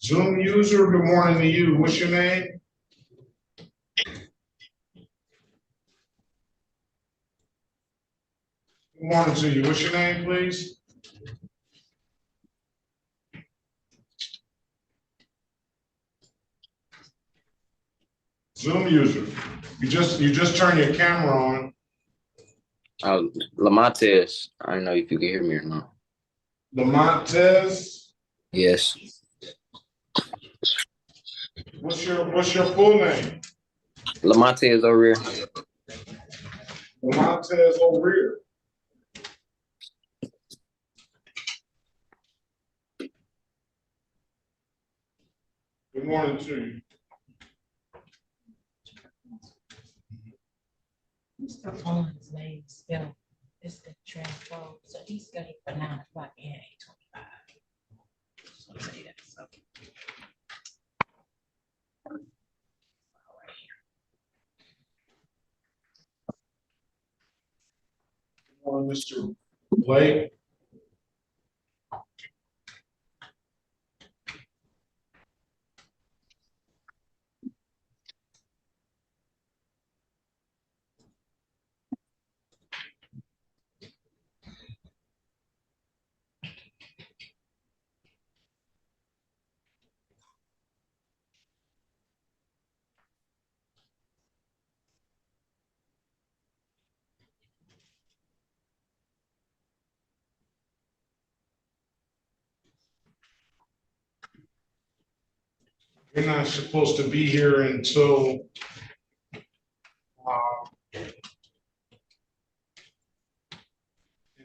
Zoom user, good morning to you. What's your name? Good morning to you. What's your name, please? Zoom user. You just turn your camera on. Lamontez. I don't know if you can hear me or not. Lamontez. Yes. What's your full name? Lamontez over here. Lamontez over here. Good morning to you. Mr. Owens' name spelled it's the transpose, so he's studying for 9 o'clock and 8:25. Just want to say that. So. Good morning, Mr. Blake. You're not supposed to be here until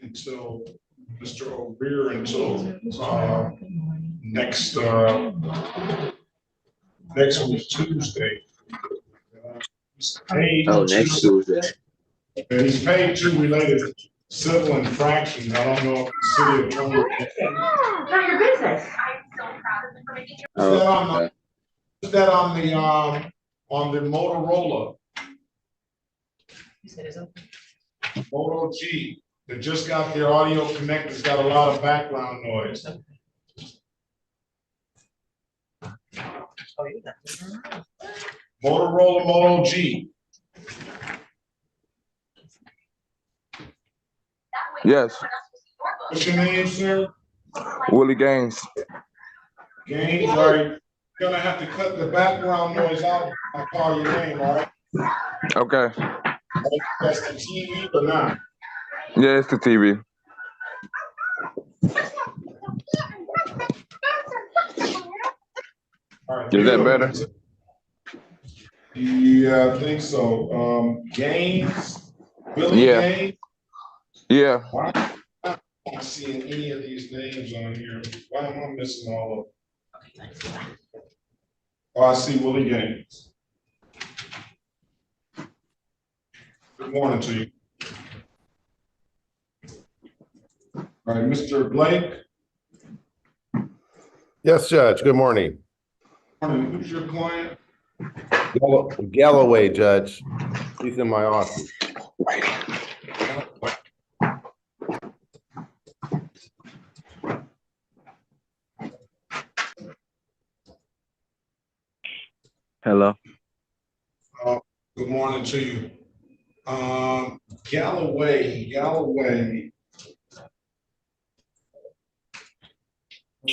Mr. O'Rear until next week Tuesday. He's paid next Tuesday. And he's paid 2 related civil infractions. I don't know if the city attorney. Not your business. I'm so proud of the information. Is that on the Motorola? You said it's open. Moto G. They just got their audio connected. It's got a lot of background noise. Oh, you got it. Motorola Moto G. Yes. What's your name, sir? Willie Gaines. Gaines, all right. You're gonna have to cut the background noise out. I call your name, all right? Okay. That's the TV or not? Yeah, it's the TV. All right. Is that better? Yeah, I think so. Gaines, Willie Gaines. Yeah. Why am I not seeing any of these names on here? Why am I missing all of them? Oh, I see Willie Gaines. Good morning to you. All right, Mr. Blake. Yes, Judge. Good morning. Morning. Who's your client? Galloway, Judge. He's in my office. Hello. Good morning to you. Galloway.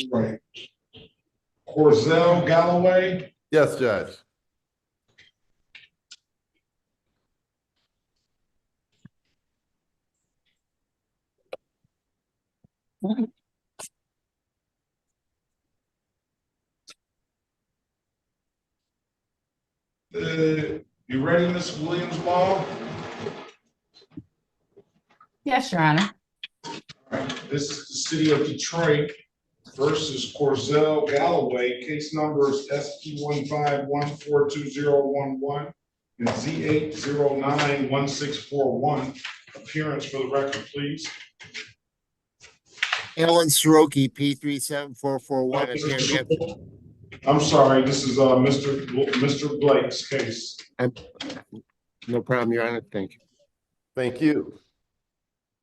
Right. Corzell Galloway. Yes, Judge. You ready, Ms. Williams-Law? Yes, Your Honor. All right. This is the city of Detroit versus Corzell Galloway. Case numbers SP15142011 and Z8091641. Appearance for the record, please. Alan Soroki, P37441. I'm sorry, this is Mr. Blake's case. No problem, Your Honor. Thank you. Thank you.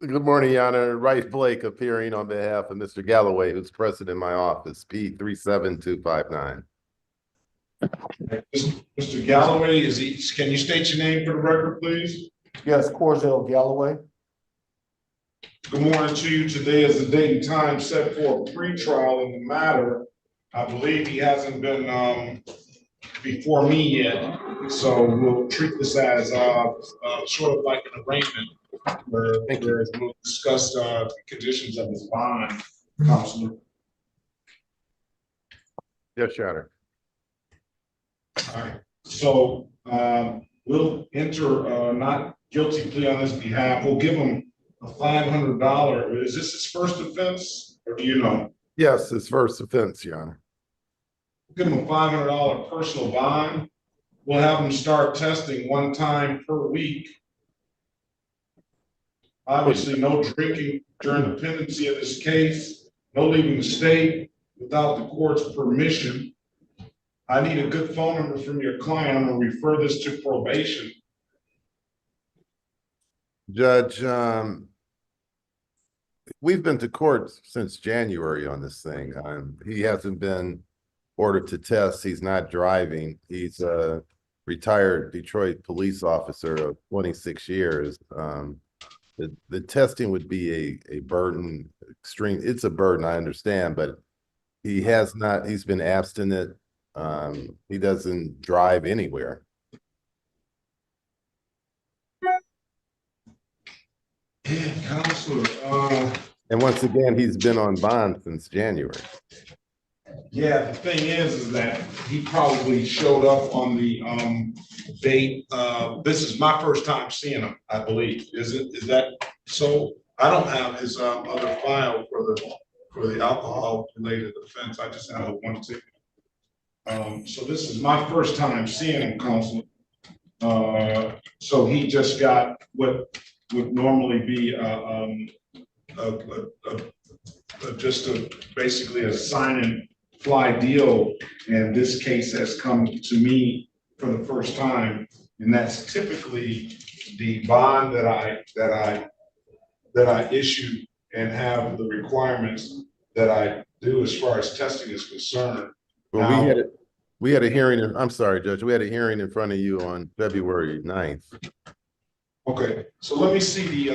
Good morning, Your Honor. Rice Blake appearing on behalf of Mr. Galloway, who's present in my office, P37259. Mr. Galloway, can you state your name for the record, please? Yes, Corzell Galloway. Good morning to you. Today is the date and time set for a pre-trial in the matter. I believe he hasn't been before me yet, so we'll treat this as sort of like an arraignment where we'll discuss the conditions of his bond, Counselor. Yes, Your Honor. All right, so we'll enter not guilty plea on his behalf. We'll give him a $500. Is this his first offense, or do you know? Yes, his first offense, Your Honor. We'll give him a $500 personal bond. We'll have him start testing 1 time per week. Obviously, no drinking during the pendency of this case, no leaving the state without the court's permission. I need a good phone number from your client. I'm gonna refer this to probation. Judge, we've been to court since January on this thing. He hasn't been ordered to test. He's not driving. He's a retired Detroit police officer of 26 years. The testing would be a burden, extreme. It's a burden, I understand, but he's been abstinent. He doesn't drive anywhere. Yeah, Counselor, And once again, he's been on bond since January. yeah, the thing is that he probably showed up on the date. This is my first time seeing him, I believe. Is that so? I don't have his other file for the alcohol related offense. I just have the one ticket. So this is my first time seeing him, Counselor. So he just got what would normally be basically a sign and fly deal, and this case has come to me for the first time, and that's typically the bond that I issue and have the requirements that I do as far as testing is concerned. Well, Now, we had a hearing, I'm sorry, Judge, we had a hearing in front of you on February 9th. okay, so let me see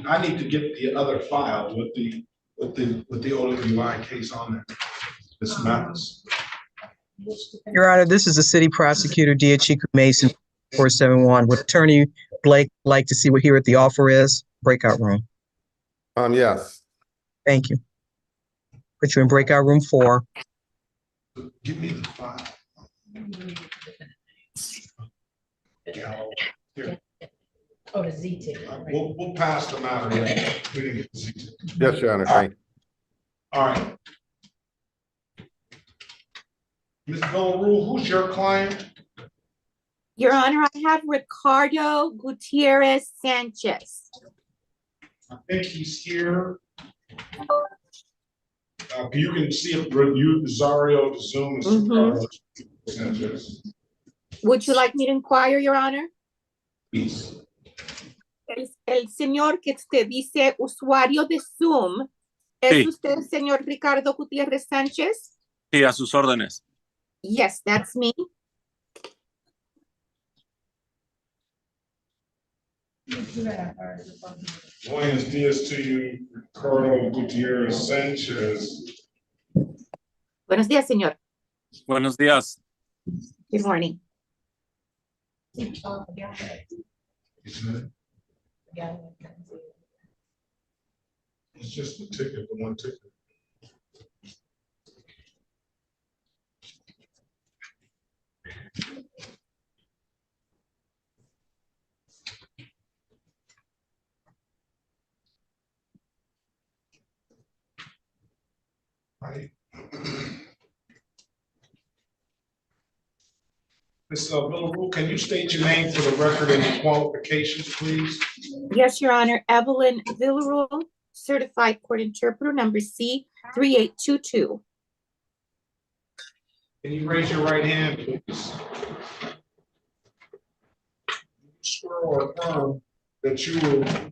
I need to get the other file with the OWI case on there. This matters. Your Honor, this is the City Prosecutor Diachiku Mason, 471. Would Attorney Blake like to see what here at the offer is? Breakout room. Yes. Thank you. Put you in breakout room 4. Give me the file. Here. Oh, the Z ticket. We'll pass the matter. We didn't get the Z ticket. Yes, Your Honor, thank you. All right. Ms. Villarreal, who's your client? Your Honor, I have Ricardo Gutierrez Sanchez. I think he's here. You can see it, you, Zario, the Zoom. Sanchez. Would you like me to inquire, Your Honor? Please. El señor que te dice usuario de Zoom, ¿es Sí. usted el señor Ricardo Gutiérrez Sánchez? Sí, a sus órdenes. Yes, that's me. Buenos dias to you, Ricardo Gutierrez Sanchez. Buenos días, señor. Buenos días. Good morning. Isn't it? It's just the ticket, the one ticket. Right. Ms. Villarreal, can you state your name for the record and your qualifications, please? Yes, Your Honor. Evelyn Villarreal, certified court interpreter number C3822. Can you raise your right hand, please? Swear or affirm that you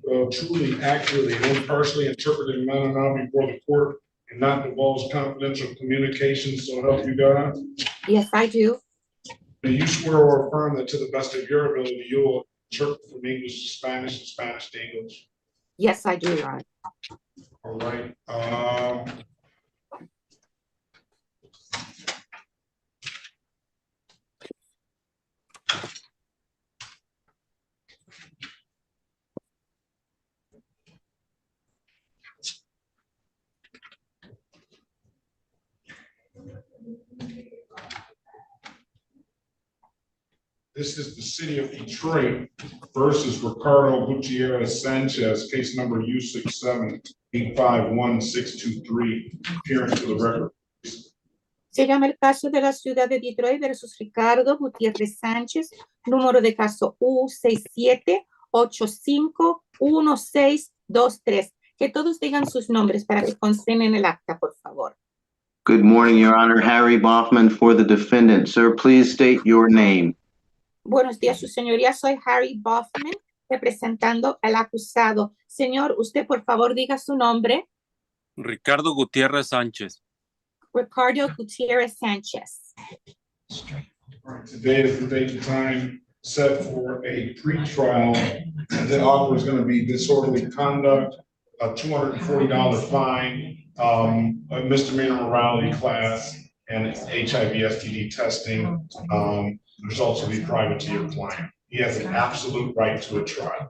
will truly, accurately, and impartially interpret the matter now before the court and not divulge confidential communications, so help you God? Yes, I do. Do you swear or affirm that to the best of your ability, you will interpret from English to Spanish and Spanish to English? Yes, I do, Your Honor. All right. This is the city of Detroit versus Ricardo Gutierrez Sanchez, case number U67851623, appearance to the record. Se llama el caso de la ciudad de Detroit versus Ricardo Gutiérrez Sánchez, número de caso U67851623. Que todos digan sus nombres para que consten en el acta, por favor. Good morning, Your Honor. Harry Boffman for the defendant. Sir, please state your name. Buenos días, su señoría. Soy Harry Boffman, representando al acusado. Señor, usted por favor diga su nombre. Ricardo Gutiérrez Sánchez. Ricardo Gutierrez Sanchez. Today is the date and time set for a pretrial. The offer is going to be disorderly conduct, a $240 fine, a misdemeanor morality class, and HIV STD testing. Results will be private to your client. He has an absolute right to a trial.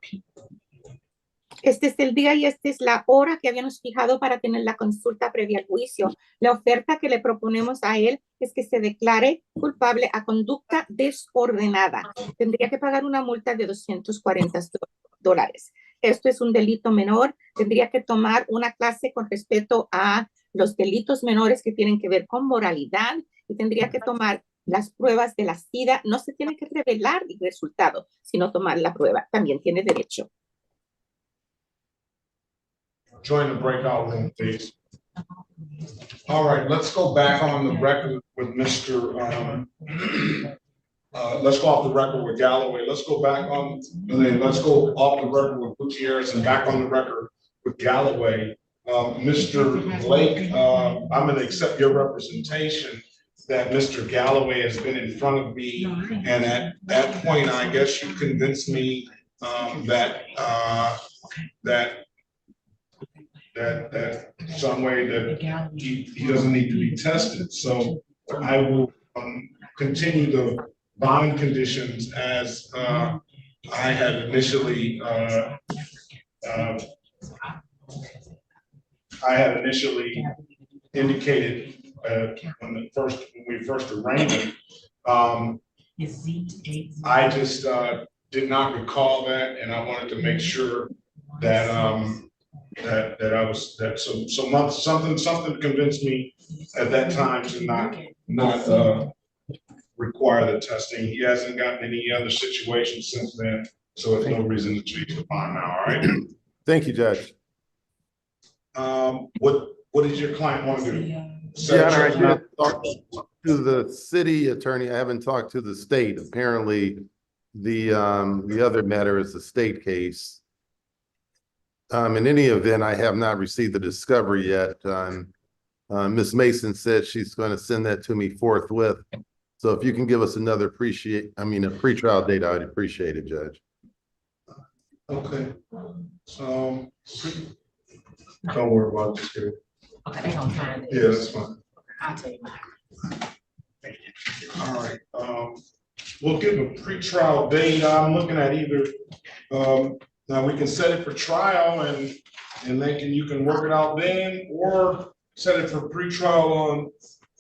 Este es el día y esta es la hora que habíamos fijado para tener la consulta previa al juicio. La oferta que le proponemos a él es que se declare culpable a conducta desordenada. Tendría que pagar una multa de $240. Esto es un delito menor. Tendría que tomar una clase con respecto a los delitos menores que tienen que ver con moralidad y tendría que tomar las pruebas de la SIDA. No se tiene que revelar el resultado, sino tomar la prueba. También tiene derecho. Join the breakout room, please. All right, let's go back on the record with Mr. Let's go off the record with Galloway. Let's go back on, and then let's go off the record with Gutierrez and back on the record with Galloway. Mr. Blake, I'm going to accept your representation that Mr. Galloway has been in front of me, and at that point, I guess you convinced me that some way that he doesn't need to be tested. So I will continue the bond conditions as I had initially indicated when we first arranged it. I just did not recall that, and I wanted to make sure that something convinced me at that time to not require the testing. He hasn't gotten any other situations since then, so there's no reason to change the bond now. All right. Thank you, Judge. What does your client want to do? Yeah, I haven't talked to the city attorney. I haven't talked to the state. Apparently, the other matter is a state case. In any event, I have not received the discovery yet. Ms. Mason said she's going to send that to me forthwith. So if you can give us another a pretrial date, I'd appreciate it, Judge. Okay. Don't worry about it. Here. Okay, they gonna find it. Yeah, that's fine. I'll tell you mine. All right. We'll give a pretrial date. I'm looking at either now we can set it for trial and you can work it out then, or set it for pretrial on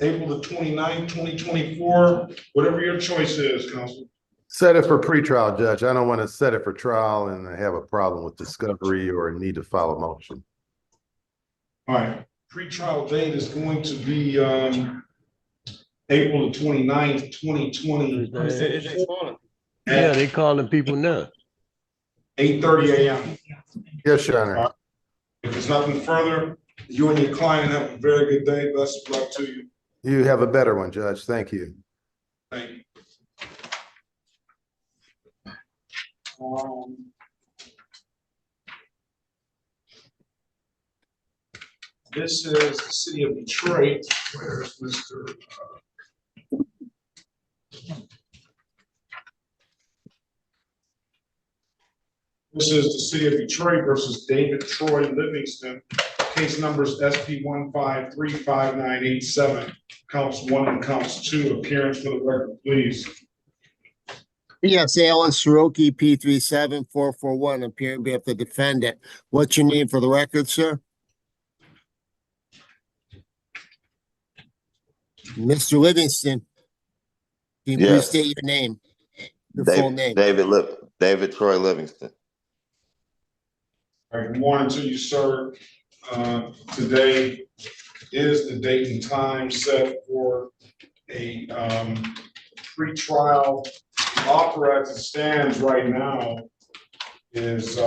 April the 29th, 2024, whatever your choice is, Counsel. Set it for pretrial, Judge. I don't want to set it for trial and have a problem with discovery or need to file a motion. All right. Pretrial date is going to be April the 29th, 2020. Yeah, they calling people now. 8:30 a.m. Yes, Your Honor. If there's nothing further, you and your client have a very good day. Best of luck to you. You have a better one, Judge. Thank you. Thank you. This is the city of Detroit. Where's Mr.? This is the city of Detroit versus David Troy Livingston. Case numbers SP 1535987, counts 1 and counts 2. Appearance for the record, please. Yes, Alan Soroki, P37441, appearing on behalf of the defendant. What's your name for the record, sir? Mr. Livingston, can you please Yes. state your name, your full name? David Troy Livingston. All right, good morning to you, sir. Today is the date and time set for a pre-trial offer as it stands right now is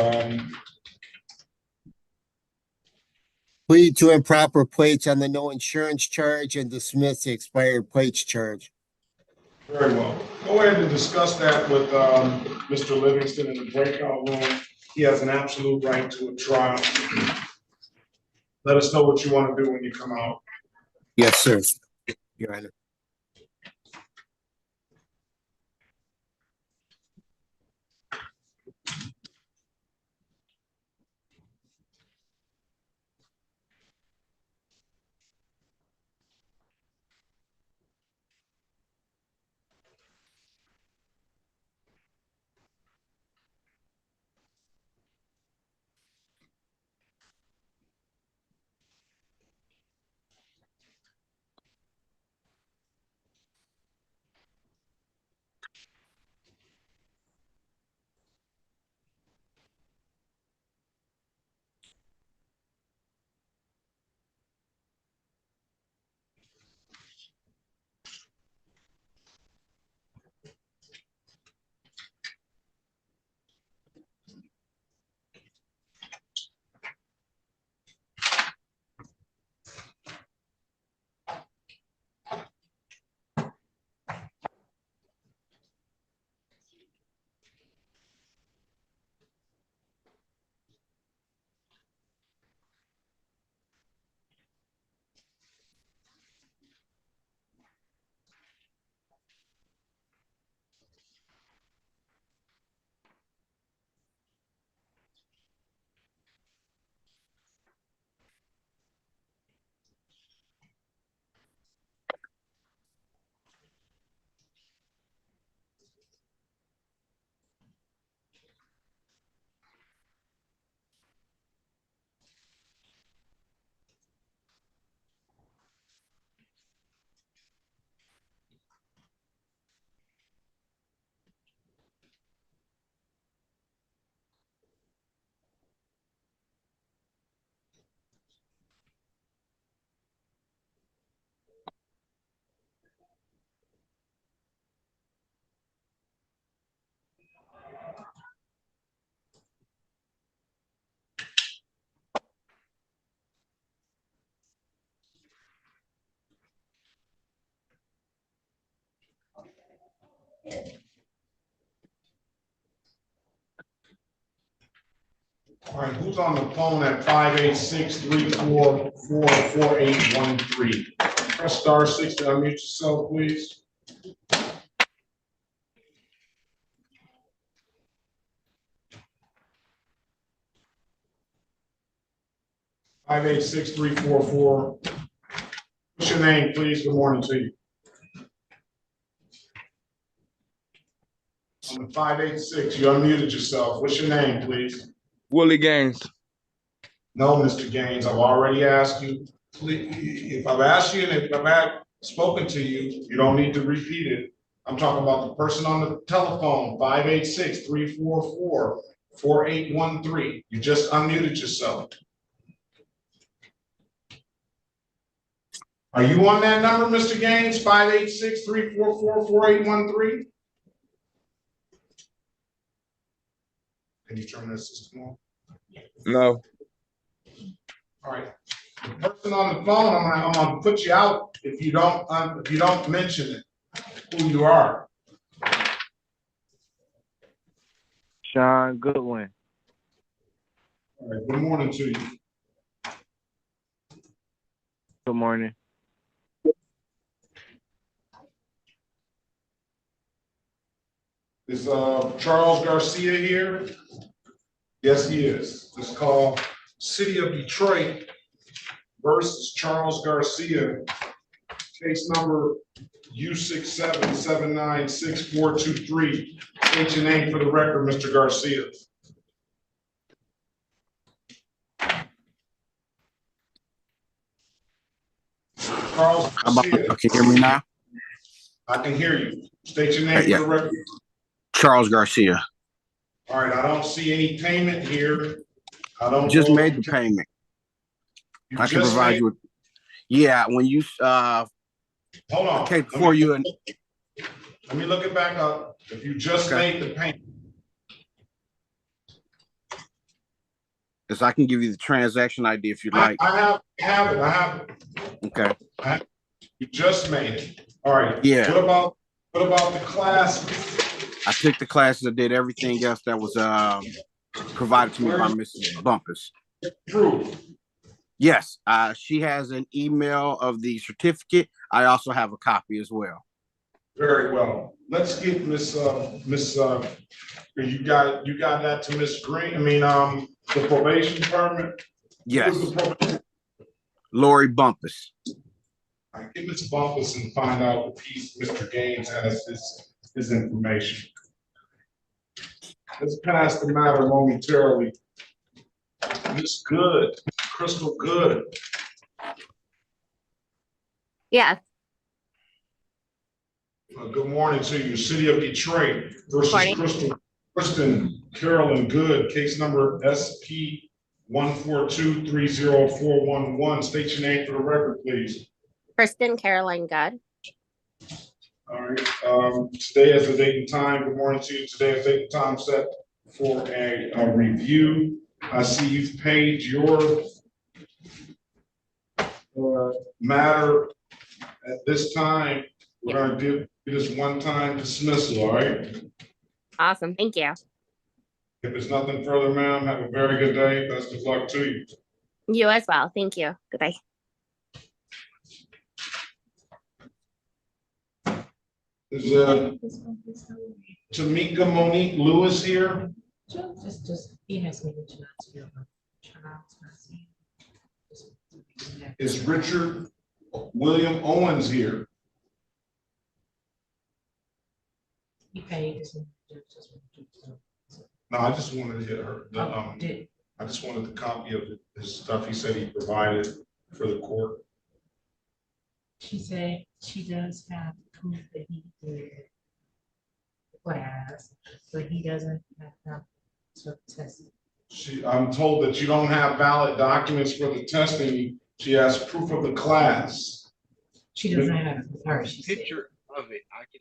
Plead to improper plates on the no insurance charge and dismiss the expired plates charge. very well. Go ahead and discuss that with Mr. Livingston in the breakout room. He has an absolute right to a trial. Let us know what you want to do when you come out. Yes, sir. Your Honor. All right, who's on the phone at 586-344-4813? Press *6 to unmute yourself, please. Five eight six 344. What's your name, please? Good morning to you. On the 586, you unmuted yourself. What's your name, please? Willie Gaines. No, Mr. Gaines, I've already asked you. Please, if I've asked you and if I've spoken to you, you don't need to repeat it. I'm talking about the person on the telephone, 586-344-4813. You just unmuted yourself. Are you on that number, Mr. Gaines? 586-344-4813? Can you turn this system on? No. All right. The person on the phone, I'm gonna put you out if you don't mention it, who you are. Sean Goodwin. All right. Good morning to you. Good morning. Is Charles Garcia here? Yes, he is. Let's call City of Detroit versus Charles Garcia. Case number U67796423. State your name for the record, Mr. Garcia. Charles Garcia. Can you hear me now? I can hear you. State your name Yeah. for the record. Charles Garcia. All right, I don't see any payment here. I don't Just know- made the payment. You I can just provide made- you with. Yeah, when you Hold on. okay before you and Let me look it back up. If you just made the payment. Yes, I can give you the transaction ID if you'd like. I have it. Okay. You just made it. All right. Yeah. What about the class? I took the classes. I did everything else that was provided to me by Mrs. Bumpus. Proof. Yes, she has an email of the certificate. I also have a copy as well. Very well. Let's get Miss you got that to Miss Green. I mean, the probation department. Yes. Who's the probation? Lori Bumpus. All right, get Miss Bumpus and find out the piece Mr. Gaines has his information. Let's pass the matter momentarily. Miss Good, Crystal Good. Yes. Good morning to you. City of Detroit versus Morning. Kristen Carolyn Good, case number SP 142304111. State your name for the record, please. Kristen Caroline Good. All right. Today is the date and time. Good morning to you. Today is the date and time set for a review. I see you've paid your matter at this time. We're going to do this one-time dismissal, all right? Awesome. Thank you. If there's nothing further, ma'am, have a very good day. Best of luck to you. You as well. Thank you. Goodbye. Is Tamika Monique Lewis here? Just he has me reaching out to you. Is Richard William Owens here? He paid this. No, I just wanted to hit her. I just wanted the copy of his stuff he said he provided for the court. She said she does have proof that he did class, but he doesn't have to test it. I'm told that you don't have valid documents for the testing. She has proof of the class. She doesn't have her. Picture of it. I can.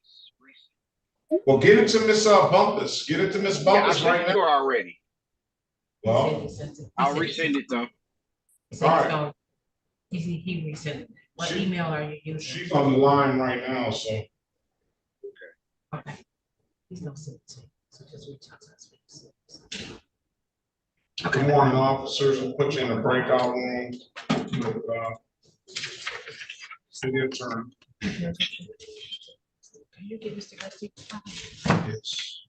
Well, get it to Miss Bumpus. Get it to Miss Bumpus right now. Already. Well, I'll resend it though. all right. He resent it. What email are you using? She's on the line right now, so. Okay. He's no sense. So just reach out to us. Good morning, officers. We'll put you in a breakout room with city attorney. Can you give Mr. Garcia? Yes.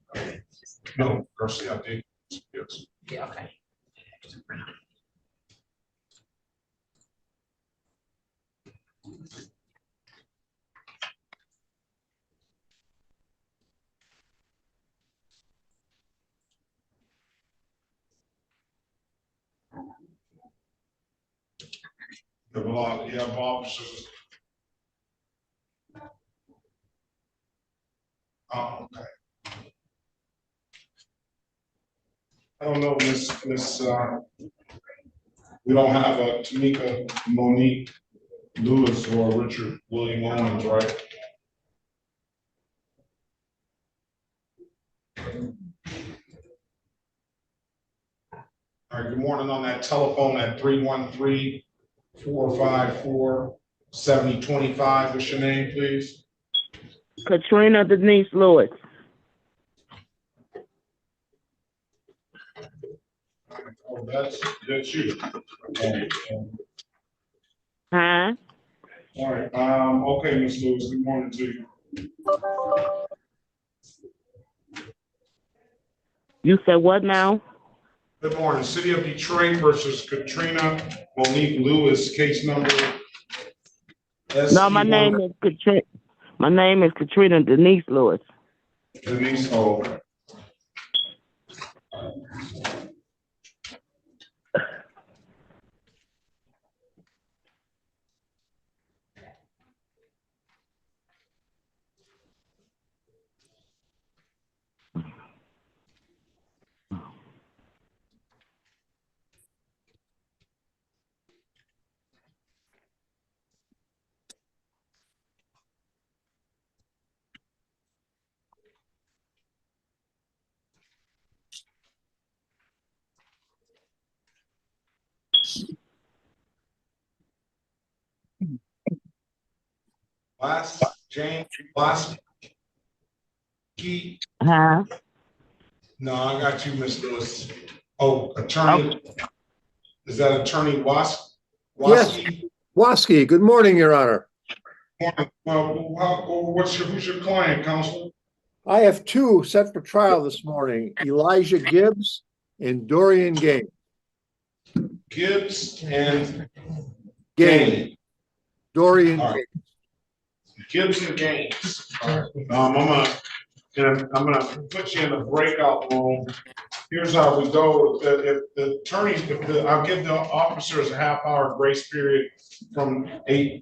No, Garcia, I did. Yes. Yeah, okay. You have officers. Oh, okay. I don't know, Miss, we don't have a Tamika Monique Lewis or Richard William Owens, right? All right, good morning on that telephone at 313-454-7025. What's your name, please? Katrina Denise Lewis. Oh, that's you. Huh? All right, okay, Ms. Lewis, good morning to you. You said what now? Good morning. City of Detroit versus Katrina Monique Lewis, case number. No, my name is Katrina. My name is Katrina Denise Lewis. Denise, oh. Last key. Huh? No, I got you, Miss Lewis. Oh, attorney. Is that attorney Yes, Waski? Waski, good morning, Your Honor. Who's your client, counsel? I have two set for trial this morning, Elijah Gibbs and Dorian Gaines. Gibbs and Gaines. Dorian All right. Gibbs and Gaines. I'm gonna put you in the breakout room. Here's how we go. If the attorney, I'll give the officers a half-hour grace period from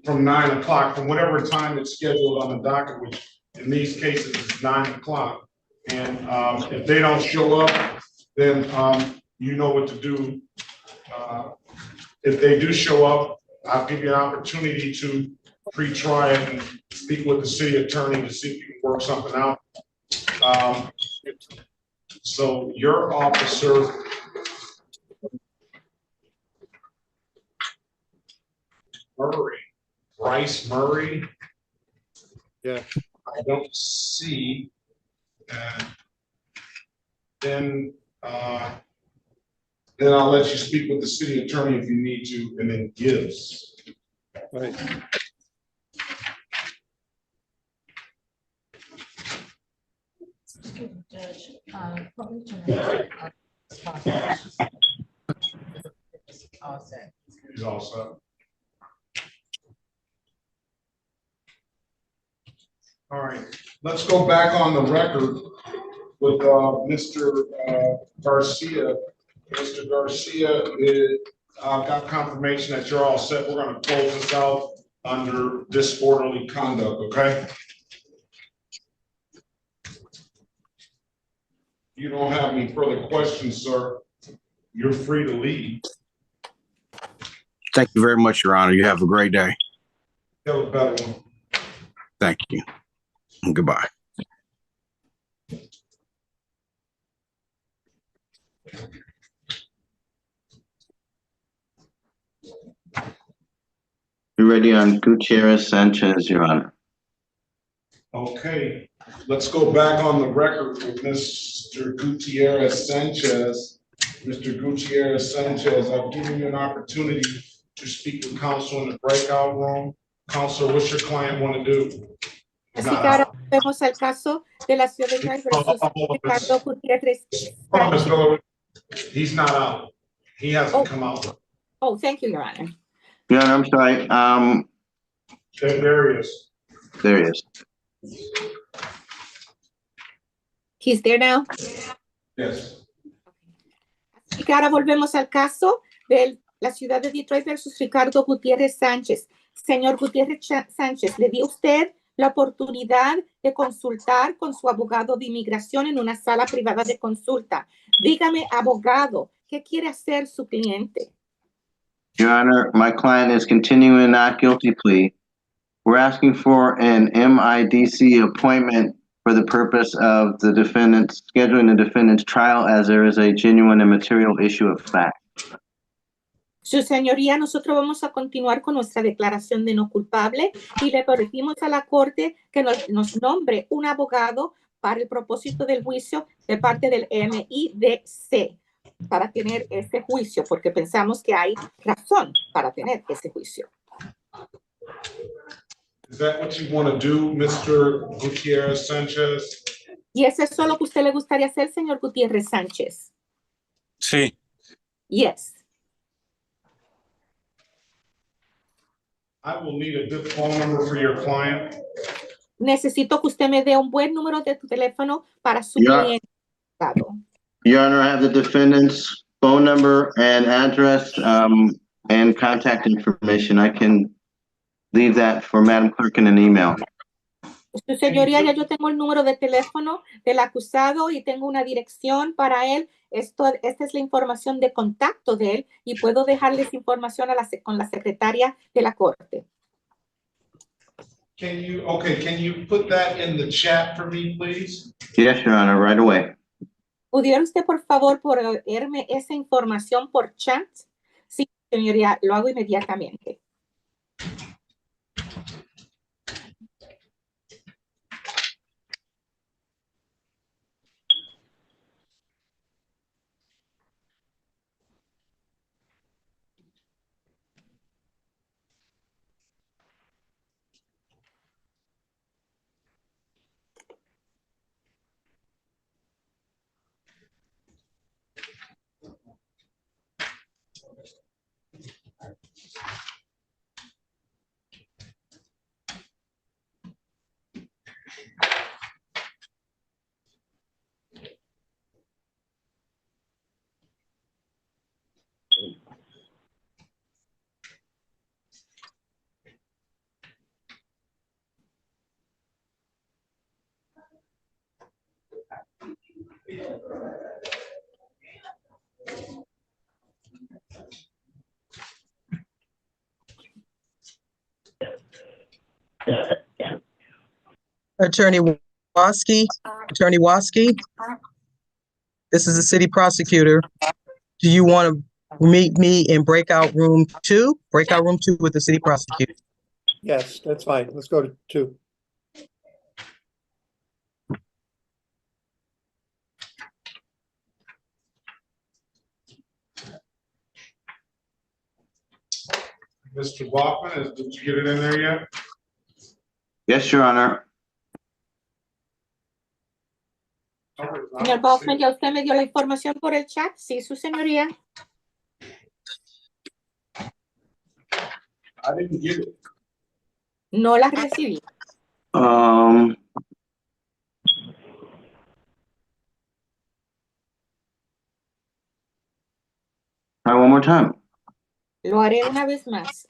9 o'clock, from whatever time it's scheduled on the docket, which in these cases is 9 o'clock. And if they don't show up, then you know what to do. If they do show up, I'll give you an opportunity to pre-try it and speak with the city attorney to see if you can work something out. So your officer Bryce Murray. Yeah. I don't see. Then I'll let you speak with the city attorney if you need to, and then Gibbs. Right. Judge, all set. He's all set. All right, let's go back on the record with Mr. Garcia. Mr. Garcia got confirmation that you're all set. We're going to close this out under disorderly conduct, okay? You don't have any further questions, sir. You're free to leave. Thank you very much, Your Honor. You have a great day. Have a better one. Thank you. And goodbye. You're ready on Gutierrez Sanchez, Your Honor. Okay, let's go back on the record with Mr. Gutierrez Sanchez. Mr. Gutierrez Sanchez, I've given you an opportunity to speak with counsel in the breakout room. Counselor, what's your client want to do? Así que ahora vemos al caso de la ciudad de Detroit versus Ricardo Gutiérrez. He's not out. He hasn't come out. Oh, thank you, Your Honor. Your Honor, I'm sorry. There he is. There he is. He's there now. Yes. Así que ahora volvemos al caso de la ciudad de Detroit versus Ricardo Gutiérrez Sánchez. Señor Gutiérrez Sánchez, ¿le dio usted la oportunidad de consultar con su abogado de inmigración en una sala privada de consulta? Dígame, abogado, ¿qué quiere hacer su cliente? Your Honor, my client is continuing a not guilty plea. We're asking for an MIDC appointment for the purpose of the defendant's scheduling the defendant's trial, as there is a genuine and material issue of fact. Su señoría, nosotros vamos a continuar con nuestra declaración de no culpable y le pedimos a la corte que nos nombre un abogado para el propósito del juicio de parte del MIDC para tener ese juicio, porque pensamos que hay razón para tener ese juicio. Is that what you want to do, Mr. Gutierrez Sanchez? ¿Y es eso lo que usted le gustaría hacer, señor Gutiérrez Sánchez? Sí. Yes. I will need a good phone number for your client. Necesito que usted me dé un buen número de tu teléfono para su Yeah. cliente. Your Honor, I have the defendant's phone number and address, and contact information. I can leave that for Madam Clerk in an email. Su señoría, ya yo tengo el número de teléfono del acusado y tengo una dirección para él. Esta es la información de contacto de él y puedo dejarles información con la secretaria de la corte. Can you put that in the chat for me, please? Yes, Your Honor, right away. ¿Pudiera usted, por favor, proveerme esa información por chat? Sí, señoría, lo hago inmediatamente. Attorney Waski, this is the city prosecutor. Do you want to meet me in breakout room 2? Breakout room 2 with the city prosecutor. Yes, that's fine. Let's go to 2. Mr. Bachman, did you get it in there yet? Yes, Your Honor. Señor Baughman, ¿ya usted me dio la información por el chat? Sí, su señoría. I didn't get it. No la recibí. Try one more time. Lo haré una vez más.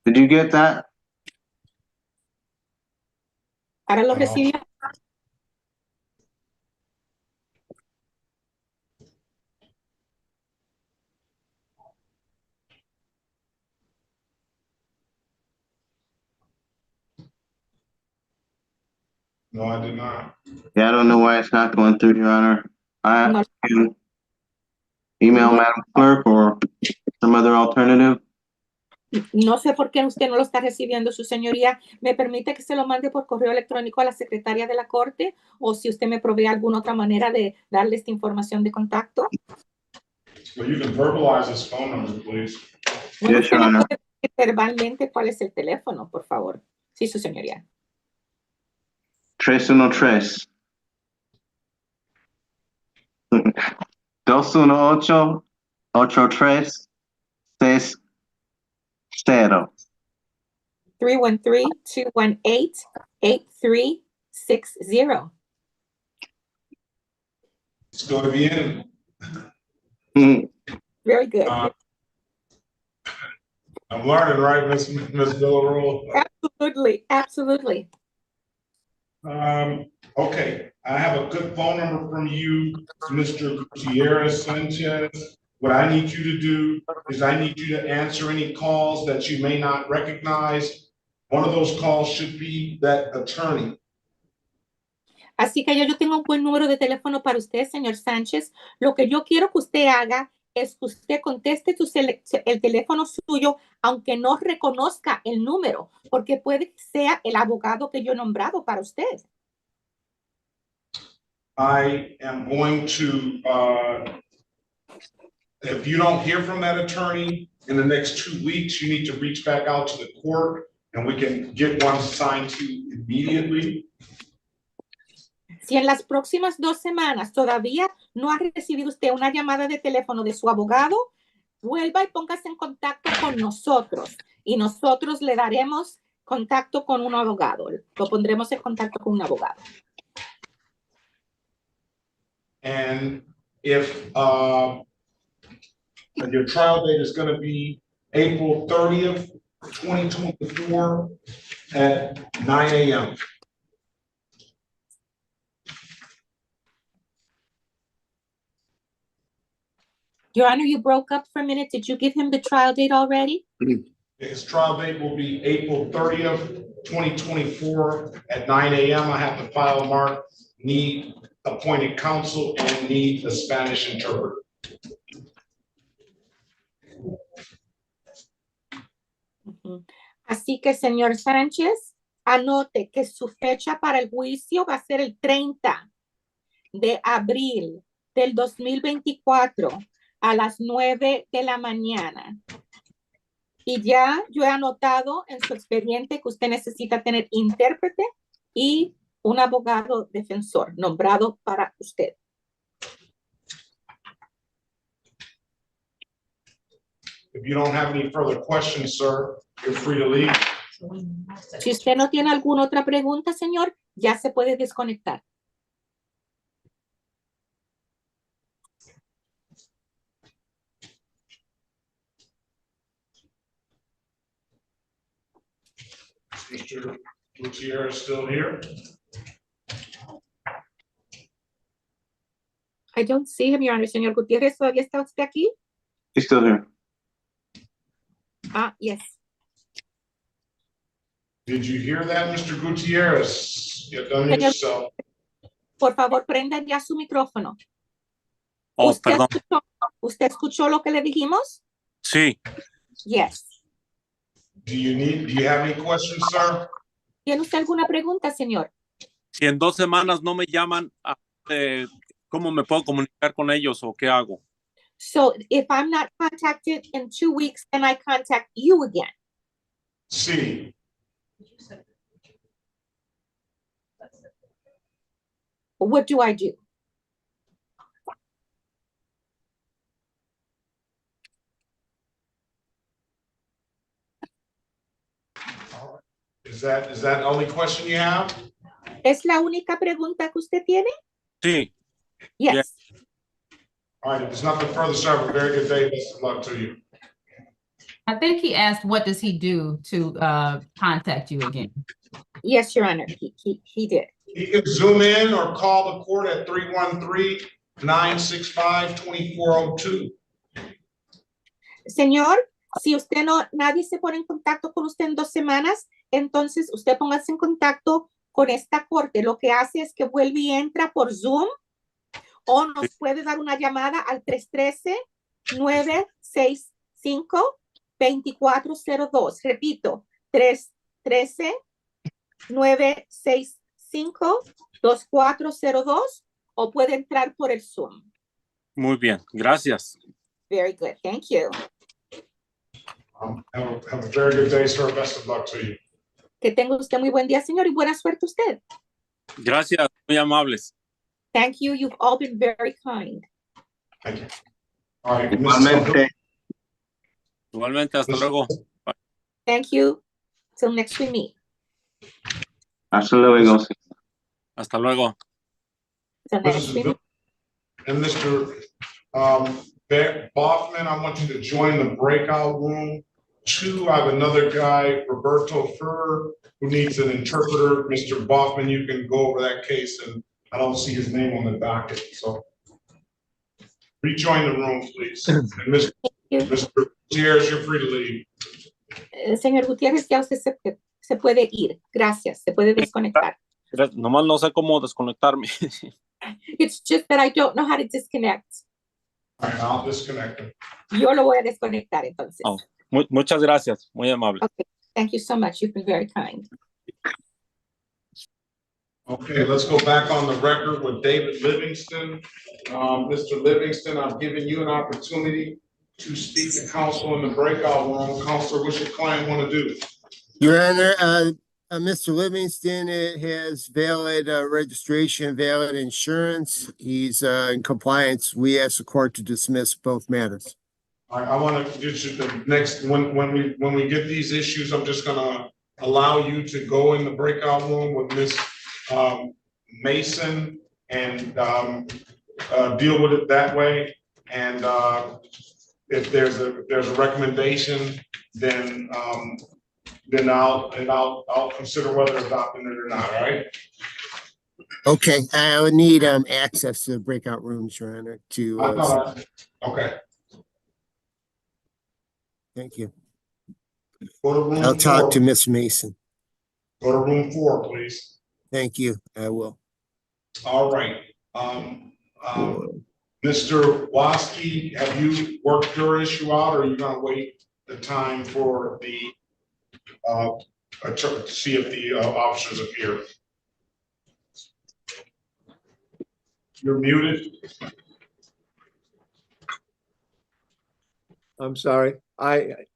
Did you get that? Ahora lo recibió. No, I did not. Yeah, I don't know why it's not going through, Your Honor. I can email Madam Clerk or some other alternative. No sé por qué usted no lo está recibiendo, su señoría. ¿Me permite que se lo mande por correo electrónico a la secretaria de la corte? O si usted me provee alguna otra manera de darle esta información de contacto. Well, you can verbalize his phone number, please. Bueno, Yes, usted Your me Honor. puede decir verbalmente cuál es el teléfono, por favor. Sí, su señoría. 313. 218-8360. 313-218-8360. It's going to be in. Very good. I'm learning, right, Miss Villarreal? Absolutely, absolutely. Okay, I have a good phone number from you, Mr. Gutierrez Sanchez. What I need you to do is I need you to answer any calls that you may not recognize. One of those calls should be that attorney. Así que yo tengo un buen número de teléfono para usted, señor Sánchez. Lo que yo quiero que usted haga es que usted conteste el teléfono suyo, aunque no reconozca el número, porque puede que sea el abogado que yo he nombrado para usted. I am going to if you don't hear from that attorney in the next 2 weeks, you need to reach back out to the court and we can get one signed to you immediately. Si en las próximas 2 semanas todavía no ha recibido usted una llamada de teléfono de su abogado, vuelva y póngase en contacto con nosotros y nosotros le daremos contacto con un abogado. Lo pondremos en contacto con un abogado. And if your trial date is going to be April 30th, 2024 at 9 a.m. Your Honor, you broke up for a minute. Did you give him the trial date already? His trial date will be April 30th, 2024 at 9 a.m. I have to file a mark, need appointed counsel and need a Spanish interpreter. Así que, señor Sánchez, anote que su fecha para el juicio va a ser el 30 de abril del 2024 a las 9 de la mañana. Y ya yo he anotado en su expediente que usted necesita tener intérprete y un abogado defensor nombrado para usted. If you don't have any further questions, sir, you're free to leave. Si usted no tiene alguna otra pregunta, señor, ya se puede desconectar. Mr. Gutierrez still here? I don't see him, Your Honor. Señor Gutiérrez, ¿todavía está usted aquí? He's still here. Ah, yes. Did you hear that, Mr. Gutierrez? You've done it yourself. Por favor, prendan ya su micrófono. Oh, perdón. ¿Usted escuchó lo que le dijimos? Sí. Yes. Do you have any questions, sir? ¿Tiene usted alguna pregunta, señor? Si en 2 semanas no me llaman, ¿cómo me puedo comunicar con ellos o qué hago? So, if I'm not contacted in 2 weeks, then I contact you again. Sí. What do I do? Is that the only question you have? ¿Es la única pregunta que usted tiene? Sí. Yes. Yeah. All right, if there's nothing further, sir, have a very good day. Best of luck to you. I think he asked, what does he do to contact you again? Yes, Your Honor, he did. You can zoom in or call the court at 313-965-2402. Señor, si usted nadie se pone en contacto con usted en 2 semanas, entonces usted póngase en contacto con esta corte. Lo que hace es que vuelve y entra por Zoom o nos puede dar una llamada al 313-965-2402. Repito, 313-965-2402 o puede entrar por el Zoom. Muy bien, gracias. Very good, thank you. Have a very good day, sir. Best of luck to you. Que tenga usted muy buen día, señor, y buena suerte usted. Gracias, muy amables. Thank you. You've all been very kind. Thank you. All right. Igualmente, hasta luego. Bye. Thank you. Till next we meet. Hasta luego. Hasta luego. Till next we meet. And Mr. Boffman, I want you to join the breakout room. 2, I have another guy, Roberto Furr, who needs an interpreter. Mr. Boffman, you can go over that case, and I don't see his name on the docket, so rejoin the room, please. And Mr. Gutierrez, you're free to leave. Señor Gutiérrez, ya usted se puede ir. Gracias. Se puede desconectar. Nomás no sé cómo desconectarme. It's just that I don't know how to disconnect. All right, I'll disconnect him. Yo lo voy a desconectar entonces. Oh, muchas gracias, muy amable. Okay. Thank you so much. You've been very kind. Okay, let's go back on the record with David Livingston. Mr. Livingston, I've given you an opportunity to speak to council in the breakout room. Counselor, what's your client want to do? Your Honor, Mr. Livingston has valid registration, valid insurance. He's in compliance. We ask the court to dismiss both matters. I want to get you the next, when we get these issues, I'm just gonna allow you to go in the breakout room with Ms. Mason and deal with it that way. And if there's a recommendation, then I'll consider whether adopting it or not, all right? Okay, I would need access to the breakout rooms, Your Honor, Okay. Thank you. Go to room I'll talk 4. to Miss Mason. Go to room 4, please. Thank you. I will. All right. Mr. Waski, have you worked your issue out, or are you gonna wait the time for the to see if the officers appear? You're muted. I'm sorry.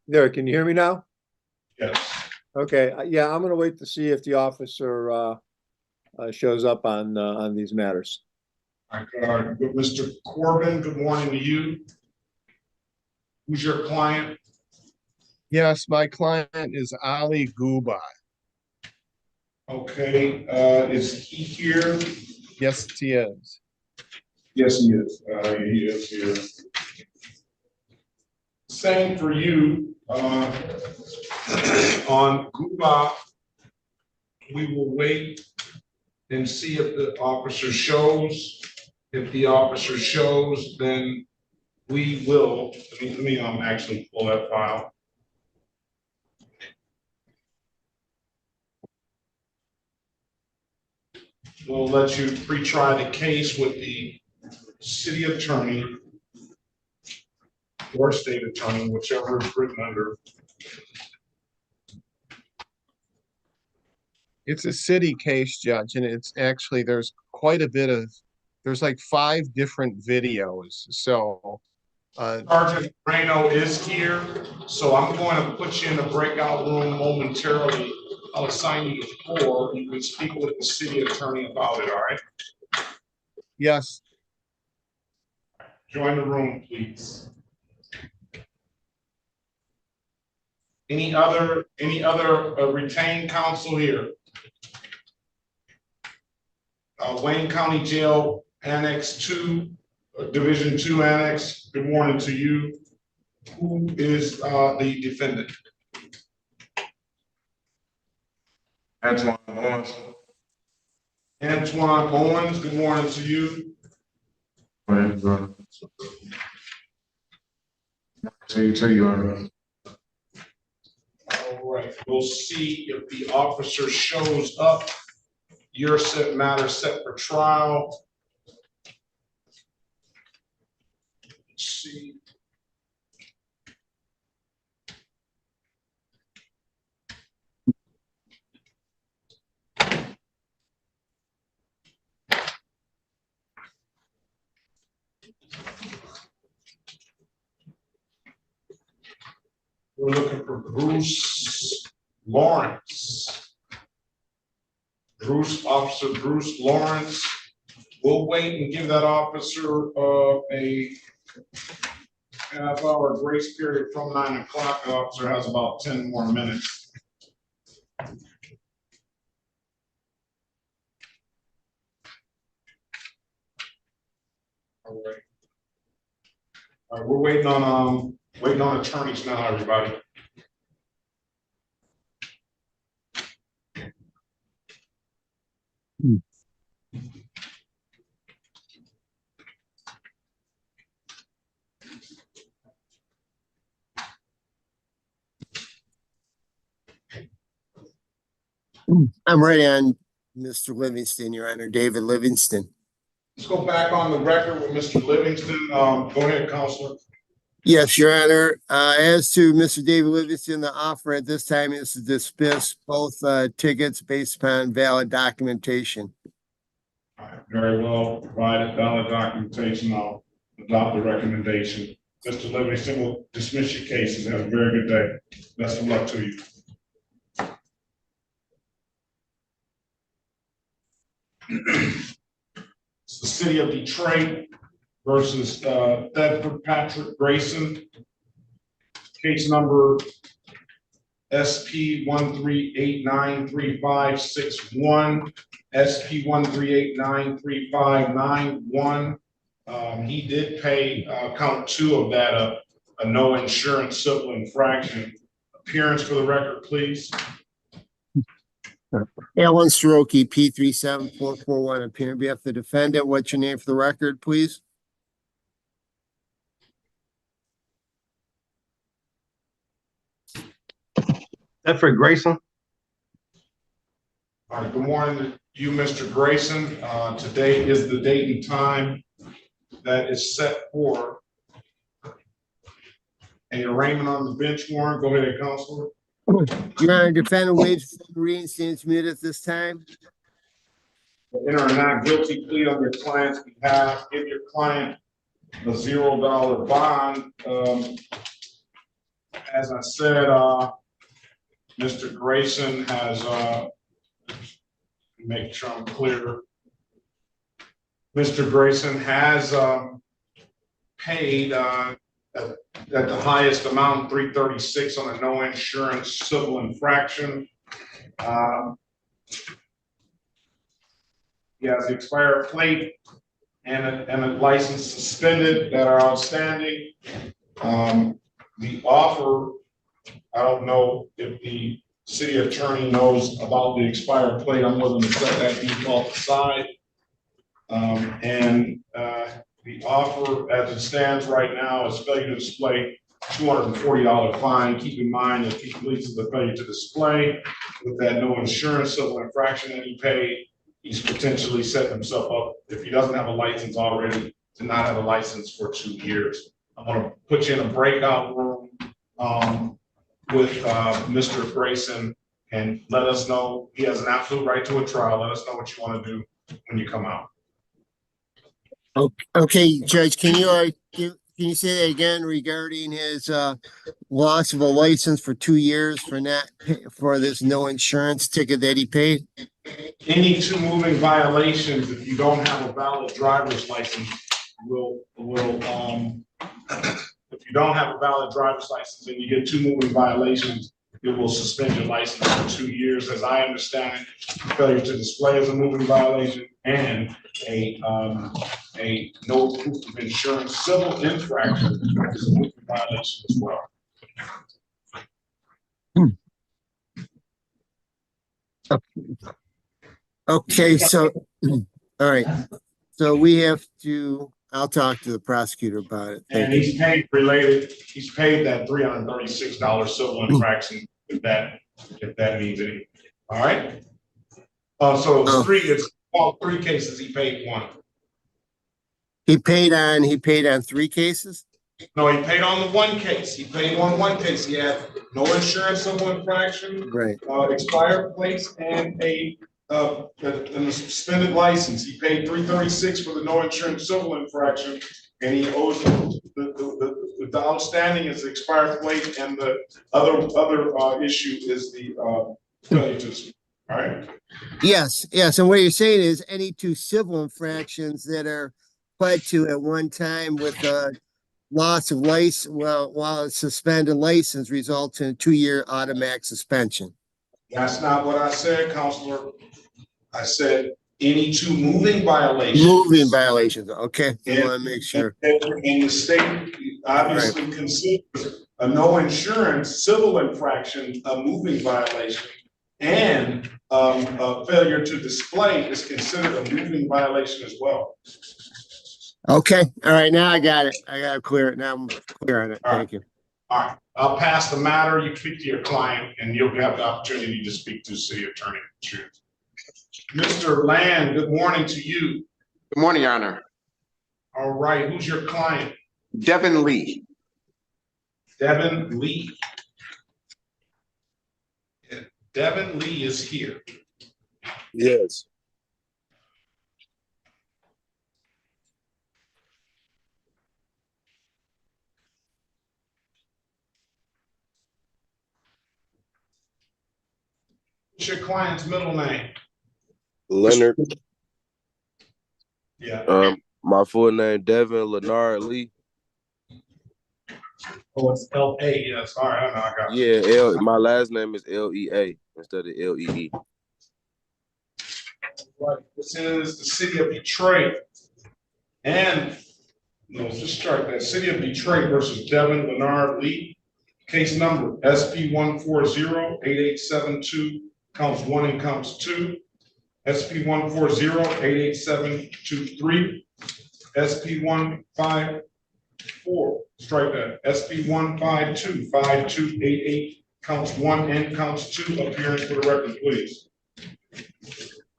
There, can you hear me now? Yes. Okay, yeah, I'm gonna wait to see if the officer shows up on these matters. Mr. Corbin, good morning to you. Who's your client? Yes, my client is Ali Guba. Okay, is he here? Yes, he is. Yes, he is. He is here. Same for you. On Guba, we will wait and see if the officer shows. If the officer shows, then we will, let me actually pull that file. We'll let you pre-try the case with the city attorney or state attorney, whichever is written under. It's a city case, Judge, and it's actually, there's quite a bit of, there's like 5 different videos. So Sergeant Reno is here, so I'm going to put you in the breakout room momentarily. I'll assign you to 4. You can speak with the city attorney about it, all right? Yes. Join the room, please. Any other retained counsel here? Wayne County Jail Annex 2, Division 2 Annex, good morning to you. Who is the defendant? Antoine Owens. Antoine Owens, good morning to you. Tell you. All right, we'll see if the officer shows up. Your matter set for trial. Let's see. We're looking for Bruce Lawrence. Officer Bruce Lawrence. We'll wait and give that officer a half-hour grace period from 9 o'clock. The officer has about 10 more minutes. All right. All right, we're waiting on attorneys now, everybody. I'm ready on Mr. Livingston, Your Honor, David Livingston. Let's go back on the record with Mr. Livingston. Go ahead, Counselor. Yes, Your Honor. As to Mr. David Livingston, the offer at this time is to dismiss both tickets based upon valid documentation. All right, very well, provided valid documentation, I'll adopt the recommendation. Mr. Livingston will dismiss your cases. Have a very good day. Best of luck to you. It's the city of Detroit versus Thedford Patrick Grayson. Case number SP 138935561, SP 138935591. He did pay count 2 of that, a no insurance civil infraction. Appearance for the record, please. Alan Soroki, P37441, appearing on behalf of the defendant. What's your name for the record, please? Edford Grayson. All right, good morning to you, Mr. Grayson. Today is the date and time that is set for an arraignment on the bench warrant. Go ahead, Counselor. Your Honor, defendant waives reading stands muted at this time. Enter a not guilty plea on your client's behalf. Give your client a $0 bond. As I said, Mr. Grayson has, make sure I'm clear. Mr. Grayson has paid at the highest amount, $336 on a no insurance civil infraction. He has the expired plate and a license suspended that are outstanding. The offer, I don't know if the city attorney knows about the expired plate. I'm willing to set that default aside. The offer as it stands right now is failure to display, $240 fine. Keep in mind that if he pleads the failure to display with that no insurance civil infraction that he paid, he's potentially setting himself up, if he doesn't have a license already, to not have a license for 2 years. I'm gonna put you in a breakout room with Mr. Grayson and let us know. He has an absolute right to a trial. Let us know what you want to do when you come out. Okay, Judge, can you say that again regarding his loss of a license for 2 years for this no insurance ticket that he paid? Any 2 moving violations, if you don't have a valid driver's license, if you don't have a valid driver's license and you get 2 moving violations, it will suspend your license for 2 years. As I understand it, failure to display is a moving violation, and a no proof of insurance civil infraction is a moving violation as well. Okay, so, all right. So we have to, I'll talk to the prosecutor about it. And he's paid that $336 civil infraction, if that means anything. All right. So it's all 3 cases. He paid 1. He paid on 3 cases? No, he paid on the 1 case. He paid on 1 case. He had no insurance civil infraction, right? Expired plates, and a suspended license. He paid $336 for the no insurance civil infraction, and he owes the outstanding is the expired plate, and the other issue is the failure to. All right. Yes. And what you're saying is any 2 civil infractions that are pled to at one time with loss of license, while a suspended license results in a 2-year automatic suspension. That's not what I said, Counselor. I said any 2 moving violations. Moving violations. Okay. I want to make sure. And the state obviously considers a no insurance civil infraction a moving violation, and a failure to display is considered a moving violation as well. Okay. All right. Now I got it. I got to clear it. Now I'm clear on it. Thank you. All right. I'll pass the matter. You speak to your client, and you'll have the opportunity to speak to the city attorney. Mr. Land, good morning to you. Good morning, Your Honor. All right. Who's your client? Devin Lee. Devin Lee. Devin Lee is here. Yes. What's your client's middle name? Leonard. Yeah. My full name Devin Leonard Lee. Oh, it's L.A. Yes. All right. I know. I got you. Yeah, my last name is L-E-A instead of L-E-E. Right. This is the city of Detroit. And no, just strike that. City of Detroit versus Devin Leonard Lee. Case number SP 140-8872, counts 1 and counts 2. SP 140-88723. SP 154, strike that. SP 152-5288, counts 1 and counts 2. Appearance for the record, please. Good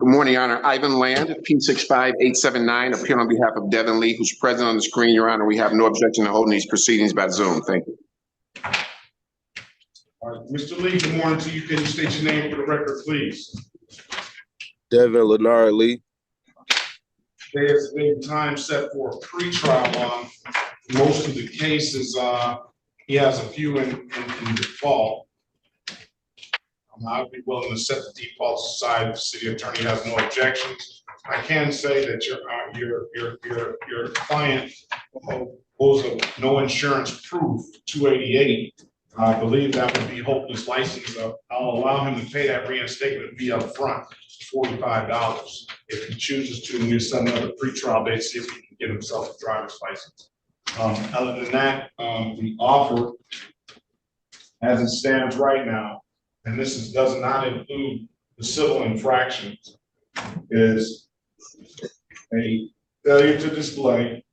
morning, Your Honor. Ivan Land, P65879, appearing on behalf of Devin Lee, who's present on the screen, Your Honor. We have no objection to holding these proceedings by Zoom. Thank you. All right, Mr. Lee, good morning to you. Can you state your name for the record, please? Devin Leonard Lee. There's been time set for a pretrial on most of the cases. He has a few in default. I'd be willing to set the defaults aside if the city attorney has no objections. I can say that your client owes a no insurance proof 288. I believe that would be hopeless license. I'll allow him to pay that reinstatement fee up front, $45. If he chooses to, we'll set another pretrial date, see if he can get himself a driver's license. Other than that, the offer, as it stands right now, and this does not include the civil infractions, is a failure to display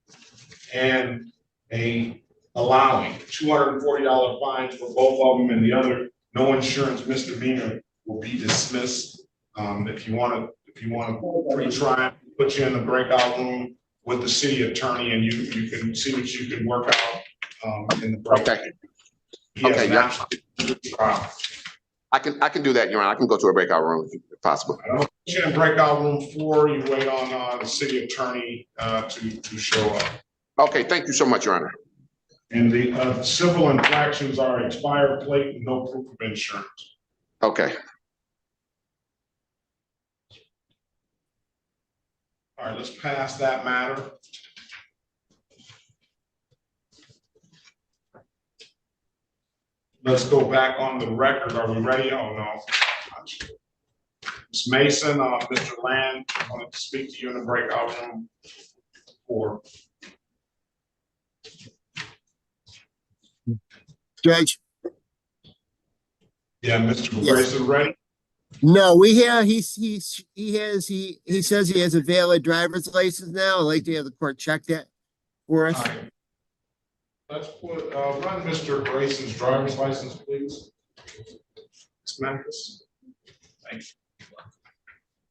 and a allowing $240 fines for both of them, and the other no insurance misdemeanor will be dismissed. If you want to retry, put you in the breakout room with the city attorney, and you can see what you can work out in the breakout. Okay. I can do that, Your Honor. I can go to a breakout room if possible. I'll put you in breakout room 4. You wait on the city attorney to show up. Okay, thank you so much, Your Honor. And the civil infractions are expired plate and no proof of insurance. Okay. All right, let's pass that matter. Let's go back on the record. Are we ready? Oh, no. Ms. Mason, Mr. Land, I wanted to speak to you in the breakout room 4. Judge? Yeah, Mr. Grayson, ready? No, he says he has a valid driver's license now. I'd like to have the court check that for us. Right. Let's put run Mr. Grayson's driver's license, please. Ms. Memphis. Thank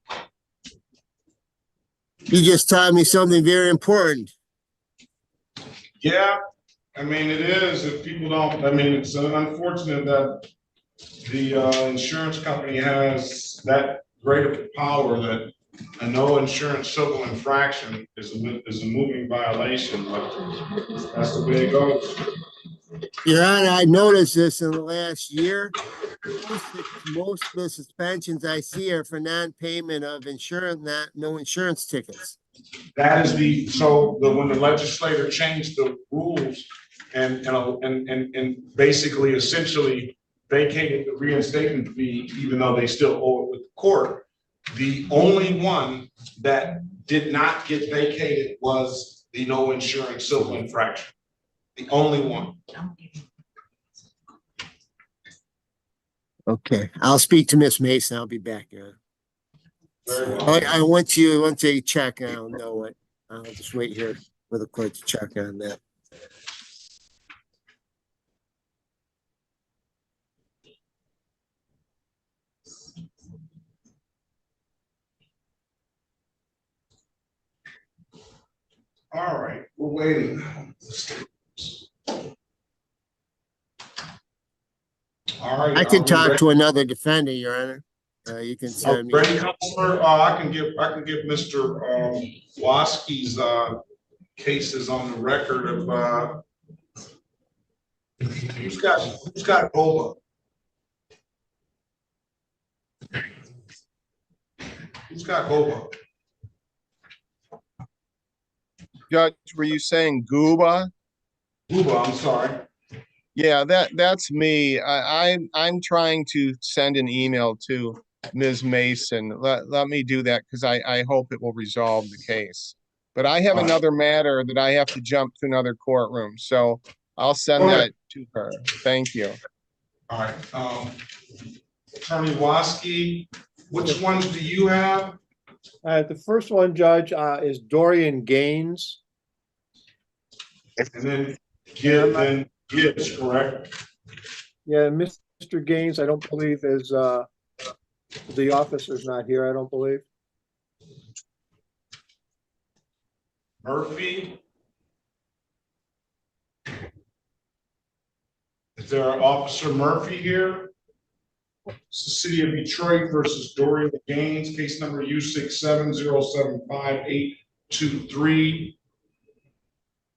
you. You just taught me something very important. Yeah, I mean, it is. If people don't, I mean, it's unfortunate that the insurance company has that great of power that a no insurance civil infraction is a moving violation, but that's the way it goes. Your Honor, I noticed this in the last year. Most of the suspensions I see are for non-payment of insurance, no insurance tickets. That is when the legislator changed the rules and basically essentially vacated the reinstatement fee, even though they still owe it with the court. The only one that did not get vacated was the no insurance civil infraction. The only one. Okay, I'll speak to Miss Mason. I'll be back. Very well. I want you to check. I don't know what. I'll just wait here for the court to check on that. All right, we're waiting. All right. I can talk to another defendant, Your Honor. You can send me. Ready, Counselor? I can give Mr. Waski's cases on the record of who's got Ebola. Who's got Goba? Judge, were you saying Gooba? Gooba, I'm sorry. Yeah, that's me. I'm trying to send an email to Ms. Mason. Let me do that because I hope it will resolve the case. But I have another matter that I have to jump to another courtroom, so I'll send that to her. Thank you. All right, Attorney Waskey, which ones do you have? The first one, Judge, is Dorian Gaines. And then Gibbs, correct? Yeah, Mr. Gaines, I don't believe is, the officer's not here, I don't believe. Murphy? Is there an Officer Murphy here? It's the City of Detroit versus Dorian Gaines, case number U67075823.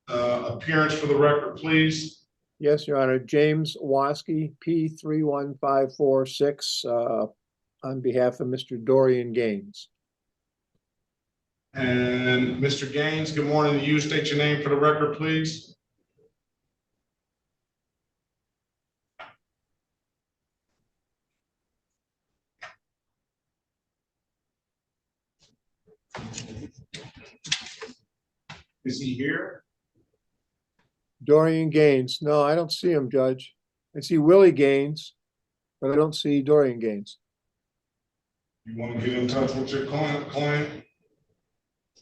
Appearance for the record, please. Yes, Your Honor, James Waskey, P31546, on behalf of Mr. Dorian Gaines. And Mr. Gaines, good morning to you. State your name for the record, please. Is he here? Dorian Gaines. No, I don't see him, Judge. I see Willie Gaines, but I don't see Dorian Gaines. You want to get in touch with your client?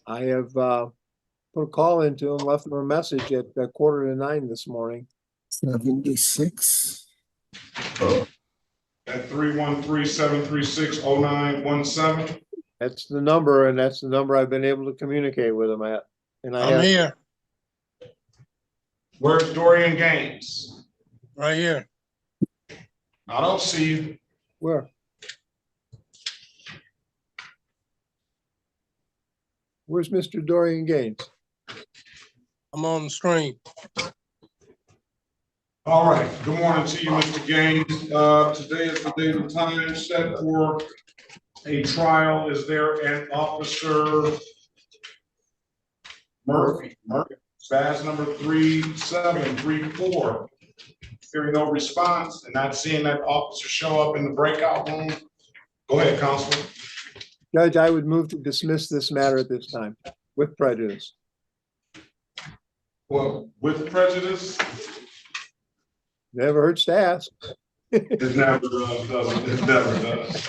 I have put a call into him, left him a message at 8:45 this morning. 76. At 313-736-0917. That's the number, and that's the number I've been able to communicate with him at. And I'm here, Where's Dorian Gaines? right here. I don't see you. Where? Where's Mr. Dorian Gaines? I'm on the screen. All right, good morning to you, Mr. Gaines. Today is the date and time set for a trial. Is there an Officer Murphy? Badge number 3734. Hearing no response and not seeing that officer show up in the breakout room. Go ahead, Counselor. Judge, I would move to dismiss this matter at this time with prejudice. Well, with prejudice? Never hurts to ask. It never does, does it? It never does.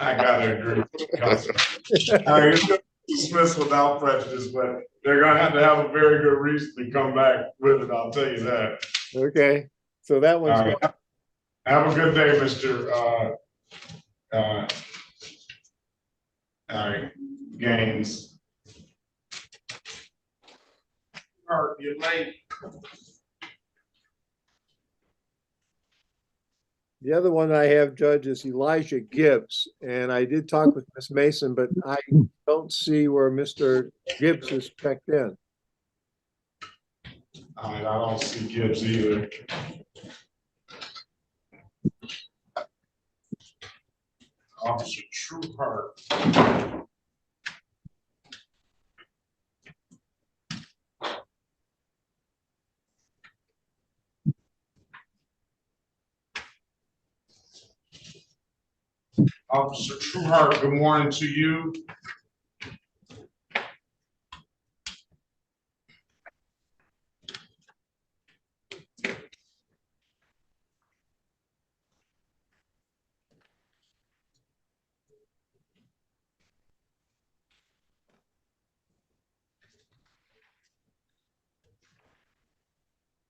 I gotta agree with you, Counselor. All right, it's gonna be dismissed without prejudice, but they're gonna have to have a very good reason to come back with it, I'll tell you that. Okay, so that one's All right. Have a good day, Mr. All right, Gaines. You're late. The other one I have, Judge, is Elijah Gibbs, and I did talk with Miss Mason, but I don't see where Mr. Gibbs is checked in. I don't see Gibbs either. Officer Trueheart. Officer Trueheart, good morning to you.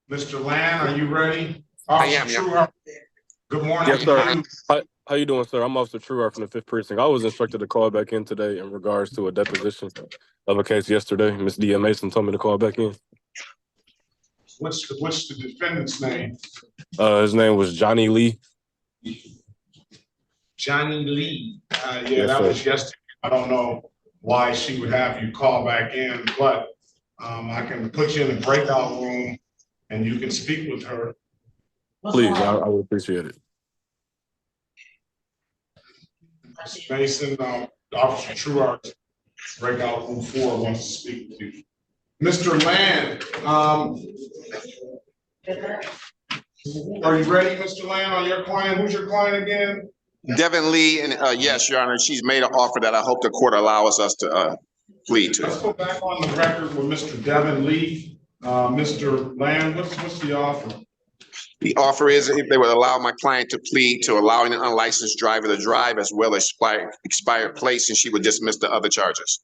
Mr. Land, are you ready? I am, Officer yeah. Trueheart, good morning. Yes, sir. How you doing, sir? I'm Officer Trueheart from the 5th Precinct. I was instructed to call back in today in regards to a deposition of a case yesterday. Miss D.M. Mason told me to call back in. What's the defendant's name? His name was Johnny Lee. Johnny Lee. Yeah, Yes, that sir. was yesterday. I don't know why she would have you call back in, but I can put you in the breakout room and you can speak with her. Please, I would appreciate it. Mr. Mason, Officer Truart, breakout room 4 wants to speak with you. Mr. Land, are you ready, Mr. Land, on your client? Who's your client again? Devin Lee, and yes, Your Honor, she's made an offer that I hope the court allows us to plead Let's to. go back on the record with Mr. Devin Lee. Mr. Land, what's the offer? The offer is if they would allow my client to plead to allowing an unlicensed driver to drive as well as expired plates, and she would dismiss the other charges.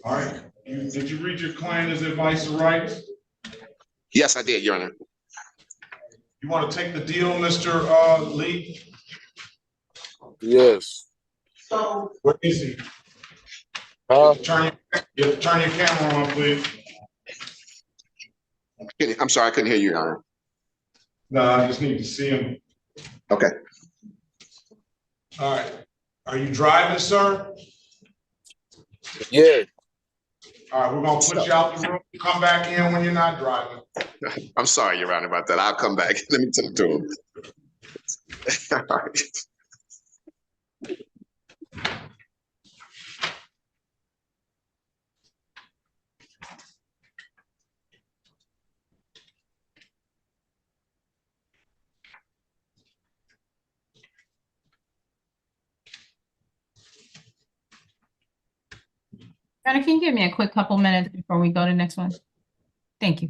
All right. Did you read your client his advice or rights? Yes, I did, Your Honor. You want to take the deal, Mr. Lee? Yes. Where is he? Turn your camera on, please. I'm sorry, I couldn't hear you, Your Honor. No, I just need to see him. Okay. All right. Are you driving, sir? Yeah. All right, we're gonna put you out the room. Come back in when you're not driving. I'm sorry, Your Honor, about that. I'll come back. Let me talk to him. All right. Johnny, can you give me a quick couple minutes before we go to the next one? Thank you.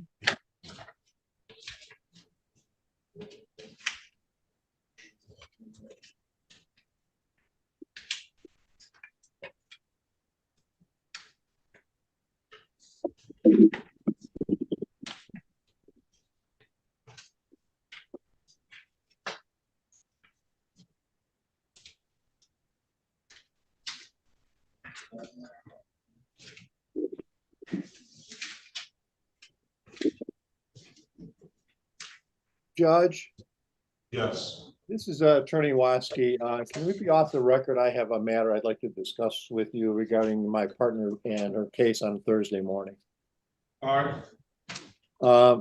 Judge, Yes. this is Attorney Waskey. Can we be off the record? I have a matter I'd like to discuss with you regarding my partner and her case on Thursday morning. All right.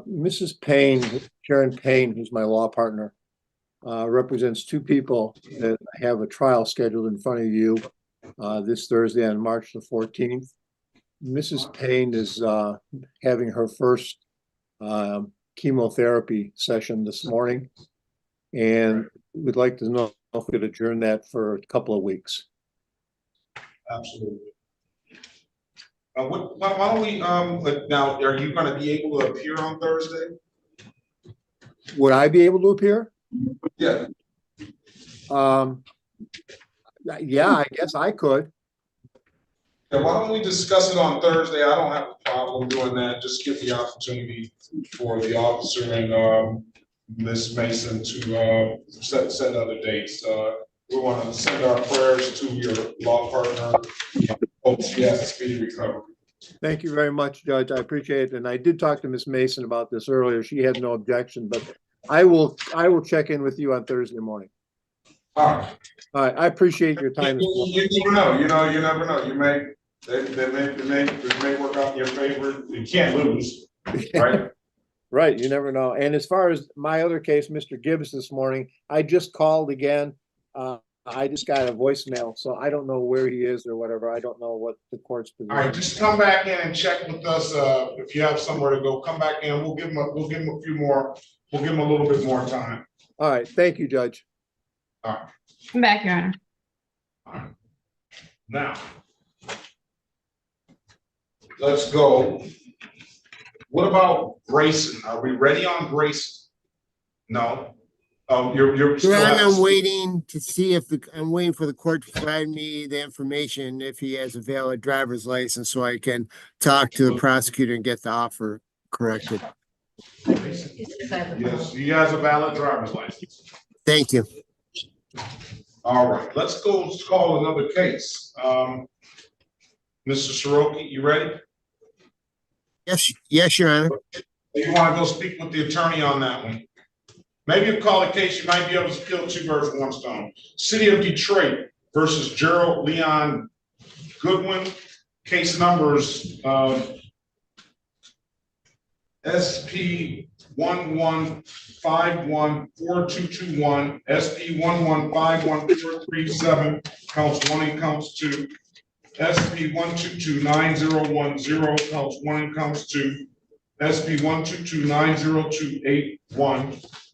Mrs. Payne, Sharon Payne, who's my law partner, represents two people that have a trial scheduled in front of you this Thursday on March the 14th. Mrs. Payne is having her first chemotherapy session this morning, and we'd like to know if we could adjourn that for a couple of weeks. Absolutely. Why don't we, now, are you going to be able to appear on Thursday? Would I be able to appear? Yeah. Yeah, I guess I could. Yeah, why don't we discuss it on Thursday? I don't have a problem doing that. Just give the opportunity for the officer and Ms. Mason to set other dates. We want to send our prayers to your law partner. Hope she has a speedy recovery. Thank you very much, Judge. I appreciate it. And I did talk to Ms. Mason about this earlier. She had no objection, but I will check in with you on Thursday morning. All right. All right. I appreciate your time. You never know. You never know. They may work out in your favor. You can't lose, right? Right. You never know. And as far as my other case, Mr. Gibbs this morning, I just called again. I just got a voicemail, so I don't know where he is or whatever. I don't know what the court's position. All right, just come back in and check with us. If you have somewhere to go, come back in. We'll give him a few more. We'll give him a little bit more time. All right. Thank you, Judge. All right. Come back, Your Honor. All right. Now, let's go. What about Grayson? Are we ready on Grayson? No. Oh, you're still I'm waiting to see if I'm waiting for the court to provide me the information if he has a valid driver's license so I can talk to the prosecutor and get the offer corrected. Yes, he has a valid driver's license. Thank you. All right, let's call another case. Mr. Soroki, you ready? Yes, Your Honor. You want to go speak with the attorney on that one? Maybe you call a case, you might be able to kill two birds with one stone. City of Detroit versus Gerald Leon Goodwin. Case numbers SP 11514221, SP 11514437, counts 1 and counts 2. SP 1229010, counts 1 and counts 2. SP 1229028,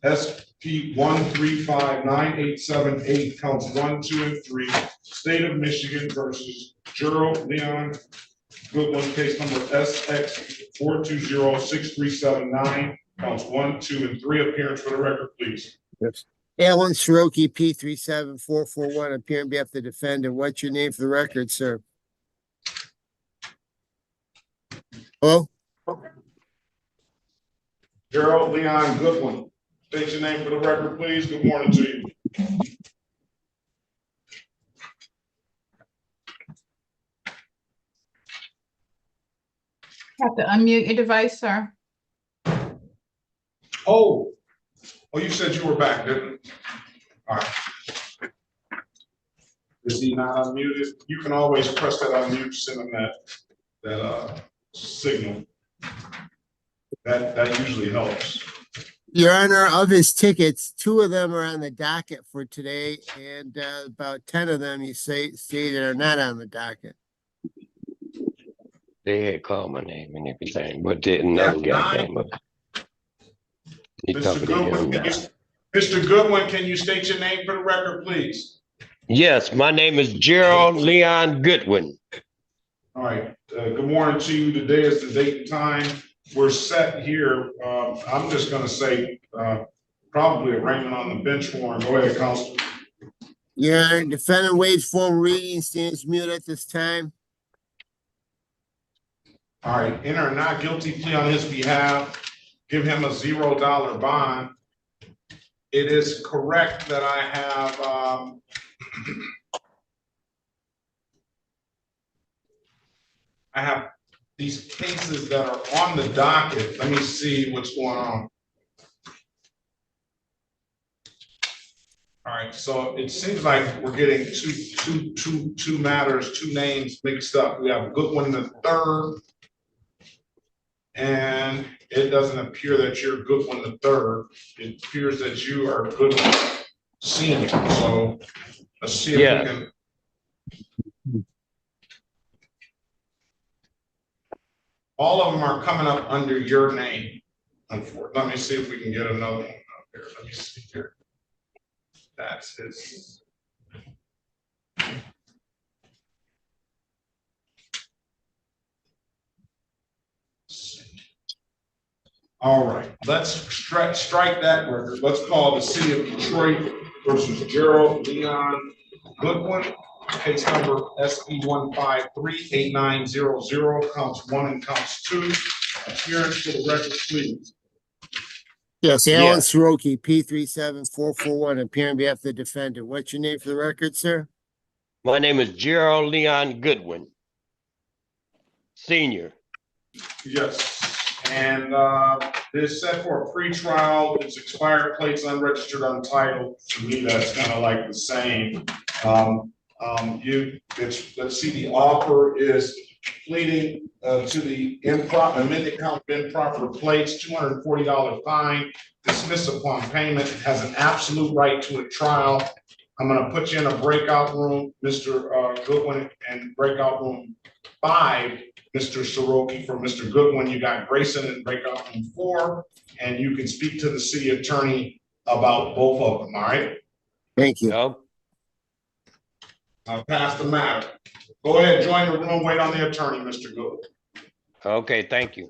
SP 1359878, counts 1, 2, and 3. State of Michigan versus Gerald Leon Goodwin, case number SX 4206379, counts 1, 2, and 3. Appearance for the record, please. Yes. Alan Soroki, P37441, appearing on behalf of the defendant. What's your name for the record, sir? Hello? Gerald Leon Goodwin, state your name for the record, please. Good morning to you. Have to unmute your device, sir. Oh, you said you were back, didn't you? All right. Is he not unmuted? You can always press that unmute, send him that signal. That usually helps. Your Honor, of his tickets, 2 of them are on the docket for today, and about 10 of them you stated are not on the docket. They had called my name and everything, but didn't know goddamn it. Mr. Goodwin, can you state your name for the record, please? Yes, my name is Gerald Leon Goodwin. All right. Good morning to you. Today is the date and time. We're set here. I'm just going to say probably a Raymond on the bench warrant. Go ahead, Counsel. Your Honor, defendant waives formal reading, stands mute at this time. All right. Enter a not guilty plea on his behalf. Give him a $0 bond. It is correct that I have these cases that are on the docket. Let me see what's going on. All right, so it seems like we're getting two matters, 2 names mixed up. We have Goodwin III, and it doesn't appear that you're Goodwin III. It appears that you are Goodwin Senior. So let's see if we can. All of them are coming up under your name. Let me see if we can get another one up here. Let me see here. That's his. All right, let's strike that record. Let's call the city of Detroit versus Gerald Leon Goodwin. Case number SP 1538900, counts 1 and counts 2. Appearance for the record, please. Yes, Alan Soroki, P37441, appearing on behalf of the defendant. What's your name for the record, sir? My name is Gerald Leon Goodwin, Senior. Yes, and this set for a pre-trial. It's expired plates, unregistered, untitled. To me, that's kind of like the same. Let's see, the offer is pleading to the improper amended count of improper plates, $240 fine, dismiss upon payment. It has an absolute right to a trial. I'm going to put you in a breakout room, Mr. Goodwin, and breakout room 5, Mr. Soroki. For Mr. Goodwin, you got Grayson in breakout room 4, and you can speak to the city attorney about both of them. All right. Thank you. I'll pass the matter. Go ahead, join the room, wait on the attorney, Mr. Goodwin. Okay, thank you.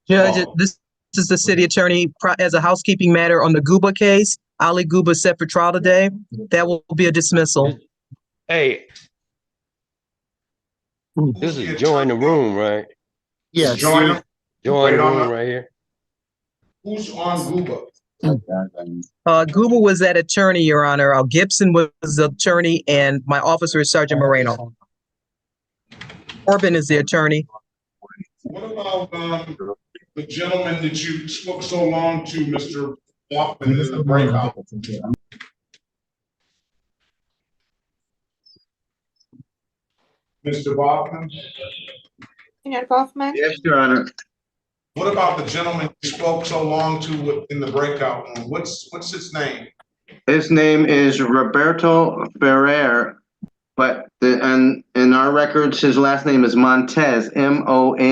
Judge, this is the city attorney as a housekeeping matter on the Guba case. Ali Guba set for trial today. That will be a dismissal. Hey, this is join the room, right? Yes. Join the room right here. Who's on Guba? Guba was that attorney, Your Honor. Gibson was the attorney, and my officer is Sergeant Moreno. Corbin is the attorney. What about the gentleman that you spoke so long to, Mr. Bachman, in the breakout? Mr. Bachman? Señor Kaufman. Yes, Your Honor. What about the gentleman you spoke so long to in the breakout room? What's his name? His name is Roberto Ferrer, but in our records, his last name is Montez, Montes.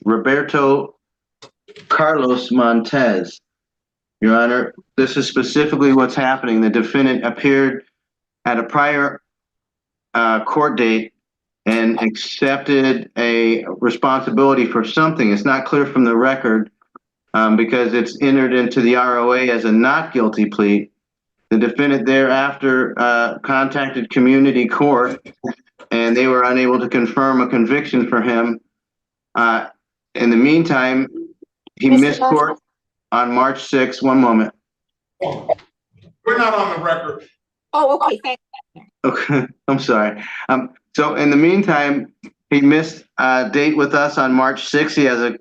Roberto Carlos Montez. Your Honor, this is specifically what's happening. The defendant appeared at a prior court date and accepted a responsibility for something. It's not clear from the record because it's entered into the ROA as a not guilty plea. The defendant thereafter contacted community court and they were unable to confirm a conviction for him. In the meantime, he missed court on March 6th. One moment. We're not on the record. Oh, okay, thank you. Okay, I'm sorry. So in the meantime, he missed a date with us on March 6th. He has a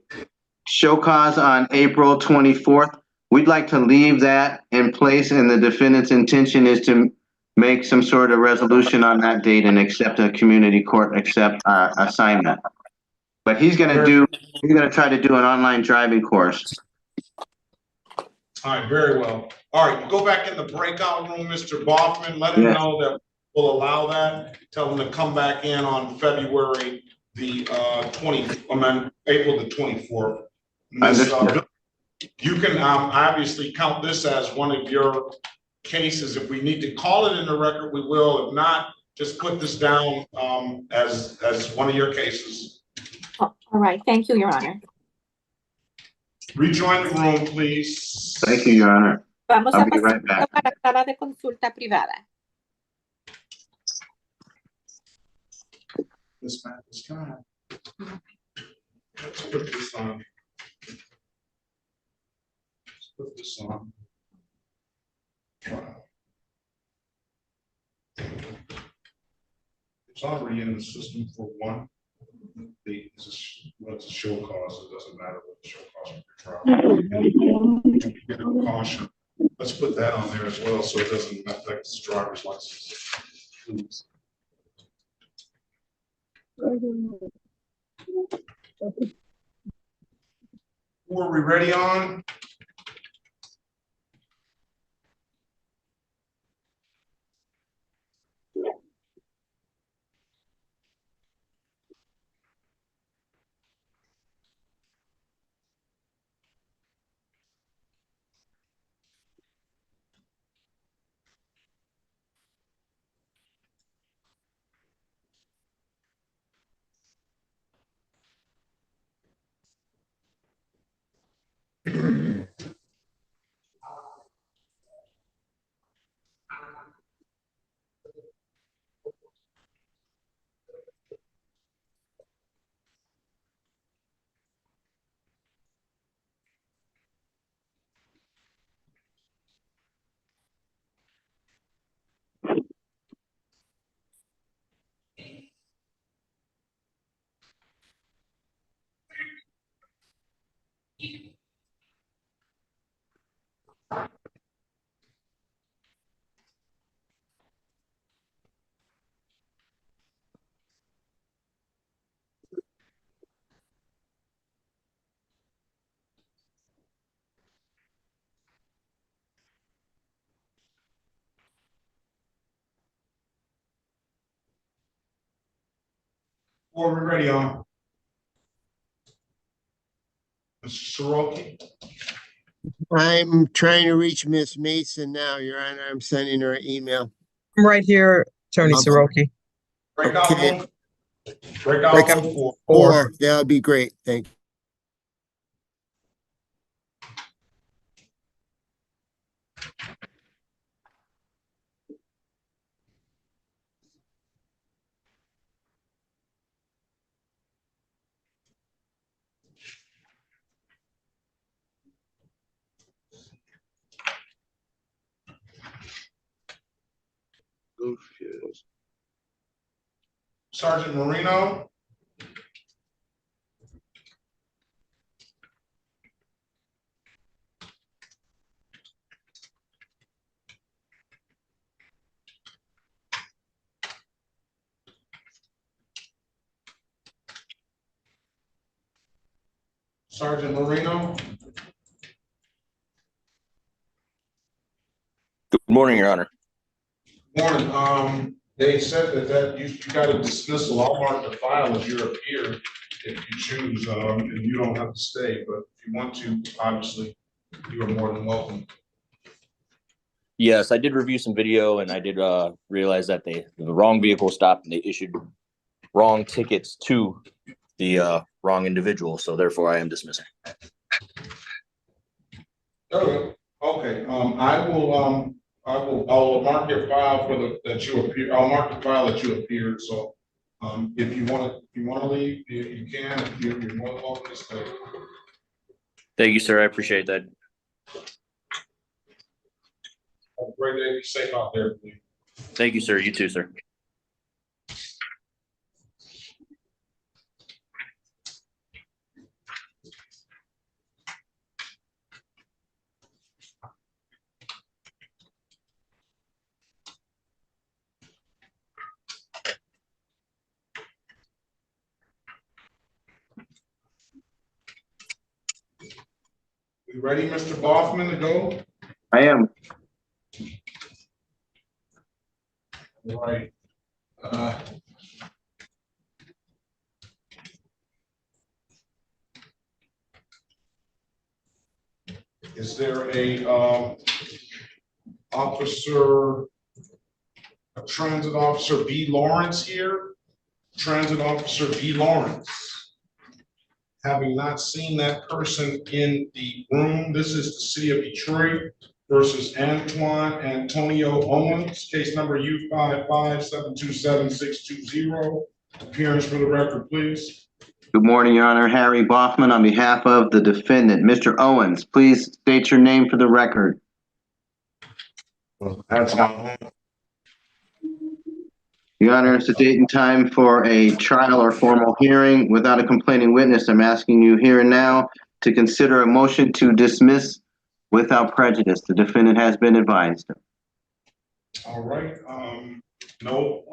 show cause on April 24th. We'd like to leave that in place, and the defendant's intention is to make some sort of resolution on that date and accept a community court assignment. But he's gonna try to do an online driving course. All right, very well. All right, go back in the breakout room, Mr. Boffman. Let him know that we'll allow that. Tell him to come back in on February the April the 24th. You can obviously count this as one of your cases. If we need to call it in the record, we will. If not, just put this down as one of your cases. Oh, all right, thank you, Your Honor. Rejoin the room, please. Thank you, Your Honor. Vamos I'll a be pasar right back. para la sala de consulta privada. This map is fine. Let's put this on. Let's put this on. Wow. It's already in the system for one. What's the show cause? It doesn't matter what the show cause of your trial. Caution. Let's put that on there as well so it doesn't affect the driver's license. Please. Who are we ready on? Who are we ready on? Mr. Soroki? I'm trying to reach Miss Mason now, Your Honor. I'm sending her an email. I'm right here, Attorney Soroki. Breakout Okay. room. Breakout room 4. Four. That would be great. Thank you. Sergeant Marino? Sergeant Marino? Good morning, Your Honor. Morning. They said that you got a dismissal. I'll mark the file as your peer if you choose, and you don't have to stay, but if you want to, obviously, you are more than welcome. Yes, I did review some video and I did realize that the wrong vehicle stopped and they issued wrong tickets to the wrong individual. So therefore I am dismissing. Okay. I'll mark your file for that you appear. I'll mark the file that you appeared. So, if you want to leave, you can. If you're more than welcome to stay. Thank you, sir. I appreciate that. Have a great day. Be safe out there, please. Thank you, sir. You too, sir. You ready, Mr. Boffman, to go? I am. All right. Is there a transit officer B. Lawrence here? Transit officer B. Lawrence. Having not seen that person in the room, this is the city of Detroit versus Antoine Antonio Owens, case number U55727620. Appearance for the record, please. Good morning, Your Honor. Harry Boffman on behalf of the defendant. Mr. Owens, please state your name for the record. That's my home. Your Honor, it's the date and time for a trial or formal hearing. Without a complaining witness, I'm asking you here and now to consider a motion to dismiss without prejudice. The defendant has been advised. All right. No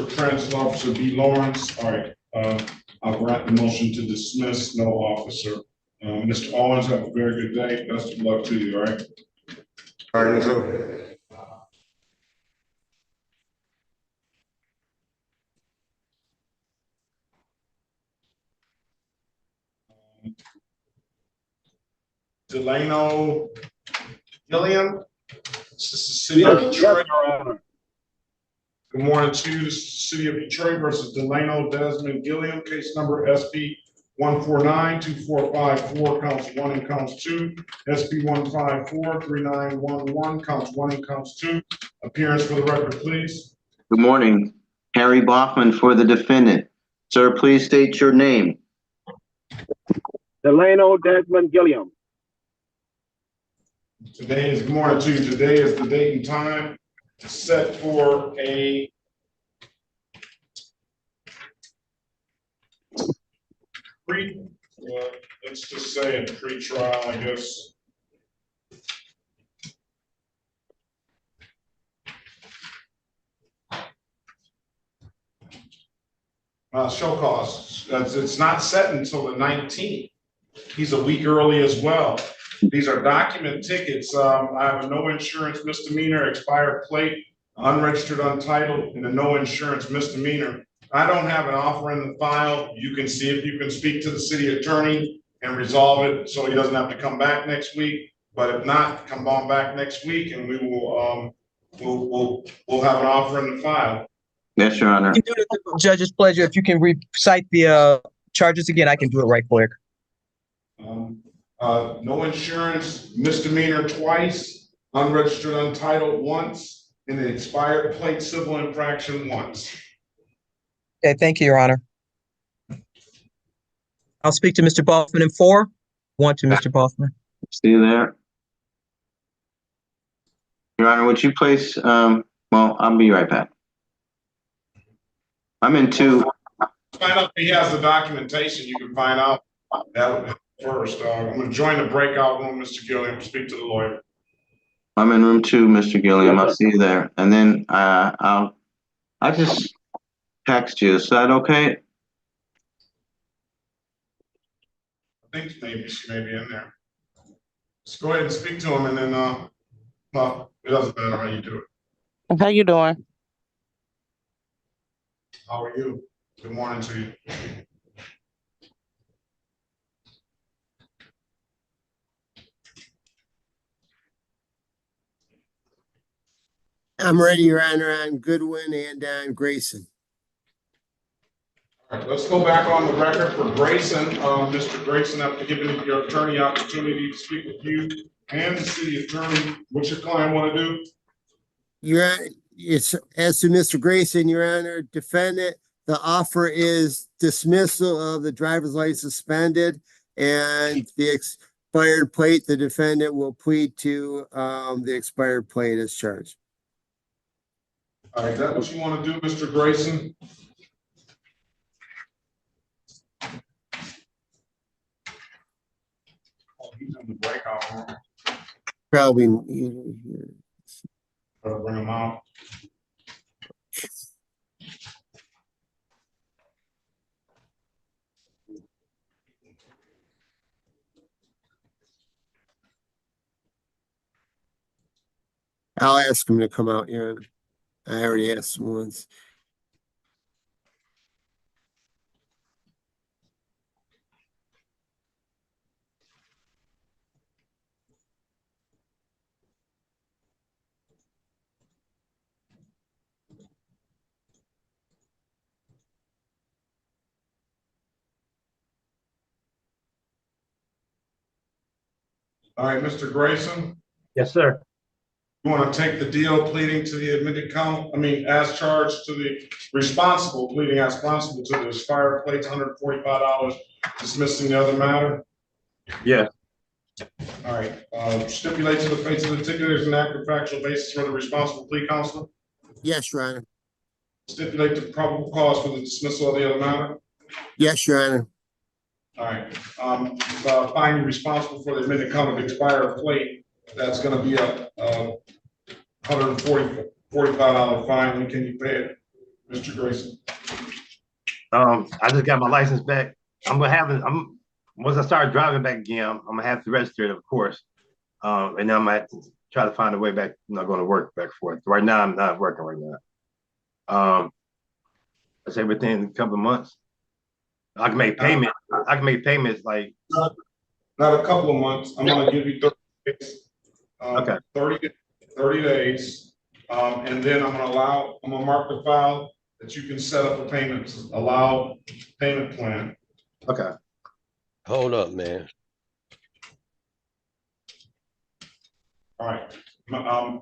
transit officer B. Lawrence. All right. I'll grant the motion to dismiss. No officer. Mr. Owens, have a very good day. Best of luck to you. All right. All right. So. Delano Gilliam. This is the city of Detroit. Good morning to you. This is the city of Detroit versus Delano Desmond Gilliam, case number SP 1492454, counts 1 and counts 2. SP 1543911, counts 1 and counts 2. Appearance for the record, please. Good morning. Harry Boffman for the defendant. Sir, please state your name. Delano Desmond Gilliam. Today is, good morning to you. Today is the date and time set for a let's just say a pre-trial, I guess. Show cause. It's not set until the 19th. He's a week early as well. These are document tickets. I have a no insurance misdemeanor, expired plate, unregistered, untitled, and a no insurance misdemeanor. I don't have an offer in the file. You can see if you can speak to the city attorney and resolve it so he doesn't have to come back next week. But if not, come on back next week and we will we'll have an offer in the file. Yes, Your Honor. You can do it at the judge's pleasure. If you can recite the charges again, I can do it right quick. No insurance misdemeanor twice, unregistered untitled once, and an expired plate civil infraction once. Okay, thank you, Your Honor. I'll speak to Mr. Boffman in 4. 1 to Mr. Boffman. See you there. Your Honor, would you place, well, I'll be right back. I'm in 2. Find out if he has the documentation. You can find out that first. I'm going to join the breakout room, Mr. Gilliam, speak to the lawyer. I'm in room 2, Mr. Gilliam. I'll see you there. And then I'll just text you. Is that okay? think maybe she may be in there. Just go ahead and speak to him and then, well, it doesn't matter how you do it. How you doing? How are you? Good morning to you. I'm ready, Your Honor, on Goodwin and on Grayson. All right, let's go back on the record for Grayson. Mr. Grayson, after giving your attorney opportunity to speak with you and the city attorney, what's your client want to do? Your Honor, it's as to Mr. Grayson, Your Honor, defendant, the offer is dismissal of the driver's license suspended and the expired plate. The defendant will plead to the expired plate as charged. All right, that what you want to do, Mr. Grayson? Oh, he's in the breakout room. Probably. Better bring him out. I'll ask him to come out, Your Honor. I already asked him once. All right, Mr. Grayson, Yes, sir. you want to take the deal pleading to the admitted count, as charged to the responsible, pleading as responsible to the expired plates, $145, dismissing the other matter? Yes. All right, stipulate to the face of the ticket there's an accurate factual basis for the responsible plea, counselor? Yes, Your Honor. Stipulate the probable cause for the dismissal of the other matter? Yes, Your Honor. All right, find you responsible for the admitted count of expired plate. That's gonna be a $145 fine. When can you pay it, Mr. Grayson? I just got my license back. Once I start driving back again, I'm gonna have to register it, of course. And then I might try to find a way back. I'm not going to work back for it. Right now, I'm not working right now. I say within a couple of months, I can make payment. I can make payments like not a couple of months. I'm gonna give you 30 days. Okay. 30 days. And then I'm gonna mark the file that you can set up a payment, allow payment plan. Okay. Hold up, man. All right.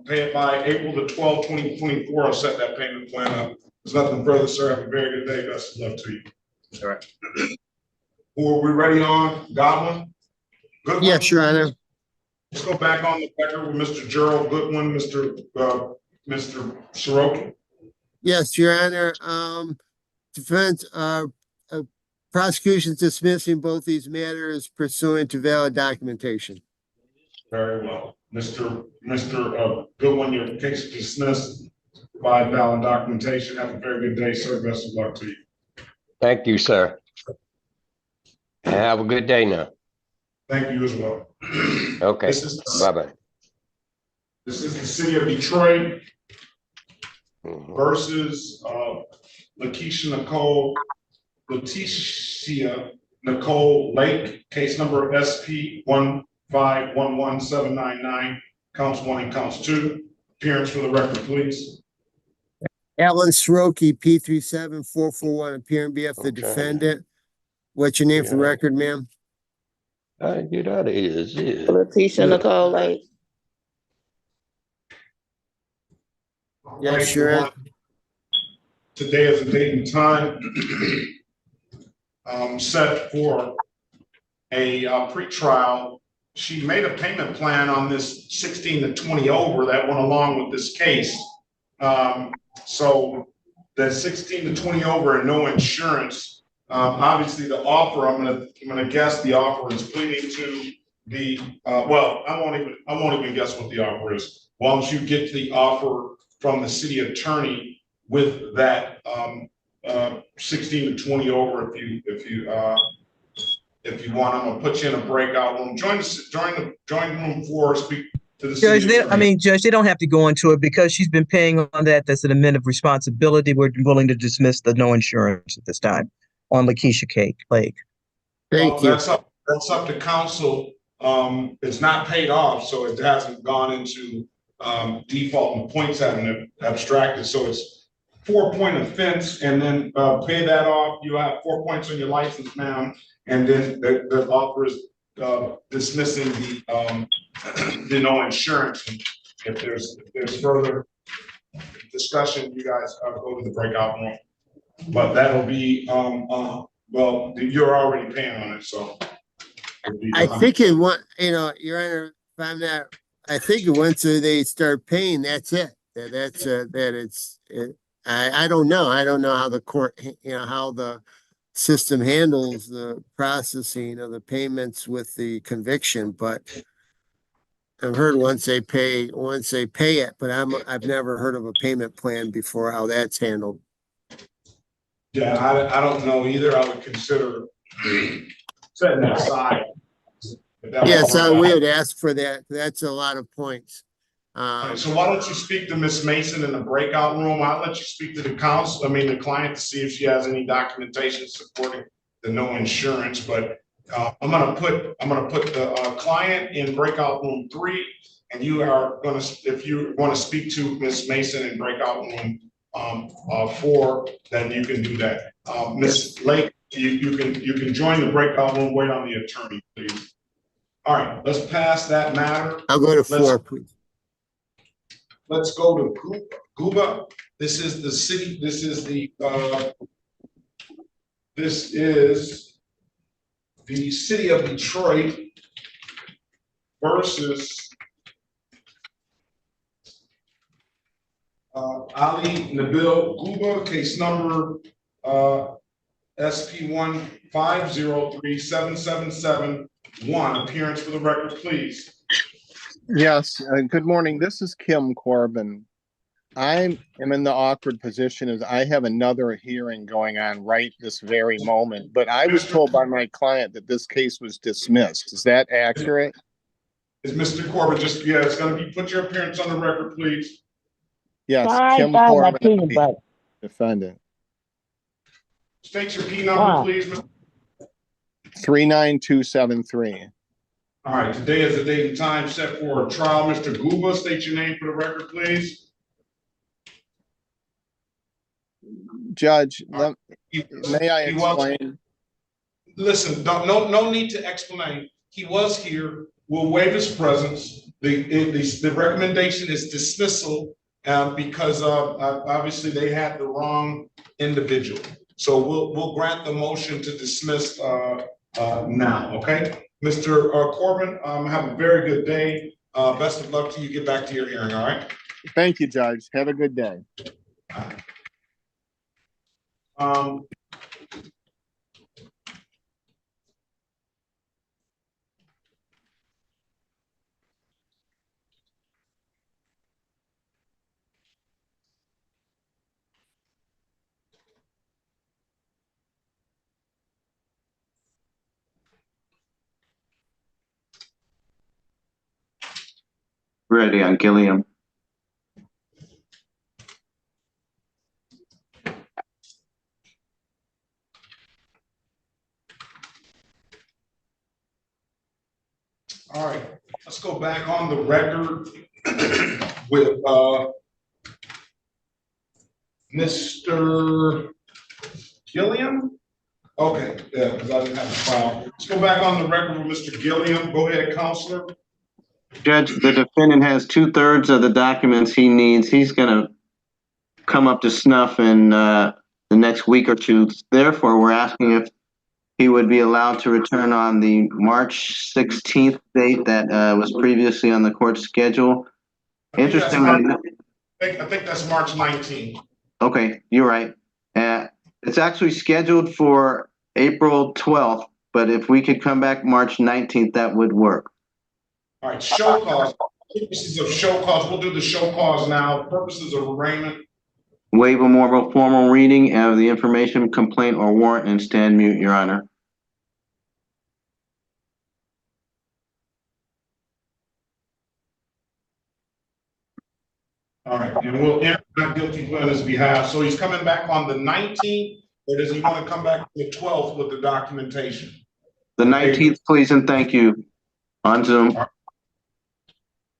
Pay it by April the 12th, 2024. I'll set that payment plan up. There's nothing further, sir. Have a very good day. Best of luck to you. All right. Who are we ready on? Godwin? Goodwin? Yes, Your Honor. Let's go back on the record with Mr. Gerald Goodwin, Mr. Soroki. Yes, Your Honor. Defense, prosecution's dismissing both these matters pursuant to valid documentation. Very well. Mr. Goodwin, your case is dismissed by valid documentation. Have a very good day, sir. Best of luck to you. Thank you, sir. Have a good day now. Thank you as well. Okay. Bye-bye. This is the city of Detroit versus Leticia Nicole Lake, case number SP 1511799, counts 1 and counts 2. Appearance for the record, please. Alan Soroki, P37441, appearing behalf of the defendant. What's your name for the record, ma'am? That is it. Leticia Nicole Lake. Yes, sure. Today is a date and time set for a pre-trial. She made a payment plan on this 16 to 20 over that went along with this case. So the 16 to 20 over and no insurance. Obviously, the offer, I'm gonna guess the offer is pleading to the well, I won't even guess what the offer is. Once you get the offer from the city attorney with that 16 to 20 over, if you if you want. I'm gonna put you in a breakout room. Join room 4, speak to the Judge, city attorney. Judge, they don't have to go into it because she's been paying on that. That's an amendment of responsibility. We're willing to dismiss the no insurance at this time on Lakeisha Lake. Thank you. That's up to council. It's not paid off, so it hasn't gone into default and points haven't abstracted. So it's 4-point offense, and then pay that off. You have 4 points on your license now, and then the offer is dismissing the no insurance. And if there's further discussion, you guys go to the breakout room. But that'll be well, you're already paying on it, so. I think it went, Your Honor, if I'm not, I think once they start paying, that's it. I don't know. I don't know how the court, how the system handles the processing of the payments with the conviction, but I've heard once they pay it, but I've never heard of a payment plan before, how that's handled. Yeah, I don't know either. I would consider setting that aside. Yes, we would ask for that. That's a lot of points. So why don't you speak to Ms. Mason in the breakout room? I'll let you speak to the the client, to see if she has any documentation supporting the no insurance. But I'm gonna put the client in breakout room 3, and you are gonna, if you want to speak to Ms. Mason in breakout room 4, then you can do that. Ms. Lake, you can join the breakout room. Wait on the attorney, please. All right, let's pass that matter. I'll go to 4, please. Let's go to Guba. This is the city. This is the city of Detroit versus Ali Nabil Guba, case number SP 1503777. Appearance for the record, please. Yes, good morning. This is Kim Corbin. I am in the awkward position as I have another hearing going on right this very moment, but I was told by my client that this case was dismissed. Is that accurate? Is Mr. Corbin it's going to be, put your appearance on the record, please. Yes, Kim Corbin, defendant. State your P number, please, Mr. 39273. All right, today is the date and time set for a trial. Mr. Guba, state your name for the record, please. Judge, may I explain? Listen, no need to explain. He was here. We'll waive his presence. The recommendation is dismissal because obviously they had the wrong individual. So we'll grant the motion to dismiss now. Okay, Mr. Corbin, have a very good day. Best of luck to you. Get back to your hearing. All right. Thank you, Judge. Have a good day. Ready on Gilliam. All right, let's go back on the record with Mr. Gilliam. Okay, yeah, because I didn't have a file. Let's go back on the record with Mr. Gilliam. Go ahead, Counselor. Judge, the defendant has 2/3 of the documents he needs. He's gonna come up to snuff in the next week or two. Therefore, we're asking if he would be allowed to return on the March 16th date that was previously on the court schedule. Interestingly, I think that's March 19th. Okay, you're right. It's actually scheduled for April 12th, but if we could come back March 19th, that would work. All right, show cause. Purposes of show cause. We'll do the show cause now. Purposes of arraignment. Waive a more formal reading of the information, complaint, or warrant and stand mute, Your Honor. All right, and we'll enter not guilty plea on his behalf. So he's coming back on the 19th, or does he want to come back on the 12th with the documentation? The 19th, please and thank you. On Zoom.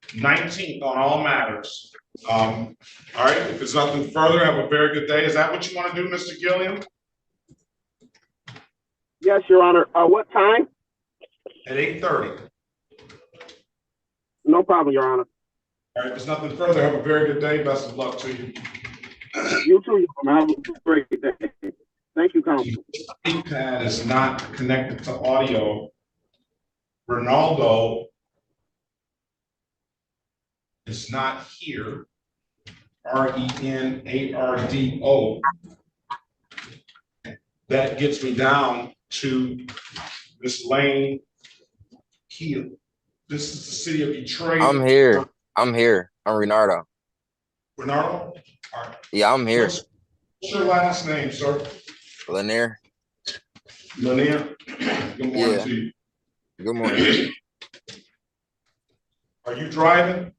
19th on all matters. All right, if there's nothing further, have a very good day. Is that what you want to do, Mr. Gilliam? Yes, Your Honor. What time? At 8:30. No problem, Your Honor. All right, if there's nothing further, have a very good day. Best of luck to you. You too, Your Honor. Have a great day. Thank you, Counsel. The pad is not connected to audio. Ronaldo is not here. RENARDO. That gets me down to Miss Lane Keel. This is the city of Detroit. I'm here. I'm Renardo. Renardo? All right. Yeah, I'm here. What's your last name, sir? Lanier. Lanier. Good morning to you. Good morning. Are you driving?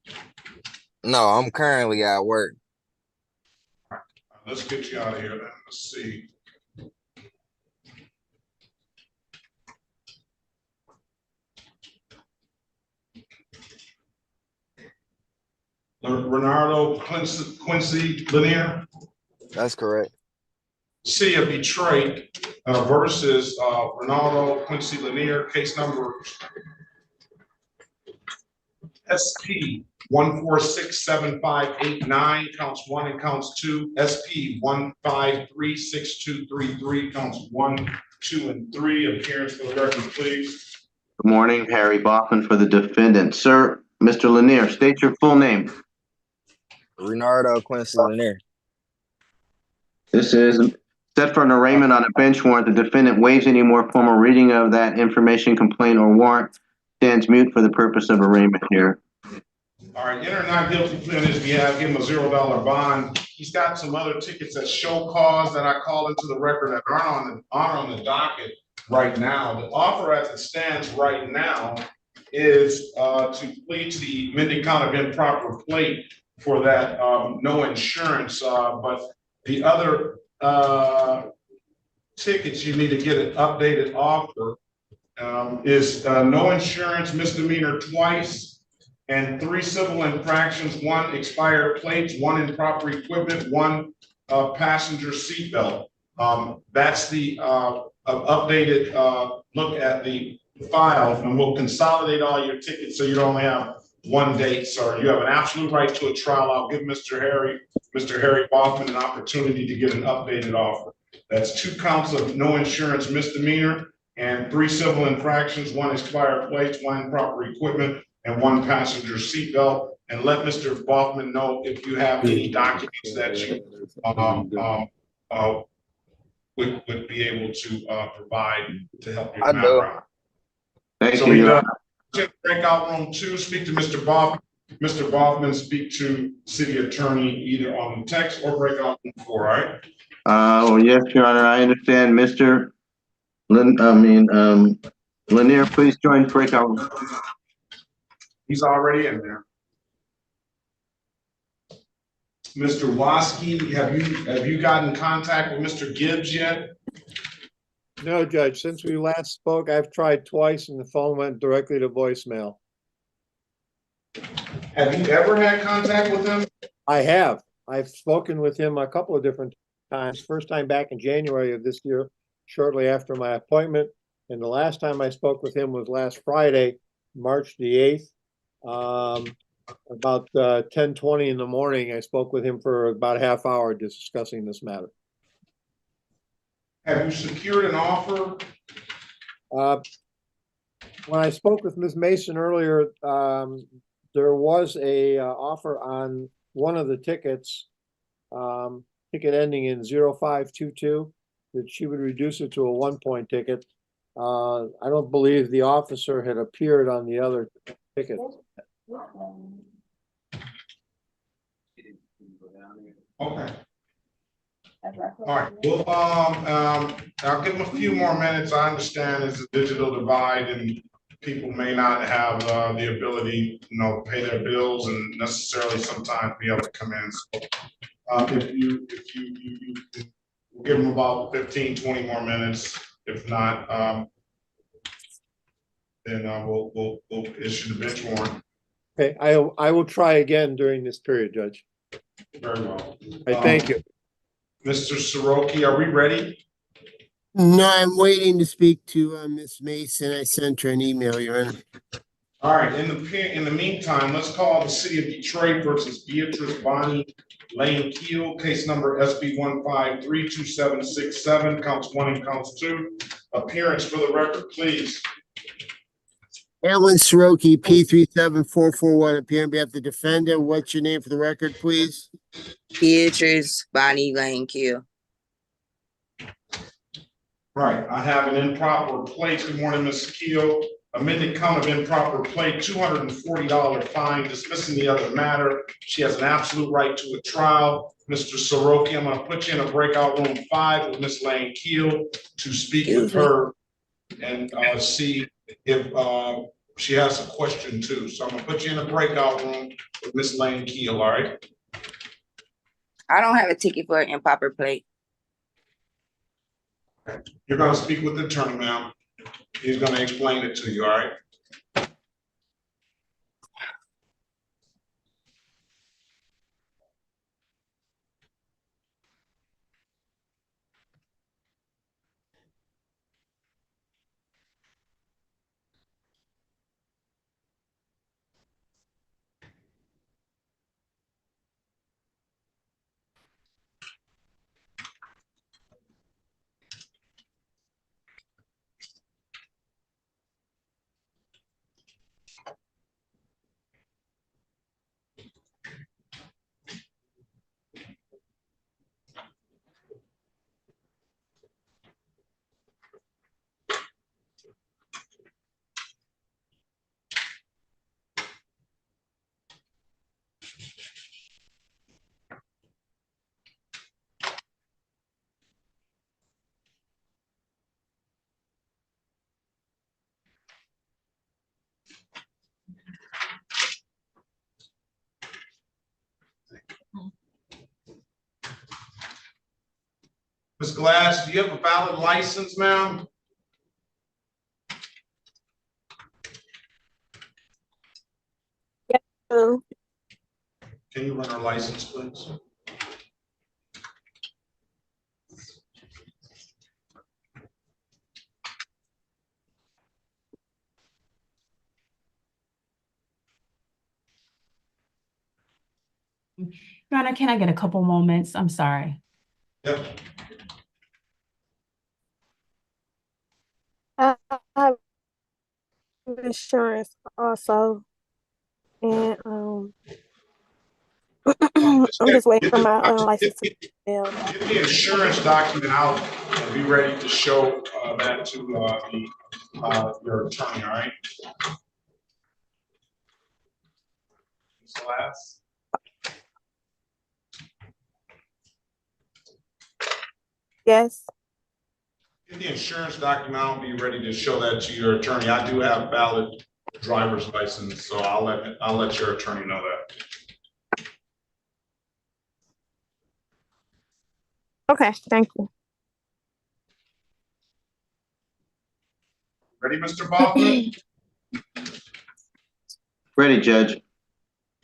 No, I'm currently at work. All right, let's get you out of here then. Let's see. Renardo Quincy Lanier? That's correct. City of Detroit versus Ronaldo Quincy Lanier, case number SP 1467589, counts 1 and counts 2. SP 1536233, counts 1, 2, and 3. Appearance for the record, please. Good morning, Harry Baughman for the defendant. Sir, Mr. Lanier, state your full name. Renardo Quincy Lanier. This is set for an arraignment on a bench warrant. The defendant waives any more formal reading of that information, complaint, or warrant. Stands mute for the purpose of arraignment here. All right, enter not guilty plea on his behalf, give him a $0 bond. He's got some other tickets that show cause that I called into the record that aren't on the docket right now. The offer as it stands right now is to plead to the amended count of improper plate for that no insurance, but the other tickets you need to get an updated offer is no insurance, misdemeanor twice, and 3 civil infractions, 1 expired plates, 1 improper equipment, 1 passenger seatbelt. That's the updated look at the file, and we'll consolidate all your tickets so you don't only have 1 date, sir. You have an absolute right to a trial. I'll give Mr. Harry Baughman an opportunity to get an updated offer. That's 2 counts of no insurance misdemeanor and 3 civil infractions, 1 expired plates, 1 improper equipment, and 1 passenger seatbelt. And let Mr. Baughman know if you have any documents that you would be able to provide to help your matter out. Thank So you. breakout room 2, speak to Mr. Baughman. Mr. Baughman, speak to city attorney either on the text or breakout room 4, all right? Well, yes, Your Honor, I understand. Mr. Lanier, please join breakout room. He's already in there. Mr. Waski, have you gotten in contact with Mr. Gibbs yet? No, Judge. Since we last spoke, I've tried twice and the phone went directly to voicemail. Have you ever had contact with him? I have. I've spoken with him a couple of different times. First time back in January of this year, shortly after my appointment. And the last time I spoke with him was last Friday, March the 8th. About 10:20 in the morning, I spoke with him for about a half hour discussing this matter. Have you secured an offer? When I spoke with Ms. Mason earlier, there was a offer on one of the tickets, ticket ending in 0522, that she would reduce it to a 1-point ticket. I don't believe the officer had appeared on the other ticket. Okay. All right. Well, I'll give him a few more minutes. I understand there's a digital divide and people may not have the ability, pay their bills and necessarily sometimes be able to come in. So we'll give them about 15, 20 more minutes. If not, then we'll issue the bench warrant. Okay, I will try again during this period, Judge. Very well. Thank you. Mr. Soroki, are we ready? No, I'm waiting to speak to Miss Mason. I sent her an email, Your Honor. All right, in the meantime, let's call the city of Detroit versus Beatrice Bonnie Lane Keel, case number SB 1532767, counts 1 and counts 2. Appearance for the record, please. Alan Soroki, P37441, appearing on behalf of the defendant. What's your name for the record, please? Beatrice Bonnie Lane Kill. Right, I have an improper plate. Good morning, Ms. Keel. Amended count of improper plate, $240 fine, dismissing the other matter. She has an absolute right to a trial. Mr. Soroki, I'm gonna put you in a breakout room 5 with Ms. Lane Keel to speak with her and see if she has a question too. So I'm gonna put you in a breakout room with Ms. Lane Keel, all right? I don't have a ticket for an improper plate. You're gonna speak with the attorney, ma'am. He's gonna explain it to you, all right? Ms. Glass, do you have a valid license, ma'am? Yes. Can you run her license, please? Your Honor, can I get a couple moments? I'm sorry. Yep. I have insurance also, and I'm just waiting for my license to be held. Get the insurance document out and be ready to show that to your attorney, all right? Ms. Glass? Yes. Get the insurance document out, be ready to show that to your attorney. I do have valid driver's license, so I'll let your attorney know that. Okay, thank you. Ready, Mr. Baldwin? Ready, Judge.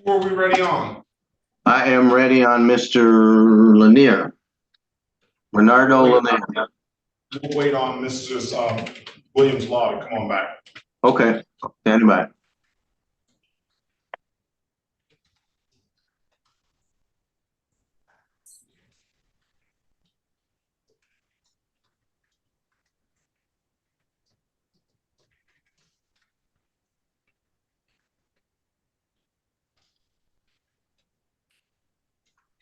Who are we ready on? I am ready on Mr. Lanier. Bernardo Lanier. We'll wait on Mrs. Williams Law to come on back. Okay, stand by.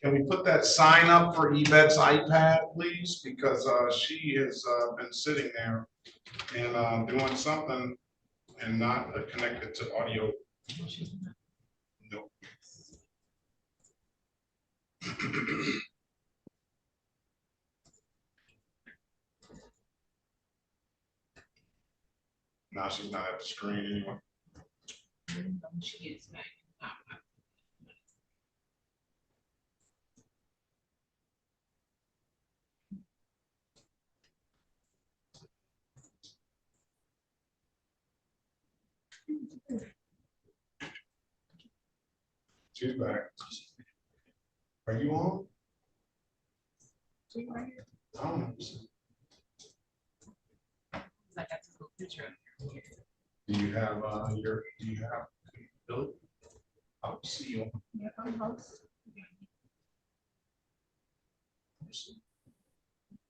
Can we put that sign up for Yvette's iPad, please? Because she has been sitting there and doing something and not connected to audio. Nope. Now she's not at the screen anymore. She gets back. She's back. Are you on? I don't know. I got this little picture of her. Do you have Billy? I'll see you. Yeah, I'm host.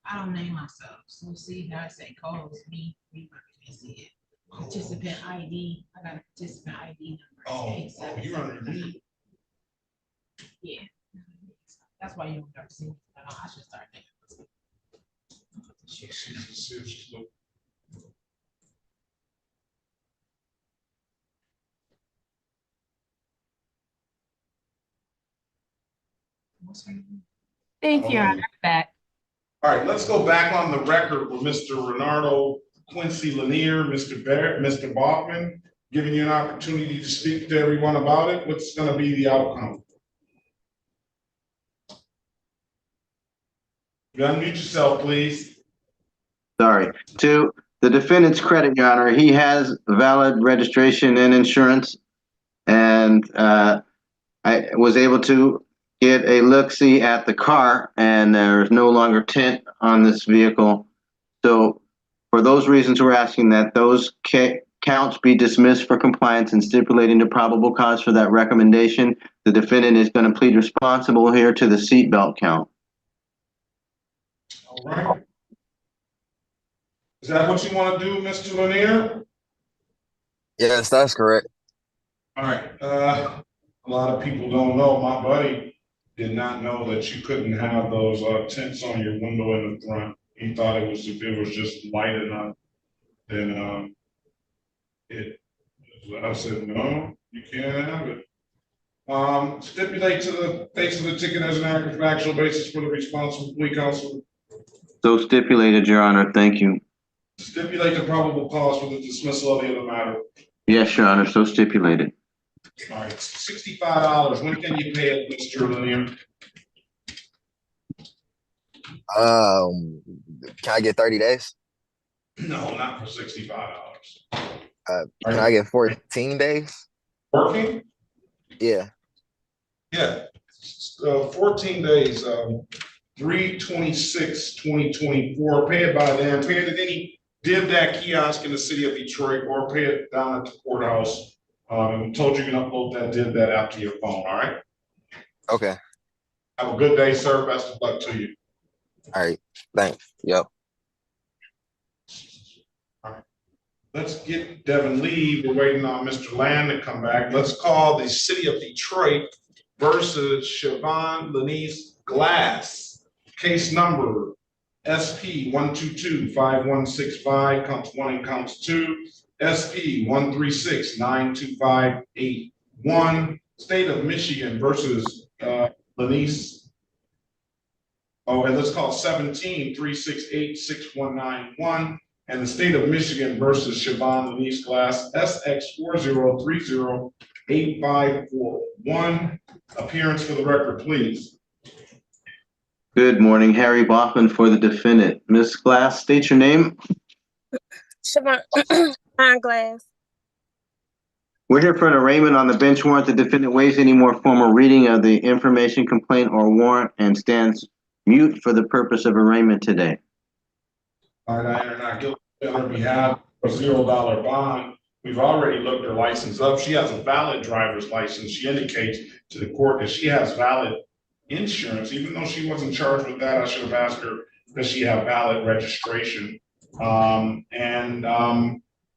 I don't name myself, so see how I say calls me, we see it. Participant ID, I got a participant ID number. Oh, you're under me. Yeah. That's why you don't start seeing. I should start there. Thank you. I'm back. All right, let's go back on the record with Mr. Renardo Quincy Lanier, Mr. Bachman, giving you an opportunity to speak to everyone about it. What's going to be the outcome? You unmute yourself, please. Sorry. To the defendant's credit, Your Honor, he has valid registration and insurance, and I was able to get a look-see at the car, and there's no longer tint on this vehicle. So for those reasons, we're asking that those counts be dismissed for compliance and stipulating the probable cause for that recommendation. The defendant is going to plead responsible here to the seatbelt count. All right. Is that what you want to do, Mr. Lanier? Yes, that's correct. All right. A lot of people don't know. My buddy did not know that you couldn't have those tints on your window in the front. He thought it was, if it was just light enough, then I said, no, you can't have it. Stipulate to the face of the ticket as an accurate factual basis for the responsible plea counsel. So stipulated, Your Honor. Thank you. Stipulate the probable cause for the dismissal of the other matter. Yes, Your Honor. So stipulated. All right, $65. When can you pay it, Mr. Lanier? Can I get 30 days? No, not for $65. Can I get 14 days? Working? Yeah. Yeah. 14 days, 3/26/2024. Pay it by then. Pay it at any DivDac kiosk in the city of Detroit, or pay it down at the courthouse. We told you can upload that DivDac app to your phone. All right. Okay. Have a good day, sir. Best of luck to you. All right. Thanks. Yep. All right. Let's get Devin Lee. We're waiting on Mr. Land to come back. Let's call the city of Detroit versus Siobhan Lenise Glass. Case number SP 122-5165, counts 1 and counts 2. SP 136-92581. State of Michigan versus Lenise. Oh, and let's call 17-368-6191. And the state of Michigan versus Siobhan Lenise Glass, SX 4030-8541. Appearance for the record, please. Good morning. Harry Bachman for the defendant. Ms. Glass, state your name. Siobhan Glass. We're here for an arraignment on the bench warrant. The defendant waives any more formal reading of the information, complaint, or warrant and stands mute for the purpose of arraignment today. All right, I enter not guilty on her behalf of $0 bond. We've already looked her license up. She has a valid driver's license. She indicates to the court that she has valid insurance. Even though she wasn't charged with that, I should have asked her, does she have valid registration?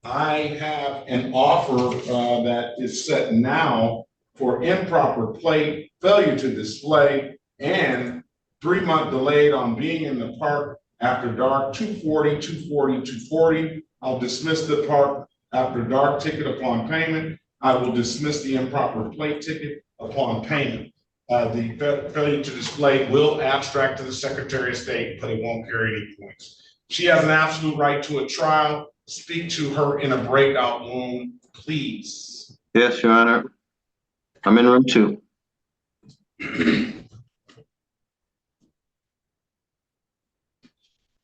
I have an offer that is set now for improper plate, failure to display, and 3-month delayed on being in the park after dark, 240. I'll dismiss the park after dark ticket upon payment. I will dismiss the improper plate ticket upon payment. The failure to display will abstract to the Secretary of State, but it won't carry any points. She has an absolute right to a trial. speak to her in a breakout room, please? Yes, Your Honor. I'm in room 2.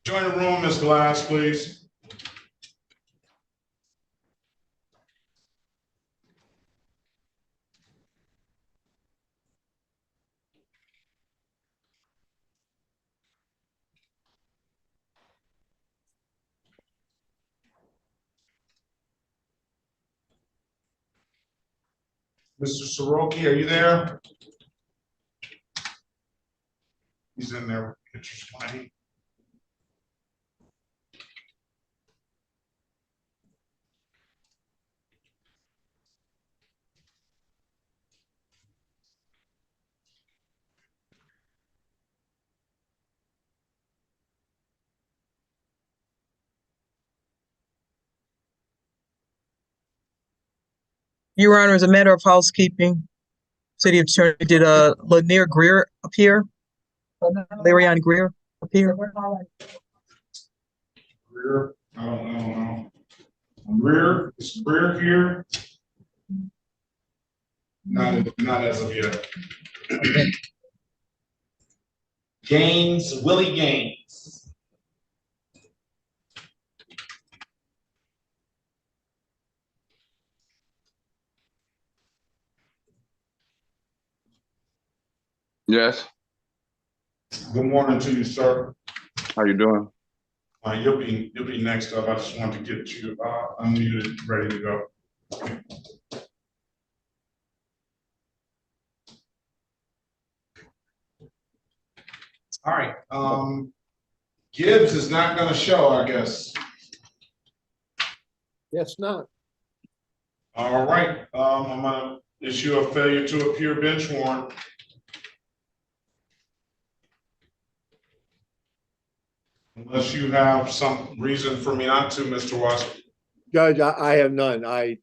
Join the room, Ms. Glass, please. Mr. Soroki, are you there? He's in there with pictures. Your Honor, as a matter of housekeeping, City Attorney, did Lanier Greer appear? Larion Greer appear? Greer, I don't know. Greer, is Greer here? Not as of yet. Gaines, Willie Gaines. Yes. Good morning to you, sir. How you doing? You'll be next up. I just want to get you unmuted, ready to go. All right. Gibbs is not going to show, I guess. Yes, not. All right. I'm going to issue a failure to appear bench warrant. Unless you have some reason for me not to, Mr. Washington. Judge, I have none. I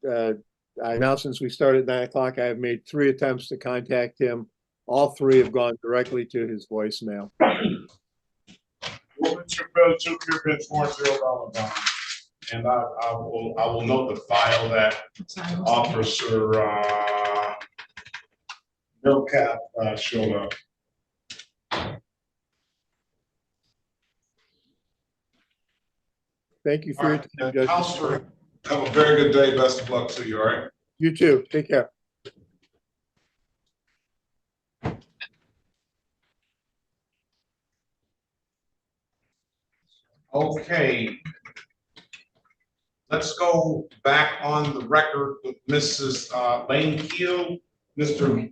now, since we started at 9 o'clock, I have made 3 attempts to contact him. All 3 have gone directly to his voicemail. Well, it's your failure to appear bench warrant, $0 bond. And I will note the file that Officer Bill Cap showed up. Thank you for your time, Judge. Counselor, have a very good day. Best of luck to you, all right? You too. Take care. Okay. Let's go back on the record with Mrs. Lane Keel, Mr.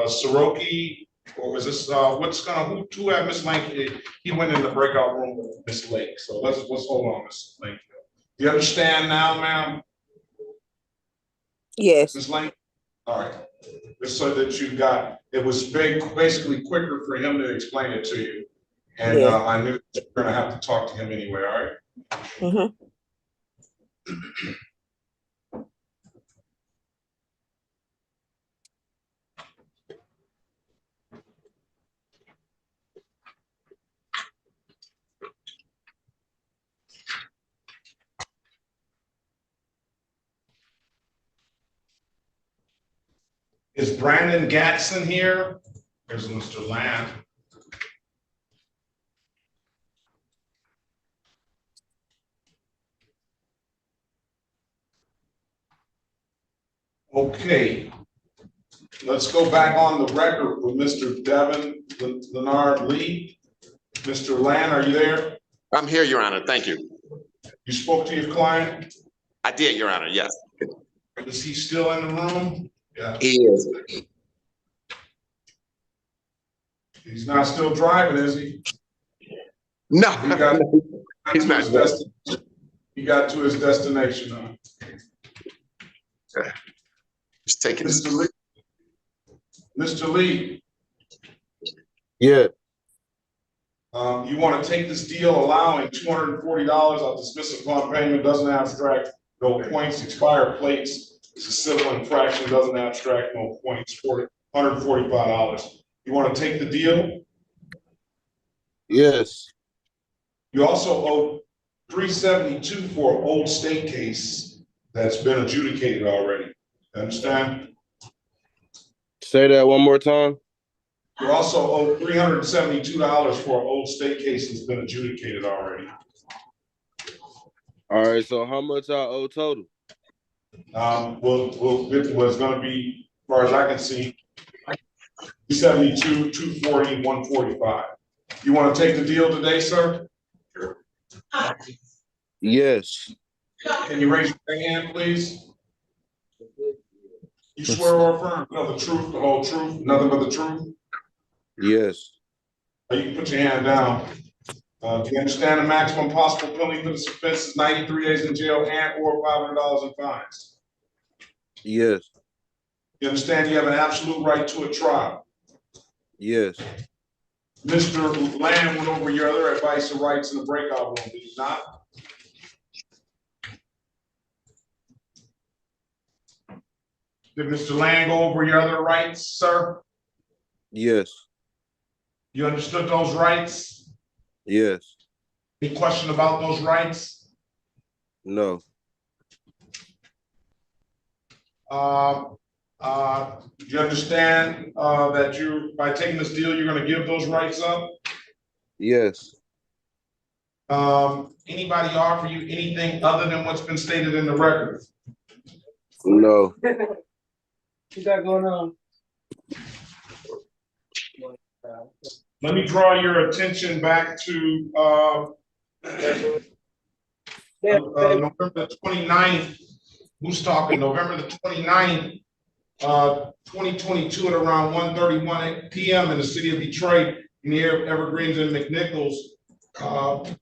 Soroki, or was this who had Miss Lane? He went in the breakout room with Miss Lake. So let's hold on, Miss Lane. Do you understand now, ma'am? Yes. Miss Lane? All right. Just so that you got, it was basically quicker for him to explain it to you. And Yeah. I knew you were gonna have to talk to him anyway, all right? Mm-hmm. Is Brandon Gatson here? There's Mr. Land. Okay. Let's go back on the record with Mr. Devin Leonard Lee. Mr. Land, are you there? I'm here, Your Honor. Thank you. You spoke to your client? I did, Your Honor. Yes. Is he still in the room? Yeah. He is. He's not still driving, is he? No. He's not. He got to his destination. Just take it. Mr. Lee. Mr. Lee. Yeah. You want to take this deal allowing $240 I'll dismiss upon payment, doesn't abstract, no points, expired plates. It's a civil infraction, doesn't abstract, no points, for $145. You want to take the deal? Yes. You also owe 372 for an old state case that's been adjudicated already. Understand? Say that one more time. You also owe $372 for an old state case that's been adjudicated already. All right, so how much I owe total? It's gonna be, as far as I can see, 272, 240, 145. You want to take the deal today, sir? Yes. Can you raise your hand, please? You swear or affirm to tell the truth, the whole truth, nothing but the truth? Yes. You can put your hand down. Do you understand the maximum possible penalty for this offense is 93 days in jail and or $500 in fines? Yes. You understand you have an absolute right to a trial? Yes. Mr. Lamb went over your other advice and rights in the breakout room, did he not? Did Mr. Lamb go over your other rights, sir? Yes. You understood those rights? Yes. Any question about those rights? No. Do you understand that by taking this deal, you're going to give those rights up? Yes. Anybody offer you anything other than what's been stated in the record? No. What you got going on? Let me draw your attention back to November the 29th. Who's talking? November the 29th, 2022 at around 1:31 p.m. in the city of Detroit, near Evergreens and McNichols.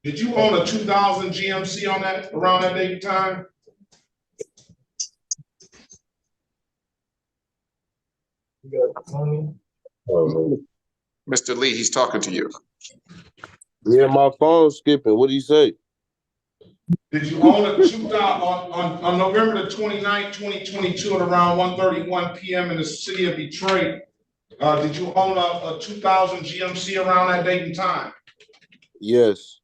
Did you own a 2000 GMC on that around that date and time? Mr. Lee, he's talking to you. Yeah, my phone's skipping. What do you say? Did you own a 2000 on November the 29th, 2022 at around 1:31 p.m. in the city of Detroit? Did you own a 2000 GMC around that date and time? Yes.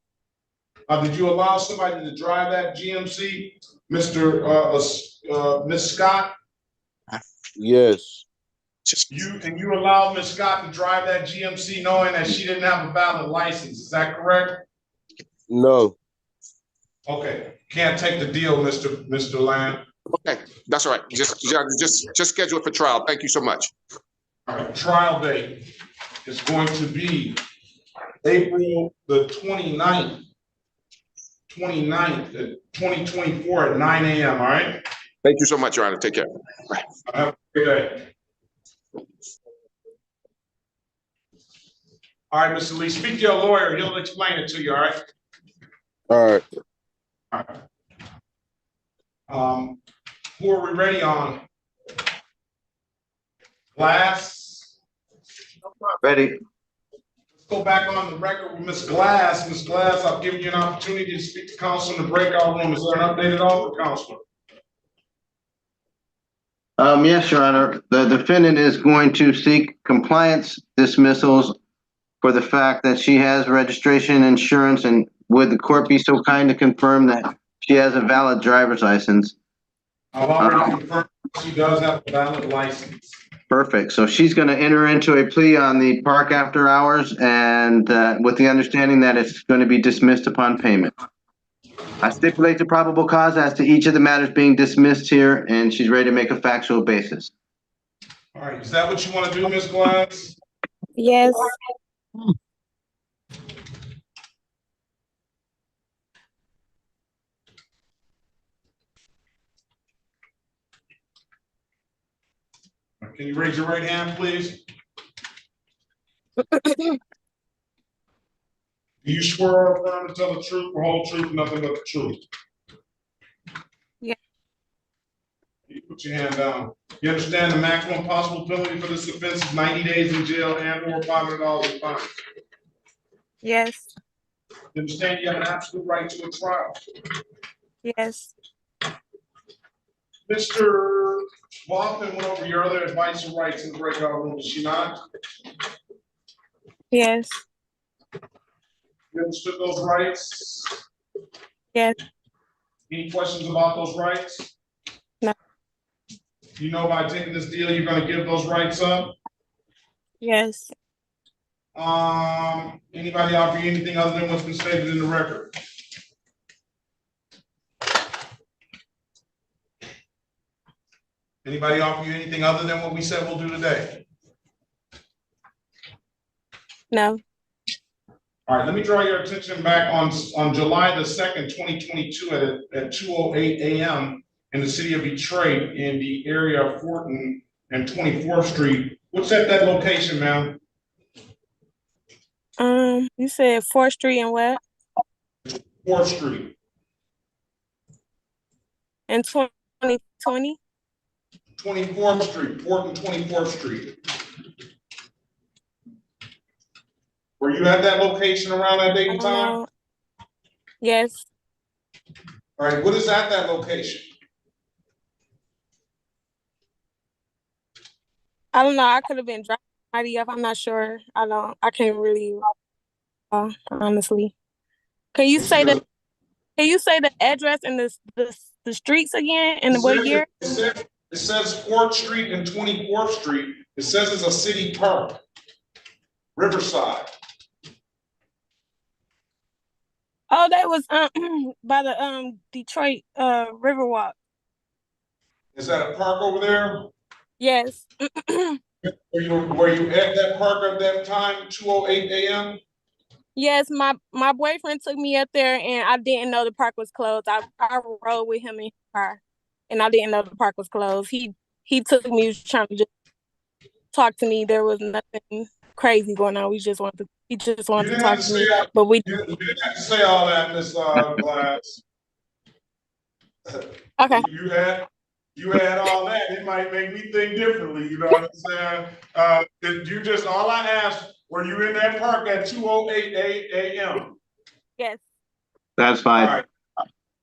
Did you allow somebody to drive that GMC, Miss Scott? Yes. You allowed Miss Scott to drive that GMC knowing that she didn't have a valid license. Is that correct? No. Okay, can't take the deal, Mr. Lamb. Okay, that's all right. Just schedule it for trial. Thank you so much. All right, trial date is going to be April the 29th, 2024 at 9 a.m. All right. Thank you so much, Your Honor. Take care. Bye. Have a good day. All right, Mr. Lee, speak to your lawyer. He'll explain it to you. All right. All right. All right. Who are we ready on? Glass. Ready. Let's go back on the record with Ms. Glass. Ms. Glass, I've given you an opportunity to speak to counsel in the breakout room. Is there an updated offer, counselor? Yes, Your Honor. The defendant is going to seek compliance dismissals for the fact that she has registration insurance, and would the court be so kind to confirm that she has a valid driver's license? I've already confirmed she does have a valid license. Perfect. So she's going to enter into a plea on the park after hours, and with the understanding that it's going to be dismissed upon payment. I stipulate the probable cause as to each of the matters being dismissed here, and she's ready to make a factual basis. All right, is that what you want to do, Ms. Glass? Yes. Can you raise your right hand, please? Do you swear or affirm to tell the truth, the whole truth, nothing but the truth? Yeah. You put your hand down. You understand the maximum possible penalty for this offense is 90 days in jail and or $500 in fines? Yes. You understand you have an absolute right to a trial? Yes. Mr. Hoffman went over your other advice and rights in the breakout room, did she not? Yes. You understood those rights? Yes. Any questions about those rights? No. You know by taking this deal, you're gonna give those rights up? Yes. Anybody offer you anything other than what's been stated in the record? Anybody offer you anything other than what we said we'll do today? No. All right, let me draw your attention back on July the 2nd, 2022 at 2:08 a.m. in the city of Detroit in the area of Fortin and 24th Street. What's at that location, ma'am? You said 4th Street and what? 4th Street. In 2020? 24th Street, Fortin 24th Street. Were you at that location around that date and time? Yes. All right, what is at that location? I don't know. I could have been driving somebody up. I'm not sure. I can't really honestly. Can you say the address and the streets again and what year? It says 4th Street and 24th Street. It says it's a city park. Riverside. Oh, that was by the Detroit Riverwalk. Is that a park over there? Yes. Were you at that park at that time, 2:08 a.m.? Yes, my boyfriend took me up there and I didn't know the park was closed. I rode with him in his car and I didn't know the park was closed. He took me, he was trying to just talk to me. There was nothing crazy going on. He just wanted to talk to me. But you didn't have to say all that, Miss Glass. Okay. You had all that. It might make me think differently. You know what I'm saying? All I asked, were you in that park at 2:08 a.m.? Yes. Satisfied. All right.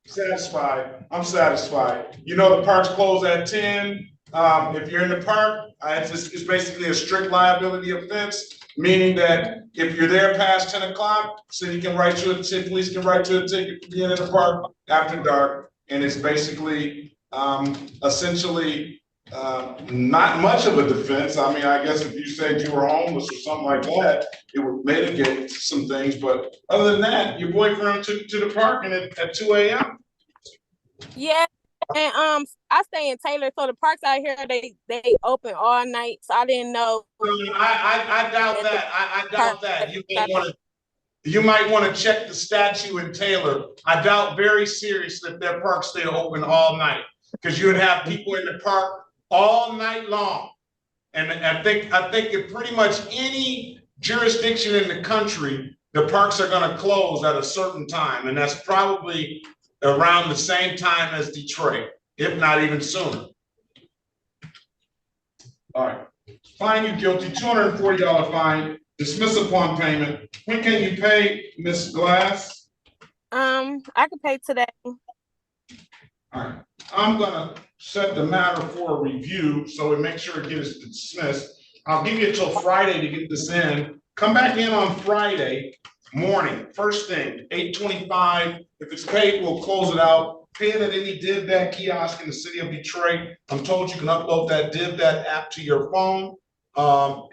Satisfied. I'm satisfied. You know the park's closed at 10. If you're in the park, it's basically a strict liability offense, meaning that if you're there past 10 o'clock, city police can write you a ticket for being in the park after dark. And it's basically essentially not much of a defense. I mean, I guess if you said you were homeless or something like that, it would mitigate some things. But other than that, your boyfriend took you to the park and at 2 a.m. Yeah. And I stay in Taylor, so the parks out here they open all night. So I didn't know. I doubt that. I doubt that. You might want to check the statute in Taylor. I doubt very seriously that their parks stay open all night, because you'd have people in the park all night long. And I think in pretty much any jurisdiction in the country, the parks are going to close at a certain time, and that's probably around the same time as Detroit, if not even sooner. All right, find you guilty, $240 fine, dismiss upon payment. When can you pay, Miss Glass? I could pay today. All right, I'm gonna set the matter for a review, so it makes sure it gets dismissed. I'll give you until Friday to get this in. Come back in on Friday morning, first thing, 8:25. If it's paid, we'll close it out. Pay it at any DivDat kiosk in the city of Detroit. I'm told you can upload that DivDat app to your phone, or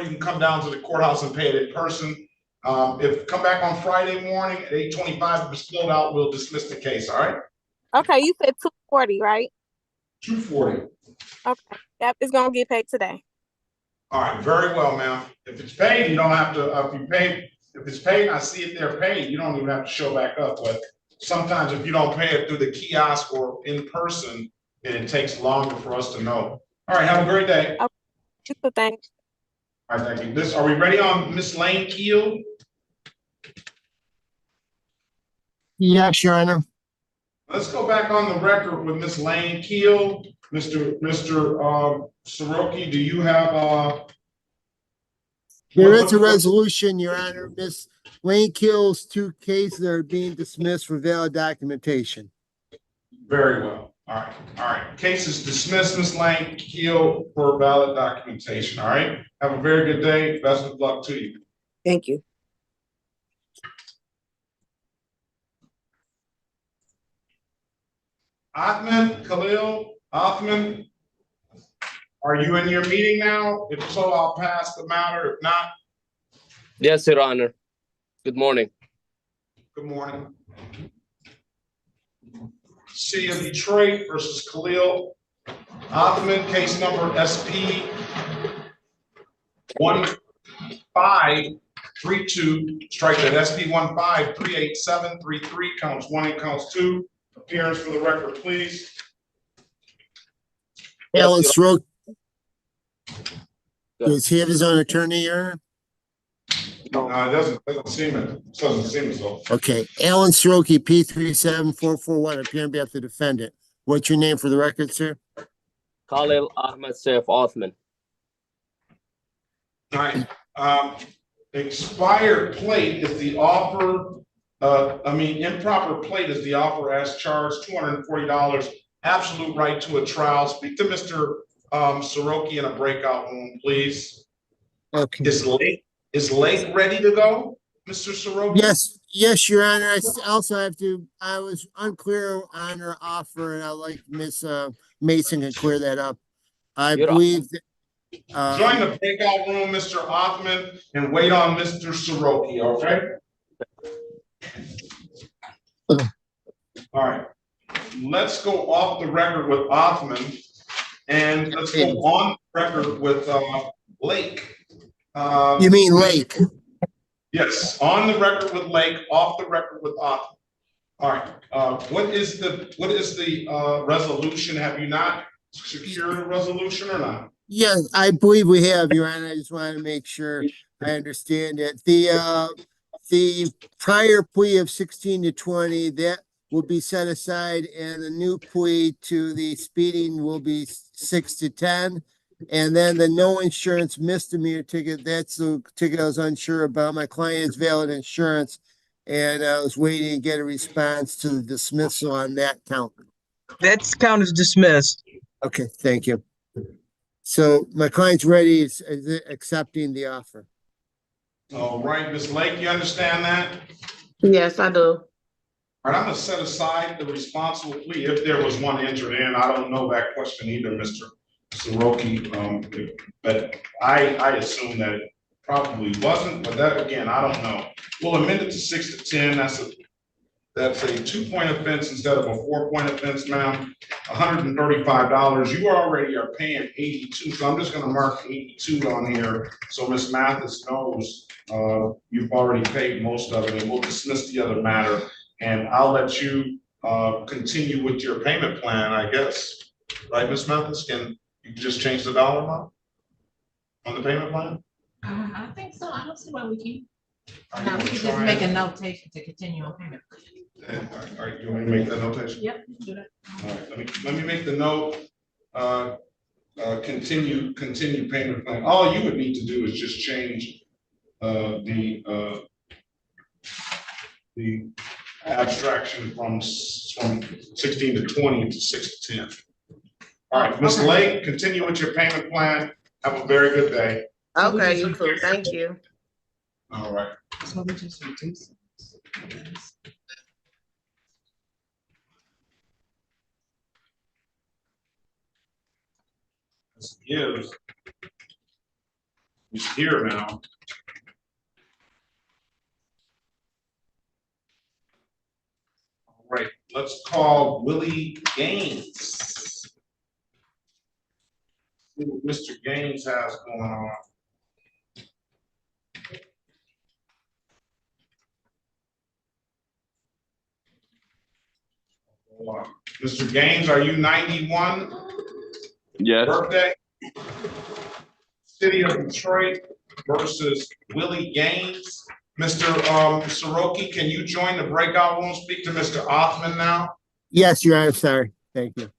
you can come down to the courthouse and pay it in person. Come back on Friday morning at 8:25. If it's filled out, we'll dismiss the case. All right. Okay, you said 240, right? 240. Okay, yep, it's gonna get paid today. All right, very well, ma'am. If it's paid, you don't have to. If it's paid, I see it there paid. You don't even have to show back up. But sometimes, if you don't pay it through the kiosk or in person, then it takes longer for us to know. All right, have a great day. Okay, thanks. All right, thank you. Are we ready on Miss Lane Keel? Yes, Your Honor. Let's go back on the record with Miss Lane Keel. Mr. Soroki, do you have There is a resolution, Your Honor. Miss Lane Keel's two cases are being dismissed for valid documentation. Very well. All right. Case is dismissed, Ms. Lane Keel, for valid documentation. All right. Have a very good day. Best of luck to you. Thank you. Othman, Khalil, Othman, are you in your meeting now? If so, I'll pass the matter. If not, Yes, Your Honor. Good morning. good morning. City of Detroit versus Khalil Othman, case number SP 1532, strike that SP 15387333, counts 1 and counts 2. Appearance for the record, please. Alan Stroke. Does he have his own attorney, Your Honor? No, it doesn't seem so. Okay, Alan Strokey, P37441, appearing on behalf of the defendant. What's your name for the record, sir? Khalil Ahmed Saif Othman. All right. Expired plate is the offer. Improper plate is the offer as charged, $240. Absolute right to a trial. Speak to Mr. Soroki in a breakout room, please. Okay. Is Lake ready to go, Mr. Soroki? Yes, Your Honor. I also have to. I was unclear on her offer, and I'd like Miss Mason to clear that up. I believe that. Join the breakout room, Mr. Othman, and wait on Mr. Soroki, okay? All right. Let's go off the record with Othman, and let's go on record with Lake. You mean Lake? Yes, on the record with Lake, off the record with Othman. All right. What is the resolution? Have you not secured a resolution or not? Yeah, I believe we have, Your Honor. I just want to make sure I understand it. The prior plea of 16 to 20, that will be set aside, and the new plea to the speeding will be 6 to 10. And then the no insurance misdemeanor ticket, that's the ticket I was unsure about. My client has valid insurance, and I was waiting to get a response to the dismissal on that count. That's count is dismissed. Okay, thank you. So my client's ready, is accepting the offer. All right, Ms. Lake, you understand that? Yes, I do. All right, I'm gonna set aside the responsible plea if there was one entered in. I don't know that question either, Mr. Soroki, but I assume that it probably wasn't, but that, again, I don't know. We'll amend it to 6 to 10. That's a 2-point offense instead of a 4-point offense, ma'am. $135. You already are paying 82, so I'm just gonna mark 82 on here. So Ms. Mathis knows you've already paid most of it, and we'll dismiss the other matter. And I'll let you continue with your payment plan, I guess. Right, Ms. Mathis? Can you just change the dollar amount on the payment plan? I think so. I don't see why we can't. No, we can just make a notation to continue on payment. All right, you want me to make that notation? Yep, do that. All right, let me make the note. Continue payment plan. All you would need to do is just change the abstraction from 16 to 20 to 6 to 10. All right, Ms. Lake, continue with your payment plan. Have a very good day. Okay, you too. Thank you. All right. So we just reduce it. He's here now. All right, let's call Willie Gaines. See what Mr. Gaines has going on. Mr. Gaines, are you 91? Yes. Birthday? City of Detroit versus Willie Gaines. Mr. Soroki, can you join the breakout room? Speak to Mr. Othman now. Yes, Your Honor. Sorry. Thank you.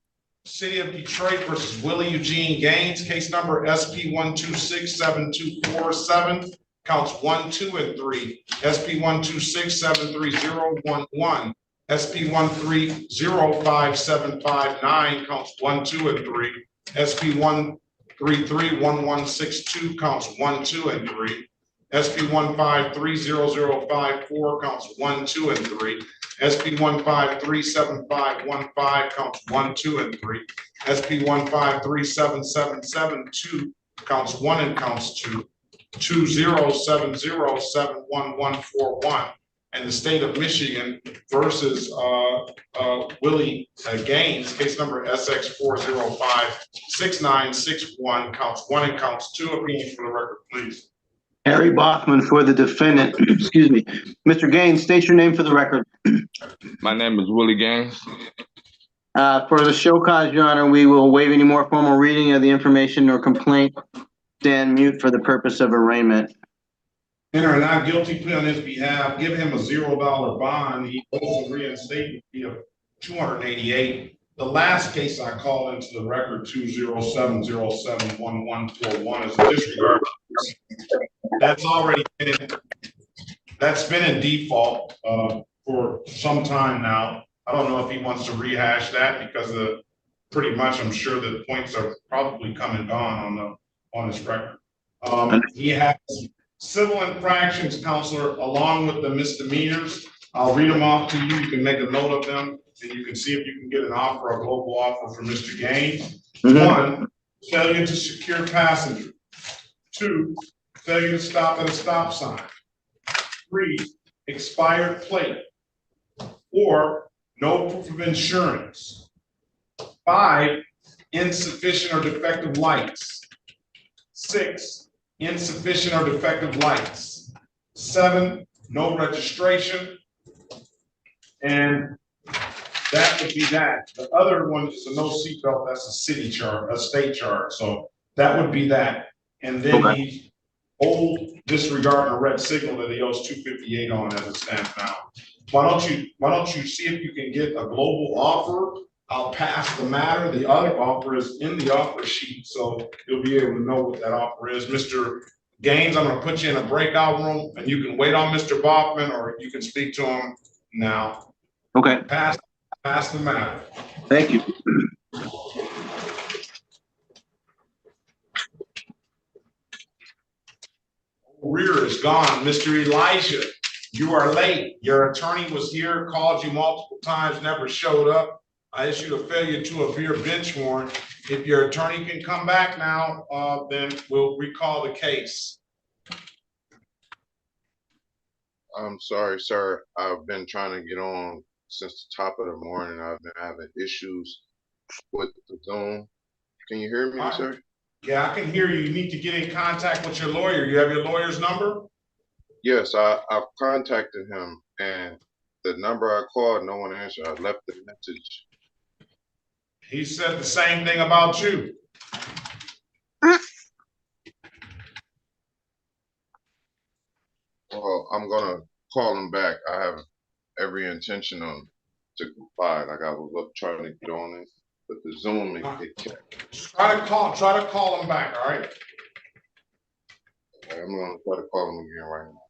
City of Detroit versus Willie Eugene Gaines, case number SP 1267247, counts 1, 2, and 3. SP 1267311, SP 1305759, counts 1, 2, and 3. SP 1331162, counts 1, 2, and 3. SP 1530054, counts 1, 2, and 3. SP 1537515, counts 1, 2, and 3. SP 1537772, counts 1 and counts 2. 2070711141, and the state of Michigan versus Willie Gaines, case number SX4056961, counts 1 and counts 2. Opinion for the record, please. Harry Bachman for the defendant. Excuse me. Mr. Gaines, state your name for the record. My name is Willie Gaines. For the show cause, Your Honor, we will waive any more formal reading of the information or complaint. Stand mute for the purpose of arraignment. Enter a not guilty plea on his behalf. Give him a $0 bond. He owes a reinstatement fee of $288. The last case I called into the record, 207071141, is a disregard. That's already been in default for some time now. I don't know if he wants to rehash that because pretty much I'm sure the points are probably come and gone on his record. He has civil infractions, counselor, along with the misdemeanors. I'll read them off to you. You can make a note of them, and you can see if you can get an offer, a global offer for Mr. Gaines. 1, failure to secure passenger. 2, failure to stop at a stop sign. 3, expired plate. 4, no proof of insurance. 5, insufficient or defective lights. 6, insufficient or defective lights. 7, no registration. And that would be that. The other one is a no seatbelt. That's a city charge, a state charge. So that would be that. And then he owed disregarding a red signal that he owes $258 on as it stands now. Why don't you see if you can get a global offer? I'll pass the matter. The other offer is in the offer sheet, so you'll be able to know what that offer is. Mr. Gaines, I'm going to put you in a breakout room, and you can wait on Mr. Bachman, or you can speak to him now. Okay. Pass the matter. Thank you. Rear is gone. Mr. Elijah, you are late. Your attorney was here, called you multiple times, never showed up. I issued a failure to appear bench warrant. If your attorney can come back now, then we'll recall the case. I'm sorry, sir. I've been trying to get on since the top of the morning. I've been having issues with the Zoom. Can you hear me, sir? Yeah, I can hear you. You need to get in contact with your lawyer. You have your lawyer's number? Yes, I've contacted him, and the number I called, no one answered. I left the message. He said the same thing about you. Well, I'm gonna call him back. I have every intention to comply. Like I was up trying to get on it, but the Zoom it kept. Try to call him back. All right. Okay, I'm gonna try to call him again right now.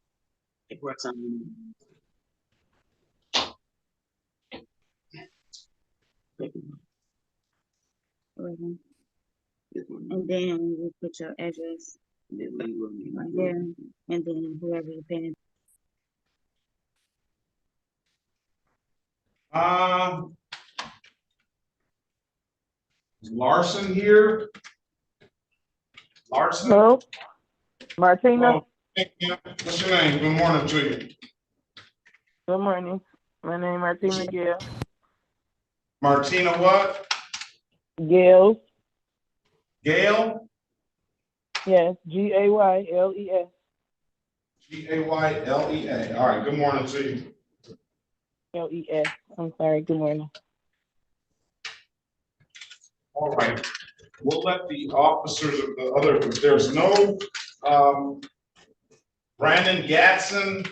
And then you put your address right there, and then whoever you're paying. Is Larson here? Larson? Hello? Martina? Oh, what's your name? Good morning to you. Good morning. My name is Martina Gale. Martina what? Gale. Gail? Yes, Gayles. Gaylea. All right, good morning to you. Les. I'm sorry, good morning. All right, we'll let the officers of the other, if there's no Brandon Gatson,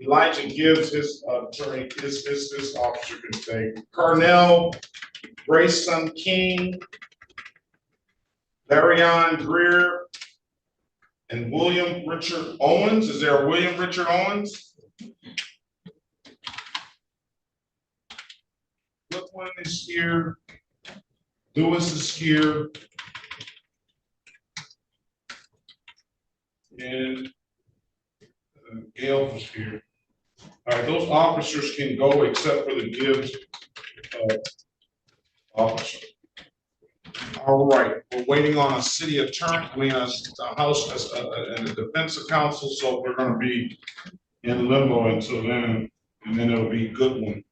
Elijah Gibbs, his attorney, this officer can say, Cornell, Grayson King, Larion Greer, and William Richard Owens. Is there a William Richard Owens? Brooklyn is here. Lewis is here. And Gail is here. All right, those officers can go except for the Gibbs officer. All right, we're waiting on a city attorney, a house, and a defense counsel, so we're gonna be in limbo until then, and then it'll be Goodwin.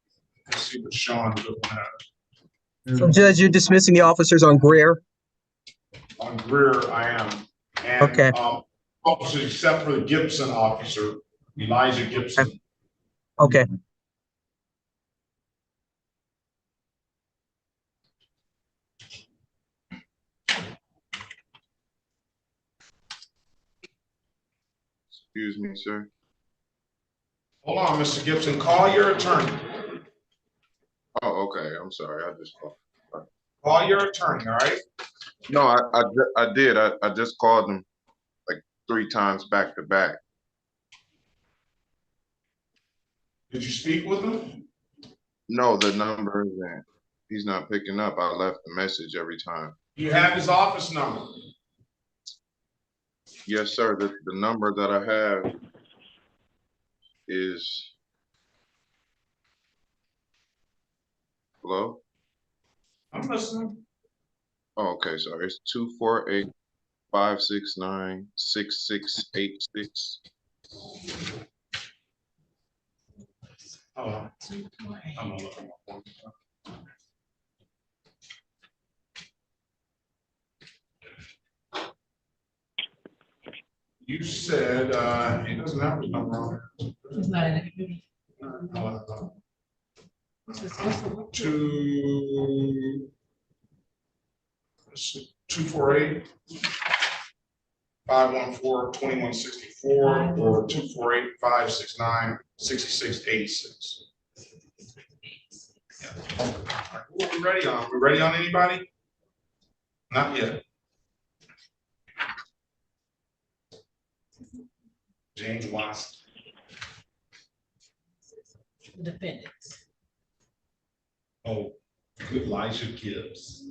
Let's see what Sean Goodwin has. So Judge, you're dismissing the officers on Greer? On Greer, I am. And, Okay. officers except for the Gibson officer, Elijah Gibson. Okay. Excuse me, sir. Hold on, Mr. Gibson, call your attorney. Oh, okay. I'm sorry. I just called. Call your attorney, all right? No, I did. I just called him like 3 times back to back. Did you speak with him? No, the number isn't. He's not picking up. I left a message every time. You have his office number. Yes, sir. The number that I have is. Hello? I'm listening. Oh, okay, sorry. It's 248-569-6686. Hold on. I'm gonna look at my phone. You said, he doesn't have his number on there. It's not in the computer. Two, 248 514-2164 or 248-569-6686. Who are we ready on? We ready on anybody? Not yet. James Watson. The defendants. Oh, Elijah Gibbs.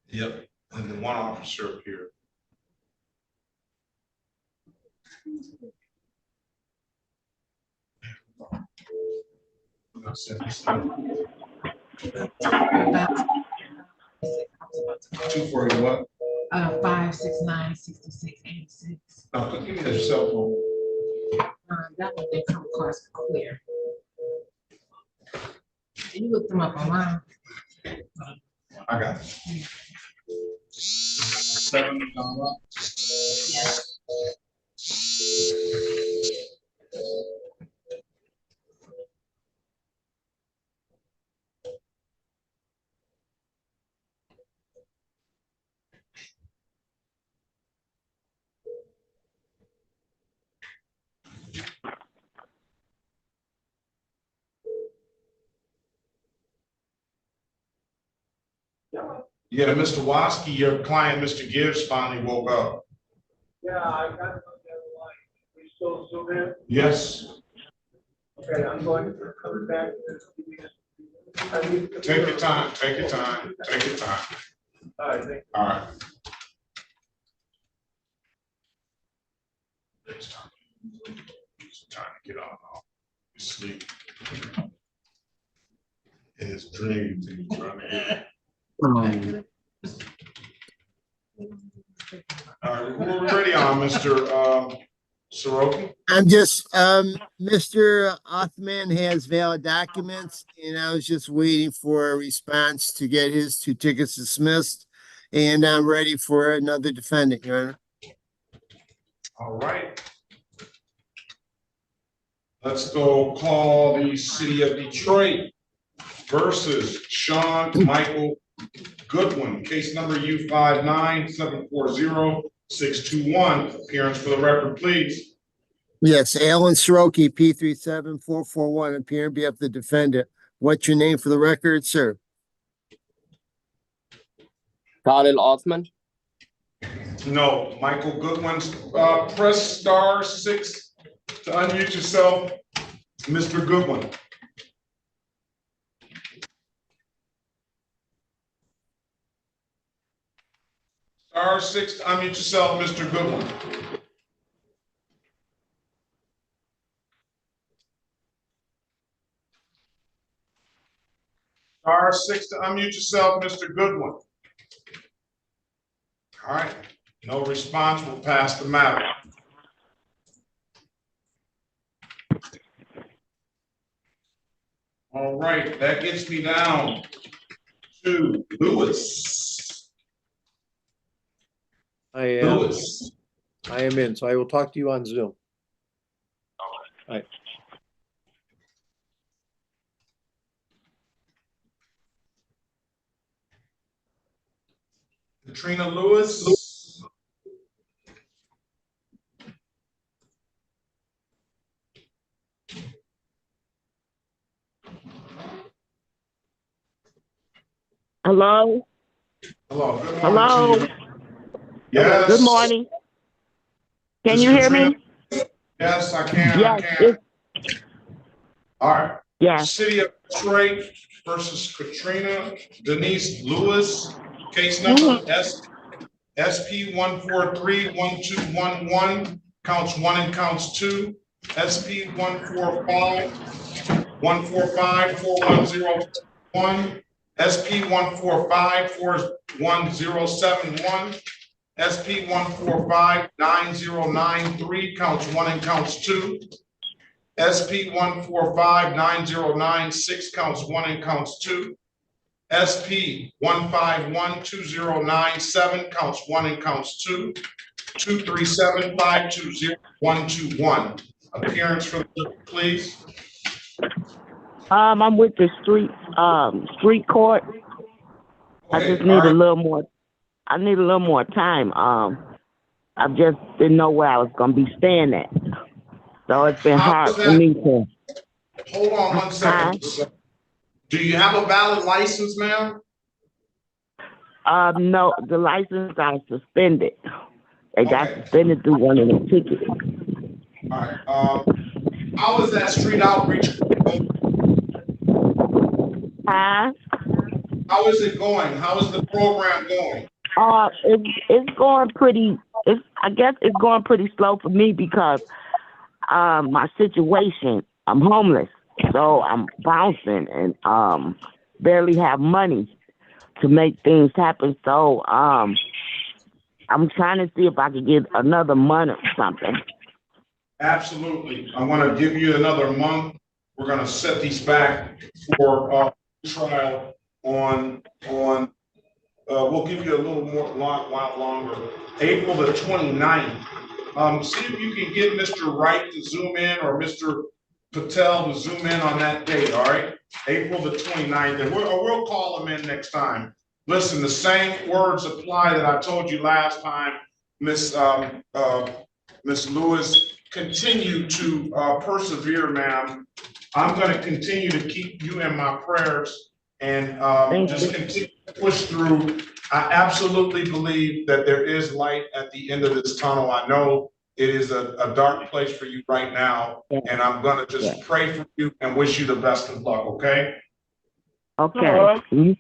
Yep, and then one officer up here. Two for what? 569-6686. No, give me that cell phone. That one didn't come across clear. And you looked them up online. I got it. 7 Yes. Yeah, Mr. Waski, your client, Mr. Gibbs, finally woke up. Yeah, I got it on the other line. Are you still there? Yes. Okay, I'm going to come back. Take your time, take your time, take your time. All right, thank you. All right. It's time to get on sleep. In his dreams, he's trying to get. All right, we're ready on Mr. Soroki. I'm just, Mr. Othman has valid documents, and I was just waiting for a response to get his 2 tickets dismissed. And I'm ready for another defendant, Your Honor. All right. Let's go call the city of Detroit versus Sean Michael Goodwin, case number U59740621. Appearance for the record, please. Yes, Alan Soroki, P37441, appearing on behalf of the defendant. What's your name for the record, sir? Khalil Othman. No, Michael Goodwin's, press *6 to unmute yourself. Mr. Goodwin. R6, unmute yourself, Mr. Goodwin. R6 to unmute yourself, Mr. Goodwin. All right, no response, we'll pass the matter. All right, that gets me down to Lewis. I am in, so I will talk to you on Zoom. All right. Katrina Lewis. Hello? Hello, good morning Hello? to you. Yes. Good morning. Can This you hear Katrina? me? Yes, I can, Yes, I can. All right. Yes. City of Detroit versus Katrina Denise Lewis, case number SP 143-1211, counts 1 and counts 2. SP 145-41071. SP 145-41071. SP 145-9093, counts 1 and counts 2. SP 145-9096, counts 1 and counts 2. SP 151-2097, counts 1 and counts 2. 237-520-121. Appearance for the clerk, please. I'm with the street court. I just need a little more. I need a little more time. I just didn't know where I was gonna be staying at, so it's been hard for me to. Hold on 1 second. Do you have a valid license, ma'am? No, the license got suspended. They got suspended through one of the tickets. All right. How is that street outreach going? Huh? How is it going? How is the program going? It's going pretty. I guess it's going pretty slow for me because my situation. I'm homeless, so I'm bouncing and barely have money to make things happen. So I'm trying to see if I could get another month or something. Absolutely. I'm going to give you another month. We're going to set these back for trial on we'll give you a little more while longer. April the 29th. See if you can get Mr. Wright to zoom in or Mr. Patel to zoom in on that date, all right? April the 29th, and we'll call them in next time. Listen, the same words apply that I told you last time, Miss Lewis. Continue to persevere, ma'am. I'm going to continue to keep you in my prayers and just continue to push through. I absolutely believe that there is light at the end of this tunnel. I know it is a dark place for you right now, and I'm going to just pray for you and wish you the best of luck, okay? Okay. You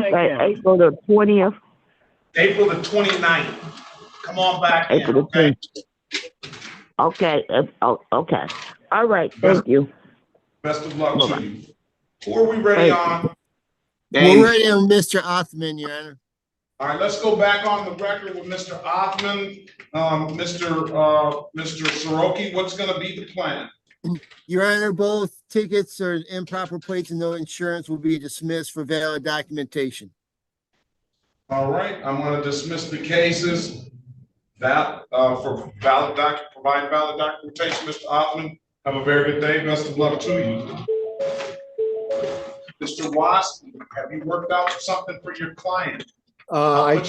say April the 20th? April the 29th. Come on back in, okay? Okay. Okay. All right. Thank you. Best of luck to you. Who are we ready on? We're ready on Mr. Othman, Your Honor. All right, let's go back on the record with Mr. Othman. Mr. Soroki, what's going to be the plan? Your Honor, both tickets or improper plates and no insurance will be dismissed for valid documentation. All right, I'm going to dismiss the cases that for provide valid documentation. Mr. Othman, have a very good day. Best of luck to you. Mr. Watson, have you worked out something for your client? I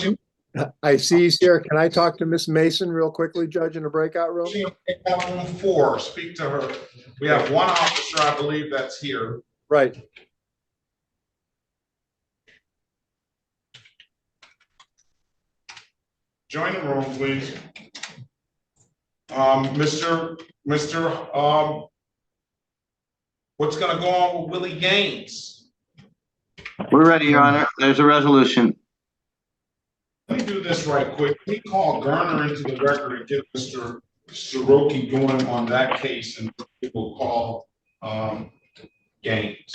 see he's here. Can I talk to Miss Mason real quickly, Judge, in a breakout room? Breakout room 4. Speak to her. We have one officer, I believe, that's here. Right. Join the room, please. What's going to go on with Willie Gaines? We're ready, Your Honor. There's a resolution. Let me do this right quick. Let me call Garner into the record and get Mr. Soroki going on that case, and we will call Gaines.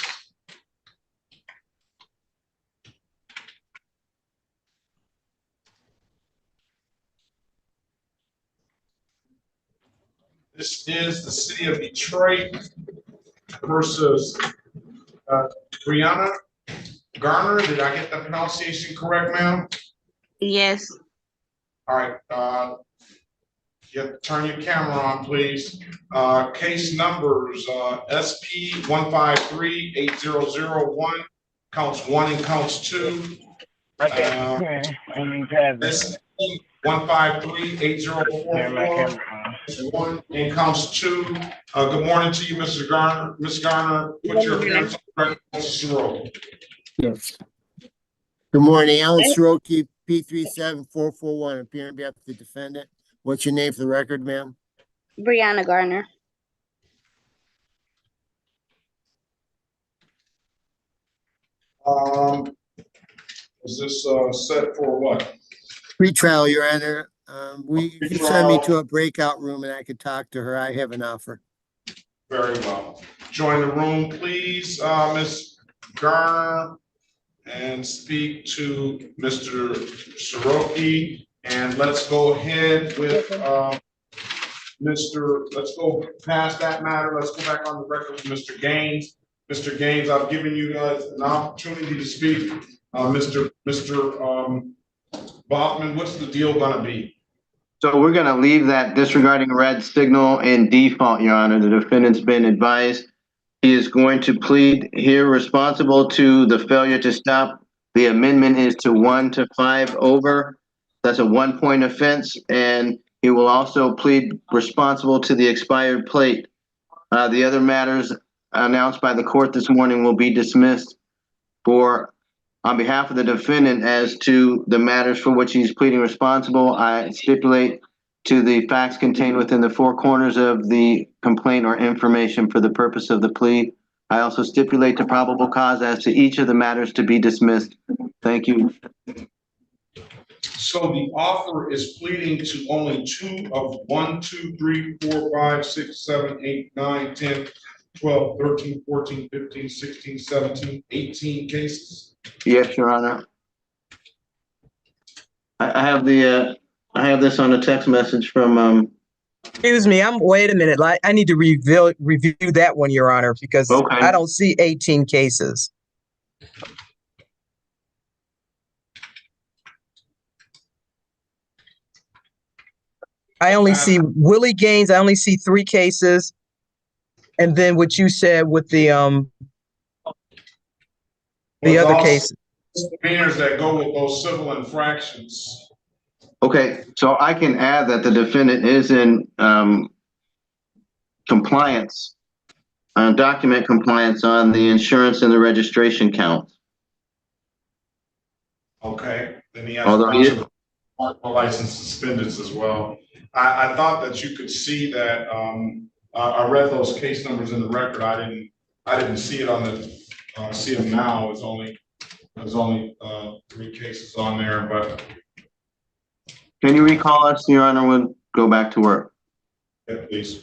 This is the city of Detroit versus Brianna Garner. Did I get the pronunciation correct, ma'am? Yes. All right. Turn your camera on, please. Case numbers SP 1538001, counts 1 and counts 2. SP 1538044, 1 and counts 2. Good morning to you, Mr. Garner. Ms. Garner, put your appearance on record, Mr. Soroki. Yes. Good morning, Alan Soroki, P37441, appearing on behalf of the defendant. What's your name for the record, ma'am? Brianna Garner. Is this set for what? Pre-trial, Your Honor. You can send me to a breakout room and I could talk to her. I have an offer. Very well. Join the room, please, Ms. Garner, and speak to Mr. Soroki. And let's go ahead with let's go past that matter. Let's go back on the record with Mr. Gaines. Mr. Gaines, I've given you guys an opportunity to speak. Mr. Bachman, what's the deal gonna be? So we're gonna leave that disregarding red signal in default, Your Honor. The defendant's been advised he is going to plead here responsible to the failure to stop. The amendment is to 1 to 5 over. That's a 1-point offense, and he will also plead responsible to the expired plate. The other matters announced by the court this morning will be dismissed on behalf of the defendant. As to the matters for which he's pleading responsible, I stipulate to the facts contained within the 4 corners of the complaint or information for the purpose of the plea. I also stipulate to probable cause as to each of the matters to be dismissed. Thank you. So the offer is pleading to only 2 of 1, 2, 3, 4, 5, 6, 7, 8, 9, 10, 12, 13, 14, 15, 16, 17, 18 cases. Yes, Your Honor. I have this on a text message from Excuse me, wait a minute. I need to review that one, Your Honor, because Okay. I don't see 18 cases. I only see Willie Gaines. I only see 3 cases. And then what you said with the other cases. Misdemeanors that go with those civil infractions. Okay, so I can add that the defendant is in compliance, document compliance on the insurance and the registration count. Okay, then he has Although a bunch of license suspended as well. I thought that you could see that. I read those case numbers in the record. I didn't see it on the see them now. There's only 3 cases on there, but. Can you recall us, Your Honor? We'll go back to work. Yeah, please.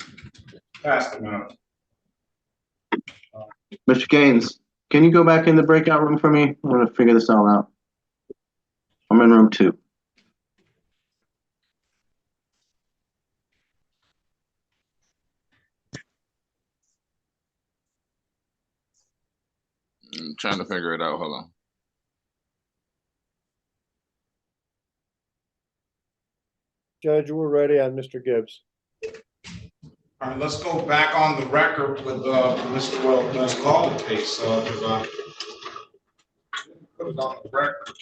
Pass them out. Mr. Gaines, can you go back in the breakout room for me? I'm going to figure this all out. I'm in room 2. I'm trying to figure it out. Hold on. Judge, we're ready on Mr. Gibbs. All right, let's go back on the record with Mr. Well, let's call the case. Put it on the record.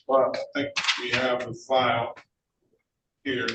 But I think we have the file here.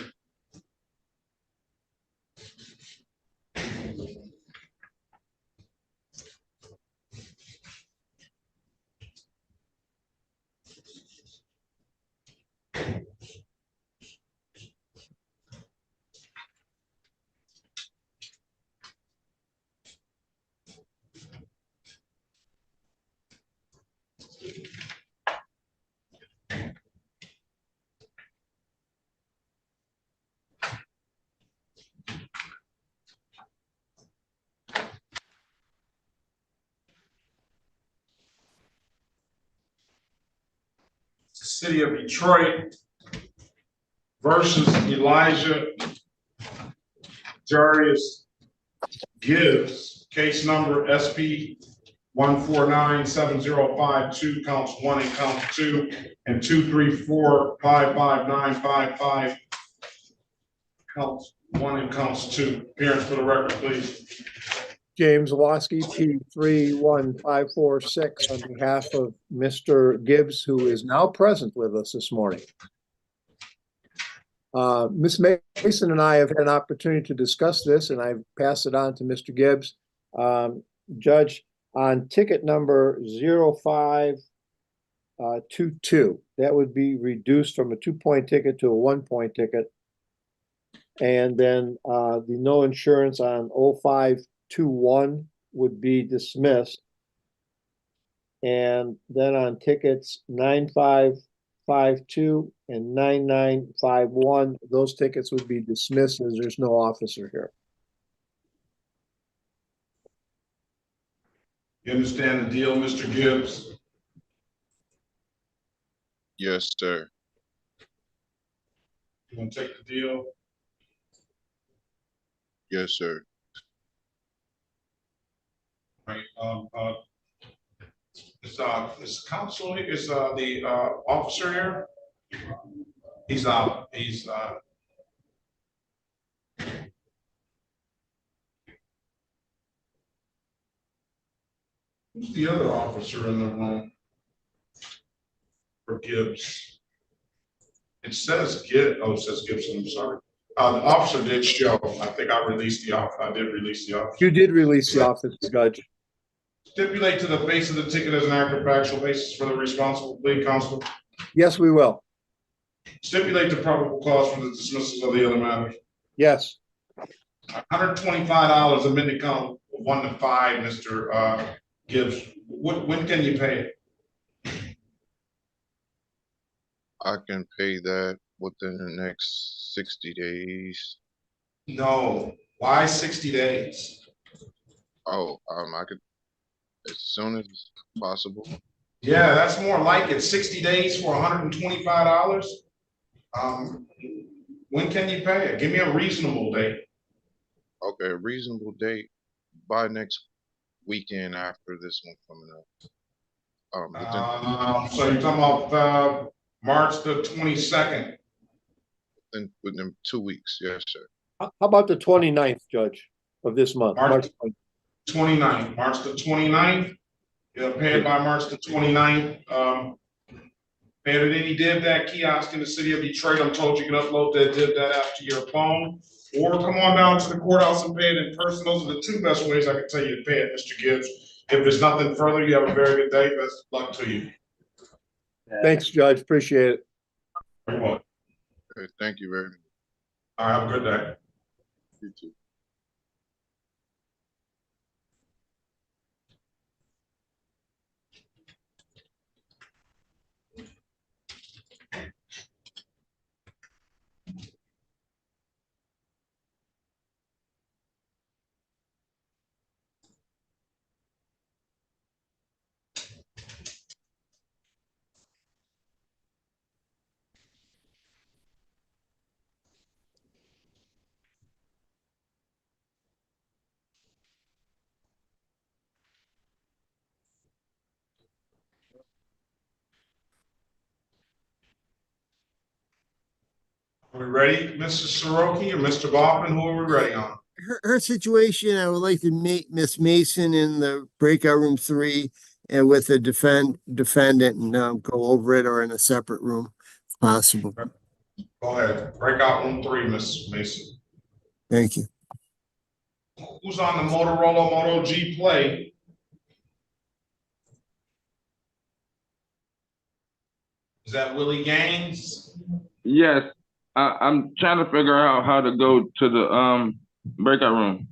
City of Detroit versus Elijah Jarius Gibbs, case number SP 1497052, counts 1 and count 2, and 2345595, counts 1 and counts 2. Appearance for the record, please. James Waskey, P31546, on behalf of Mr. Gibbs, who is now present with us this morning. Ms. Mason and I have had an opportunity to discuss this, and I've passed it on to Mr. Gibbs. Judge, on ticket number 0522, that would be reduced from a 2-point ticket to a 1-point ticket. And then the no insurance on 0521 would be dismissed. And then on tickets 9552 and 9951, those tickets would be dismissed as there's no officer here. You understand the deal, Mr. Gibbs? Yes, sir. You gonna take the deal? Yes, sir. Right. Is counsel, is the officer here? He's out. Who's the other officer in the room for Gibbs? It says it says Gibson, I'm sorry. The officer did show. I think I released the officer. I did release the officer. You did release the officer, Judge. Stipulate to the face of the ticket as an accurate factual basis for the responsible plea, counsel. Yes, we will. Stipulate the probable cause for the dismissal of the other matters. Yes. $125 amended count 1 to 5, Mr. Gibbs. When can you pay it? I can pay that within the next 60 days. No. Why 60 days? Oh, I could as soon as possible. Yeah, that's more like it. 60 days for $125. When can you pay it? Give me a reasonable date. Okay, a reasonable date by next weekend after this one coming up. So you're talking about March the 22nd? Within 2 weeks, yes, sir. How about the 29th, Judge, of this month? March 29th. March the 29th. You'll pay it by March the 29th. Pay it at any DivDat kiosk in the city of Detroit. I'm told you can upload that DivDat app to your phone, or come on down to the courthouse and pay it in person. Those are the 2 best ways I can tell you to pay it, Mr. Gibbs. If there's nothing further, you have a very good day. Best of luck to you. Thanks, Judge. Appreciate it. Very well. Okay, thank you very much. All right, have a good day. You too. Are we ready, Mrs. Soroki or Mr. Baughman? Who are we ready on? Her situation, I would like to meet Miss Mason in the breakout room 3 and with the defendant and go over it, or in a separate room if possible. Go ahead. Breakout room 3, Miss Mason. Thank you. Who's on the Motorola Moto G Play? Is that Willie Gaines? Yes, I'm trying to figure out how to go to the breakout room.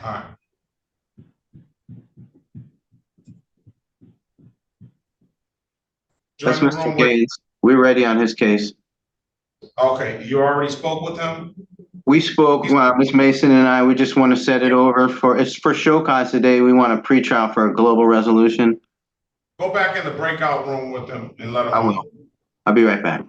All right. That's Mr. Gaines. We're ready on his case. Okay, you already spoke with him? We spoke, Ms. Mason and I, we just want to set it over it's for show cause today. We want a pretrial for a global resolution. Go back in the breakout room with him and let him I know. will. I'll be right back.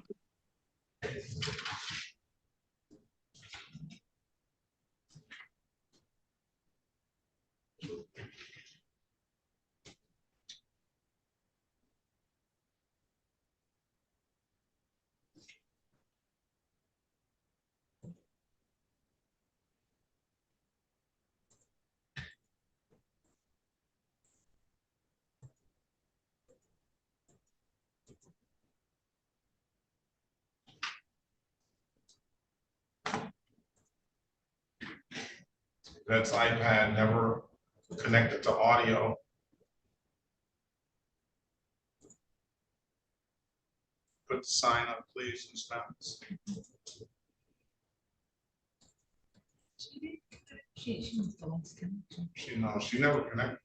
That's iPad never connected to audio. Put the sign up, please, and stuff. She must have lost connection. She never connected.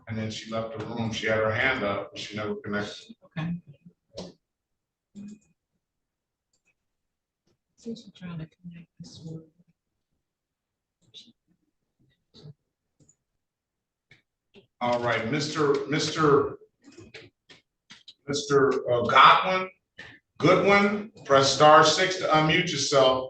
And then she left the room. She had her hand up, but she never connected. Okay. See, she's trying to connect this one. All right, Mr. Goodwin, press *6 to unmute yourself.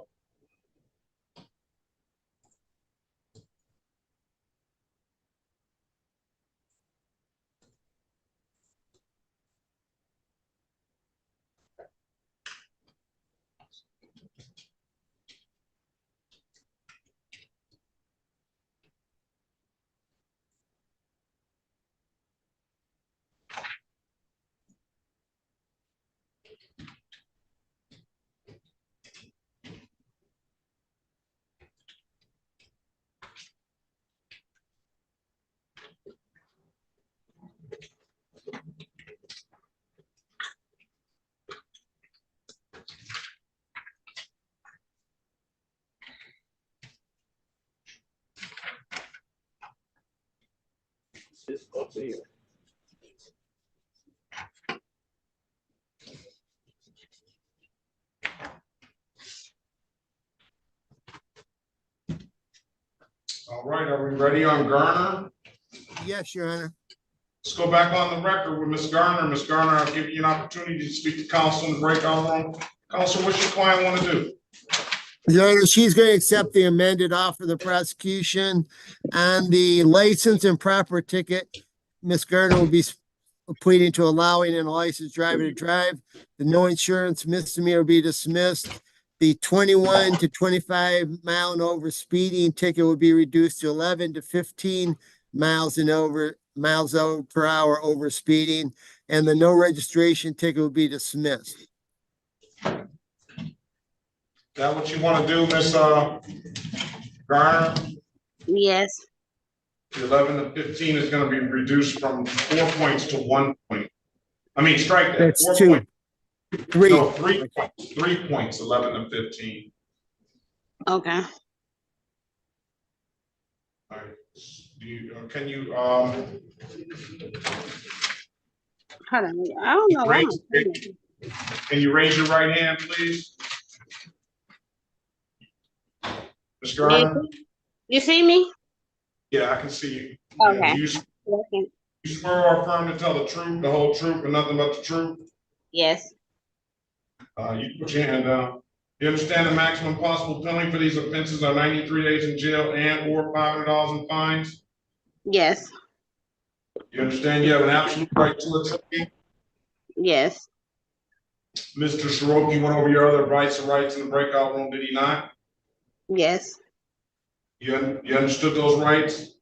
All right, are we ready on Garner? Yes, Your Honor. Let's go back on the record with Ms. Garner. Ms. Garner, I'll give you an opportunity to speak to counsel in the breakout room. Counsel, what's your client want to do? Your Honor, she's going to accept the amended offer of the prosecution on the license and proper ticket. Ms. Gardner will be pleading to allowing an licensed driver to drive. The no insurance misdemeanor will be dismissed. The 21 to 25 mile and over speeding ticket will be reduced to 11 to 15 miles per hour over speeding, and the no registration ticket will be dismissed. That what you want to do, Ms. Garner? Yes. The 11 to 15 is going to be reduced from 4 points to 1 point. I mean, strike that. That's 4 two. points. 3. No, 3 points. 3 points, 11 to 15. Okay. All right. Can you Hold on. I don't know. can you raise your right hand, please? Ms. Garner? You see me? Yeah, I can see you. Okay. You swear or affirm to tell the truth, the whole truth, and nothing but the truth? Yes. You put your hand down. You understand the maximum possible penalty for these offenses are 93 days in jail and or $500 in fines? Yes. You understand you have an absolute right to attorney? Yes. Mr. Shiroki went over your other rights in the breakout room, did he not? Yes. You understood those rights?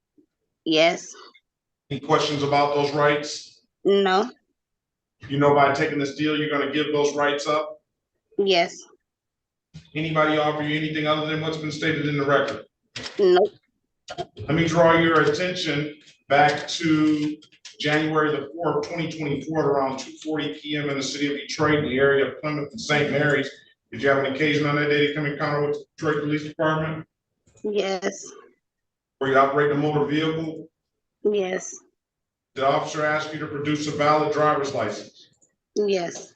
Yes. Any questions about those rights? No. You know by taking this deal, you're going to give those rights up? Yes. Anybody offer you anything other than what's been stated in the record? Nope. Let me draw your attention back to January the 4th, 2024 at around 2:40 p.m. in the city of Detroit, in the area of Plymouth and St. Mary's. Did you have an occasion on that day to come in encounter with the Detroit Police Department? Yes. Were you operating a motor vehicle? Yes. The officer asked you to produce a valid driver's license? Yes.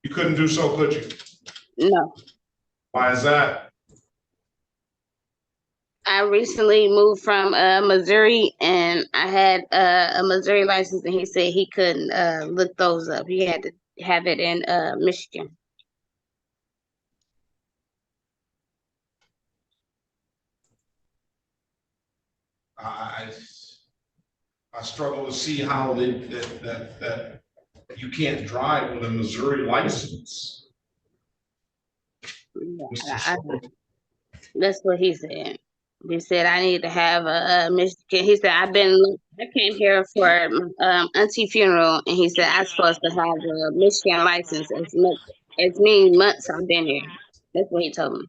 You couldn't do so, could you? No. Why is that? I recently moved from Missouri, and I had a Missouri license, and he said he couldn't look those up. He had to have it in Michigan. I struggle to see how that you can't drive with a Missouri license. That's what he said. He said I need to have a Michigan. He said I came here for auntie funeral, and he said I'm supposed to have a Michigan license as many months I've been here. That's what he told me.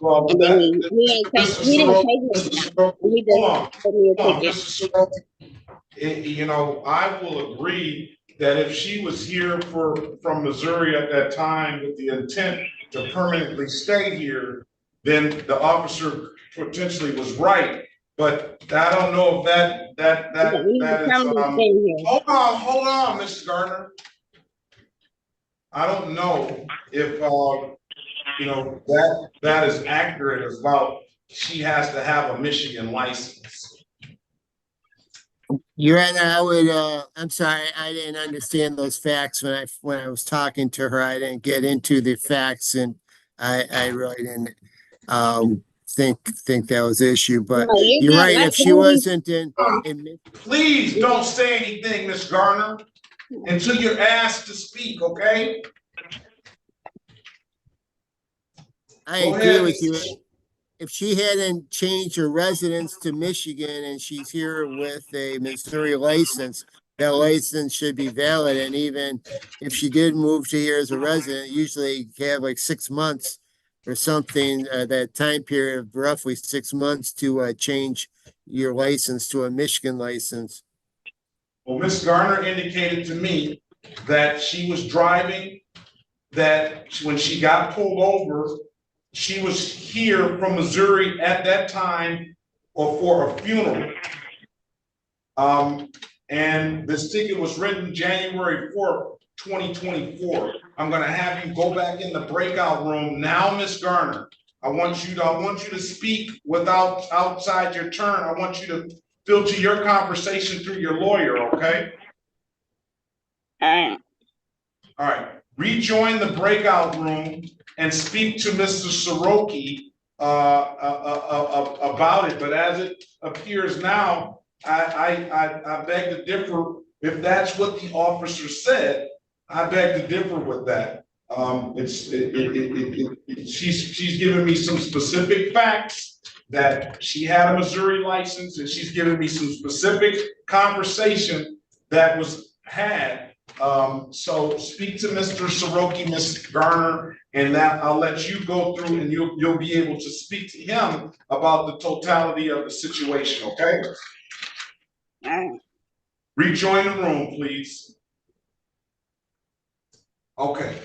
Well, and then he didn't take me. He just told me to take it. Mr. Soroki, you know, I will agree that if she was here from Missouri at that time with the intent to permanently stay here, then the officer potentially was right. But I don't know if that is. Hold on, Mr. Gardner. I don't know if you know that is accurate about she has to have a Michigan license. Your Honor, I would, I'm sorry, I didn't understand those facts when I was talking to her. I didn't get into the facts, and I really didn't think that was the issue. But No, you're right. If she wasn't in Please don't say anything, Ms. Garner, until you're asked to speak, okay? I agree with you. If she hadn't changed her residence to Michigan and she's here with a Missouri license, that license should be valid. And even if she did move to here as a resident, usually you have like 6 months or something, that time period of roughly 6 months to change your license to a Michigan license. Well, Ms. Garner indicated to me that she was driving, that when she got pulled over, she was here from Missouri at that time or for a funeral. And this ticket was written January 4th, 2024. I'm gonna have you go back in the breakout room now, Ms. Garner. I want you to speak without outside your turn. I want you to filter your conversation through your lawyer, okay? All right. Rejoin the breakout room and speak to Mr. Soroki about it. But as it appears now, I beg to differ. If that's what the officer said, I beg to differ with that. She's given me some specific facts that she had a Missouri license, and she's given me some specific conversation that was had. So speak to Mr. Soroki, Ms. Garner, and that I'll let you go through, and you'll be able to speak to him about the totality of the situation, okay? Rejoin the room, please. Okay.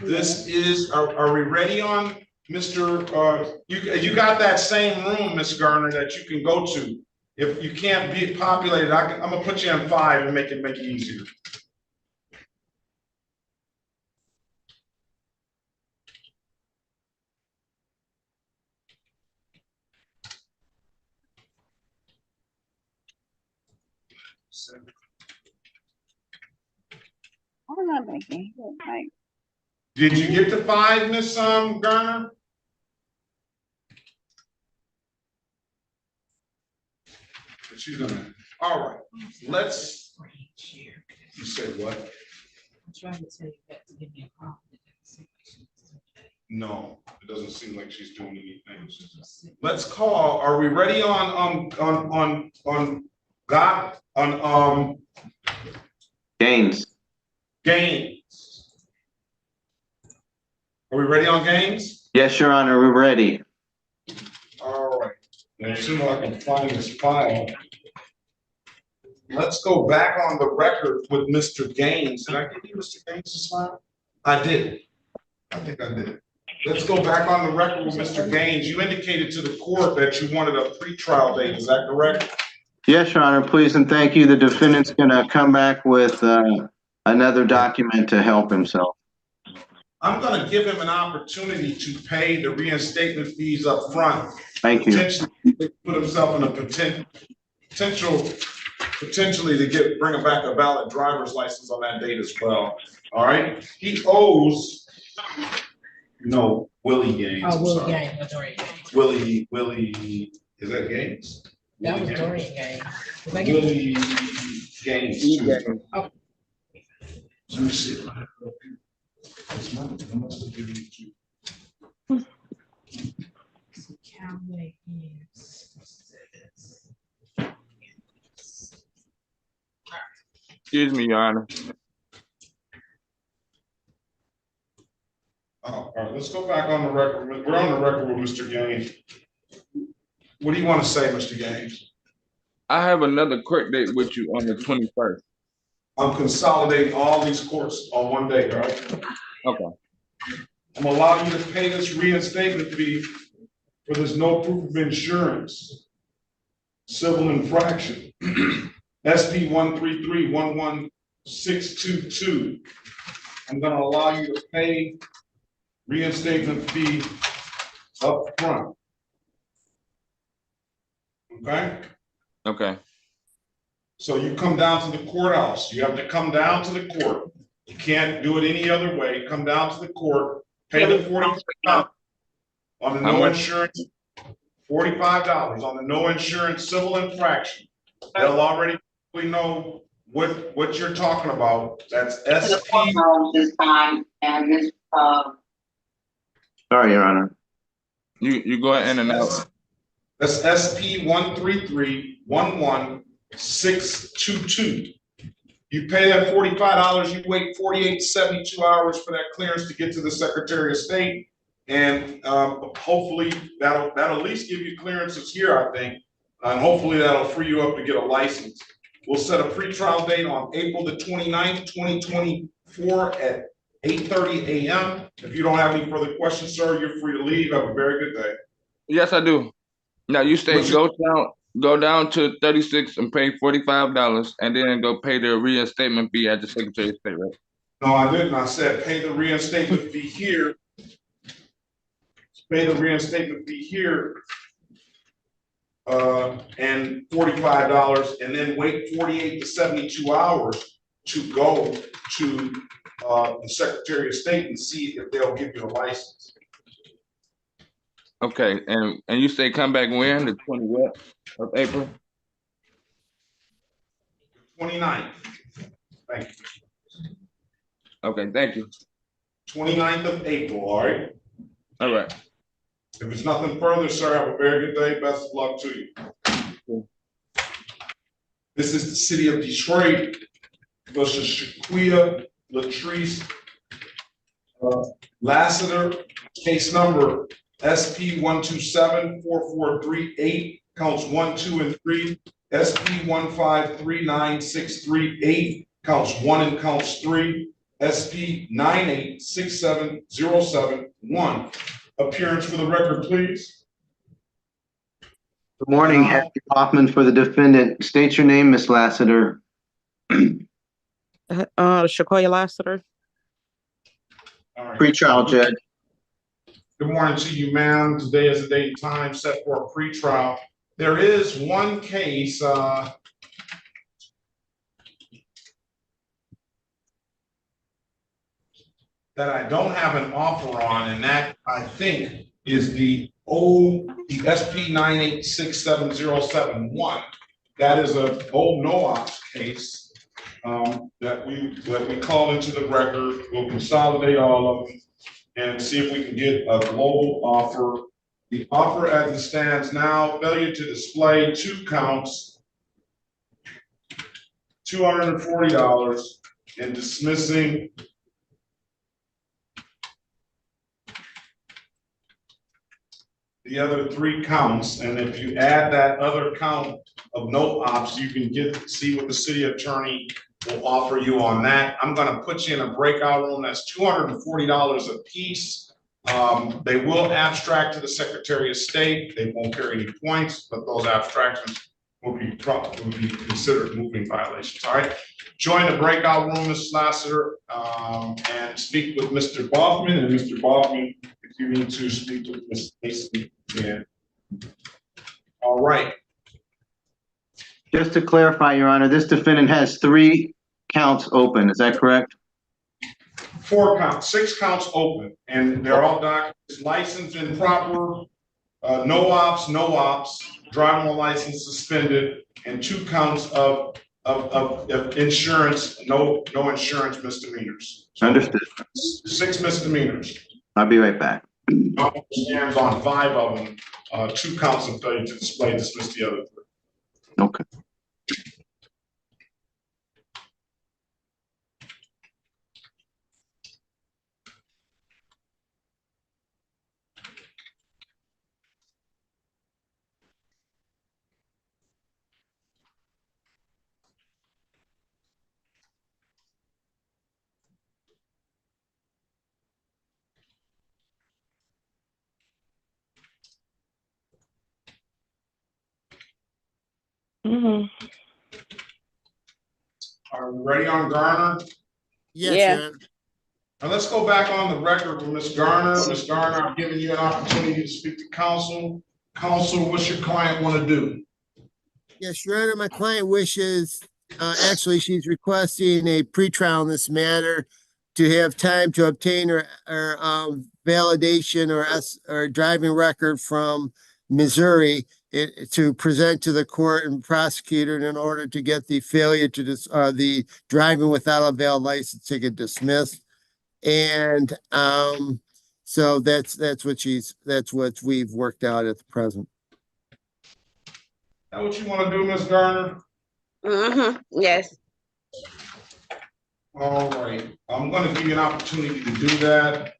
This is, are we ready on Mr. You got that same room, Ms. Garner, that you can go to. If you can't be populated, I'm gonna put you on 5 and make it easier. Did you get to 5, Ms. Garner? She's gonna. All right. Let's. You said what? I'm trying to tell you that to give me a call. No, it doesn't seem like she's doing anything. Let's call. Are we ready on Gaines? Gaines. Are we ready on Gaines? Yes, Your Honor, we're ready. All right. Now, as soon as I can find this file. Let's go back on the record with Mr. Gaines. Did I give you Mr. Gaines' file? I did. I think I did. Let's go back on the record with Mr. Gaines. You indicated to the court that you wanted a pretrial date. Is that correct? Yes, Your Honor, please and thank you. The defendant's gonna come back with another document to help himself. I'm gonna give him an opportunity to pay the reinstatement fees up front. Thank you. Potentially put himself in a potential potentially to bring back a valid driver's license on that date as well. All right, he owes, Willie Gaines. Oh, I'm Willie sorry. Gaines, that's Dorian Gaines. Willie, is that Gaines? That Willie was Gaines. Dorian Gaines. Willie Gaines. too. Oh. Let me see. I must have given it to you. Cowboy is. Excuse me, Your Honor. Oh, all right, let's go back on the record. We're on the record with Mr. Gaines. What do you want to say, Mr. Gaines? I have another court date with you on the 21st. I'm consolidating all these courts on one day, right? Okay. I'm allowing you to pay this reinstatement fee for this no proof of insurance civil infraction. SP 133-11622. I'm going to allow you to pay reinstatement fee up front. Okay? Okay. So you come down to the courthouse. You have to come down to the court. You can't do it any other way. Come down to the court, pay the $45 on the no insurance, $45 on the no insurance civil infraction. They'll already know what you're talking about. That's SP. This time and this, Sorry, Your Honor. You go in and out. That's SP 133-11622. You pay that $45, you wait 48 to 72 hours for that clearance to get to the Secretary of State. And hopefully that'll at least give you clearances here, I think. And hopefully that'll free you up to get a license. We'll set a pretrial date on April the 29th, 2024 at 8:30 a.m. If you don't have any further questions, sir, you're free to leave. Have a very good day. Yes, I do. Now you say go down to 36 and pay $45 and then go pay the reinstatement fee at the Secretary of State, right? No, I didn't. I said pay the reinstatement fee here. Pay the reinstatement fee here. And $45, and then wait 48 to 72 hours to go to the Secretary of State and see if they'll give you a license. Okay, and you say come back when? The 20th of April? 29th. Thank you. Okay, thank you. 29th of April, all right? All right. If it's nothing further, sir, have a very good day. Best of luck to you. This is the city of Detroit versus Shaquia Latrice Lassiter, case number SP 127-4438, counts 1, 2, and 3. SP 1539638, counts 1 and counts 3. SP 986707-1. Appearance for the record, please. Good morning, Henry Hoffman for the defendant. State your name, Miss Lassiter. Shaquia Lassiter. Pretrial judge. Good morning to you, ma'am. Today is the date and time set for a pretrial. There is one case that I don't have an offer on, and that I think is the SP 986707-1. That is an old no-ops case that we call into the record. We'll consolidate all of them and see if we can get a global offer. The offer as it stands now, failure to display 2 counts, $240, and dismissing the other 3 counts. And if you add that other count of no ops, you can see what the city attorney will offer you on that. I'm going to put you in a breakout room. That's $240 a piece. They will abstract to the Secretary of State. They won't carry any points, but those abstractions will be considered moving violations. All right. Join the breakout room, Ms. Lassiter, and speak with Mr. Boffman. And Mr. Boffman, if you need to speak with Ms. Mason, yeah. All right. Just to clarify, Your Honor, this defendant has 3 counts open. Is that correct? 4 counts, 6 counts open, and they're all documents, licensed and proper, no ops, driving license suspended, and 2 counts of insurance, no insurance misdemeanors. So Understood. 6 misdemeanors. I'll be right back. Stands on 5 of them, 2 counts of failure to display, dismiss the other 3. Okay. Are we ready on Garner? Yes, Yeah. Your Honor. Now let's go back on the record with Ms. Garner. Ms. Garner, I'm giving you an opportunity to speak to counsel. Counsel, what's your client want to do? Yes, Your Honor, my client wishes, actually, she's requesting a pretrial in this matter to have time to obtain her validation or driving record from Missouri to present to the court and prosecutor in order to get the failure to the driving without a valid license ticket dismissed. And so that's what we've worked out at the present. That what you want to do, Ms. Garner? Yes. All right, I'm going to give you an opportunity to do that.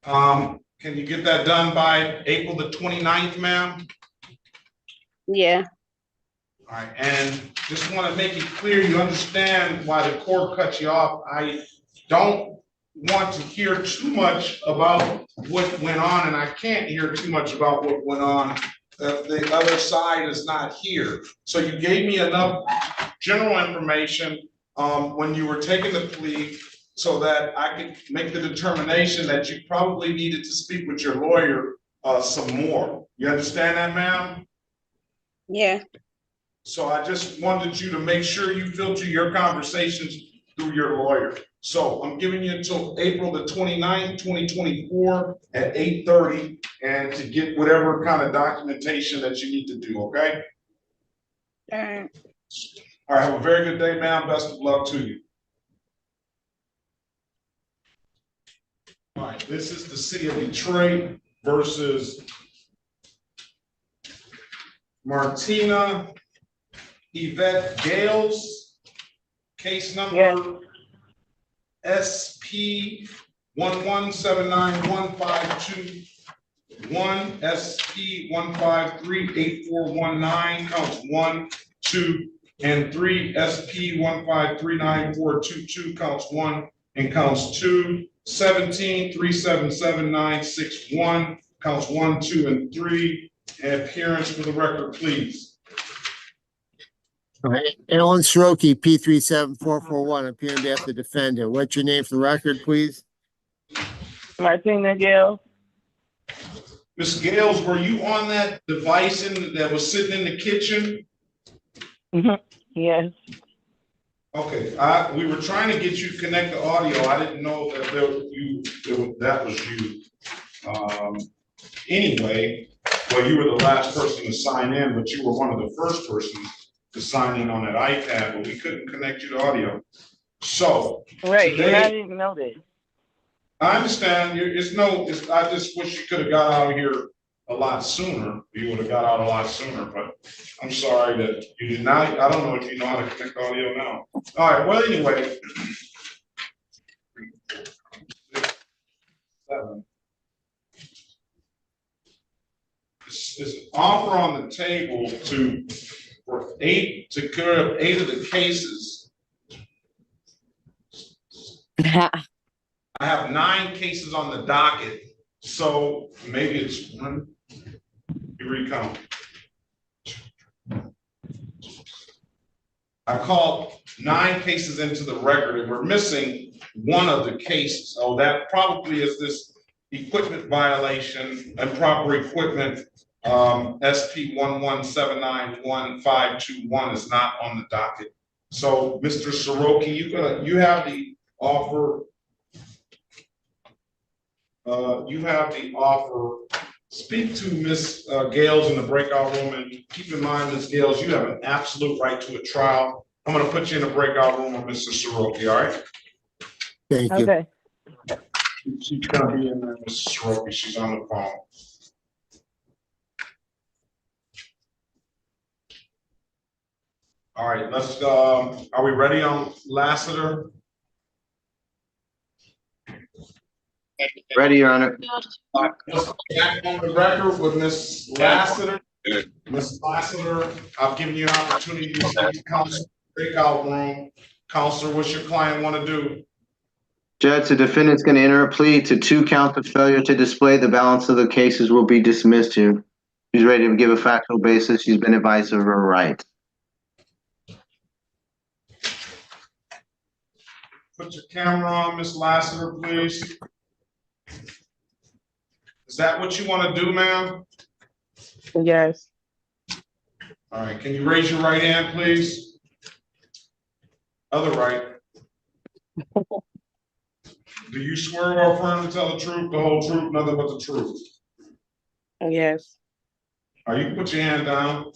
Can you get that done by April the 29th, ma'am? Yeah. All right, and just want to make it clear, you understand why the court cut you off. I don't want to hear too much about what went on, and I can't hear too much about what went on. The other side is not here. So you gave me enough general information when you were taking the plea so that I could make the determination that you probably needed to speak with your lawyer some more. You understand that, ma'am? Yeah. So I just wanted you to make sure you filter your conversations through your lawyer. So I'm giving you until April the 29th, 2024 at 8:30 and to get whatever kind of documentation that you need to do, okay? All right. All right, have a very good day, ma'am. Best of luck to you. All right, this is the city of Detroit versus Martina Yvette Gales, case number SP 1179152. SP 1538419, counts 1, 2, and 3. SP 1539422, counts 1 and counts 2. 17377961, counts 1, 2, and 3. And appearance for the record, please. All right, Alan Sroki, P37441, appearing on behalf of the defendant. What's your name for the record, please? Martina Gale. Ms. Gales, were you on that device that was sitting in the kitchen? Yes. Okay, we were trying to get you to connect the audio. I didn't know that that was you. Anyway, well, you were the last person to sign in, but you were one of the first persons to sign in on that iPad, but we couldn't connect you to audio. So right, today, and I didn't know that. I understand. I just wish you could have got out of here a lot sooner. You would have got out a lot sooner, but I'm sorry that you did not. I don't know if you know how to connect audio now. All right. Well, anyway. 7. This is an offer on the table to clear up 8 of the cases. I have 9 cases on the docket, so maybe it's 1. You recount. I called 9 cases into the record, and we're missing one of the cases. Oh, that probably is this equipment violation, improper equipment, SP 11791 is not on the docket. So, Mr. Soroki, you have the offer. You have the offer. Speak to Ms. Gales in the breakout room, and keep in mind, Ms. Gales, you have an absolute right to a trial. I'm going to put you in the breakout room with Mr. Soroki, all right? Thank you. Okay. She's going to be in there, Mrs. Soroki. She's on the phone. All right, let's, are we ready on Lassiter? Ready, Your Honor. Back on the record with Ms. Lassiter. Ms. Lassiter, I've given you an opportunity to speak to counsel, breakout room. Counselor, what's your client want to do? Judge, the defendant's going to enter a plea to 2 counts of failure to display. The balance of the cases will be dismissed here. She's ready to give a factual basis. She's been advised of her rights. Put your camera on, Ms. Lassiter, please. Is that what you want to do, ma'am? Yes. All right, can you raise your right hand, please? Other right. Do you swear or affirm to tell the truth, the whole truth, nothing but the truth? Yes. All right, you can put your hand down.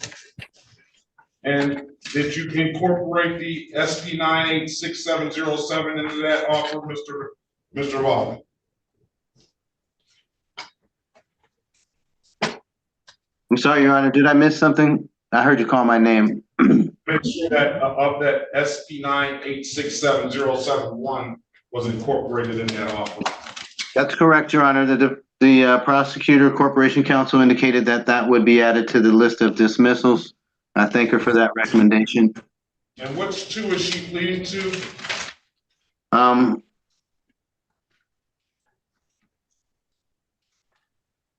And did you incorporate the SP 986707 into that offer, Mr. Baldwin? I'm sorry, Your Honor. Did I miss something? I heard you call my name. Make sure that of that SP 9867071 was incorporated in that offer. That's correct, Your Honor. The prosecutor corporation counsel indicated that that would be added to the list of dismissals. I thank her for that recommendation. And which 2 is she pleading to? I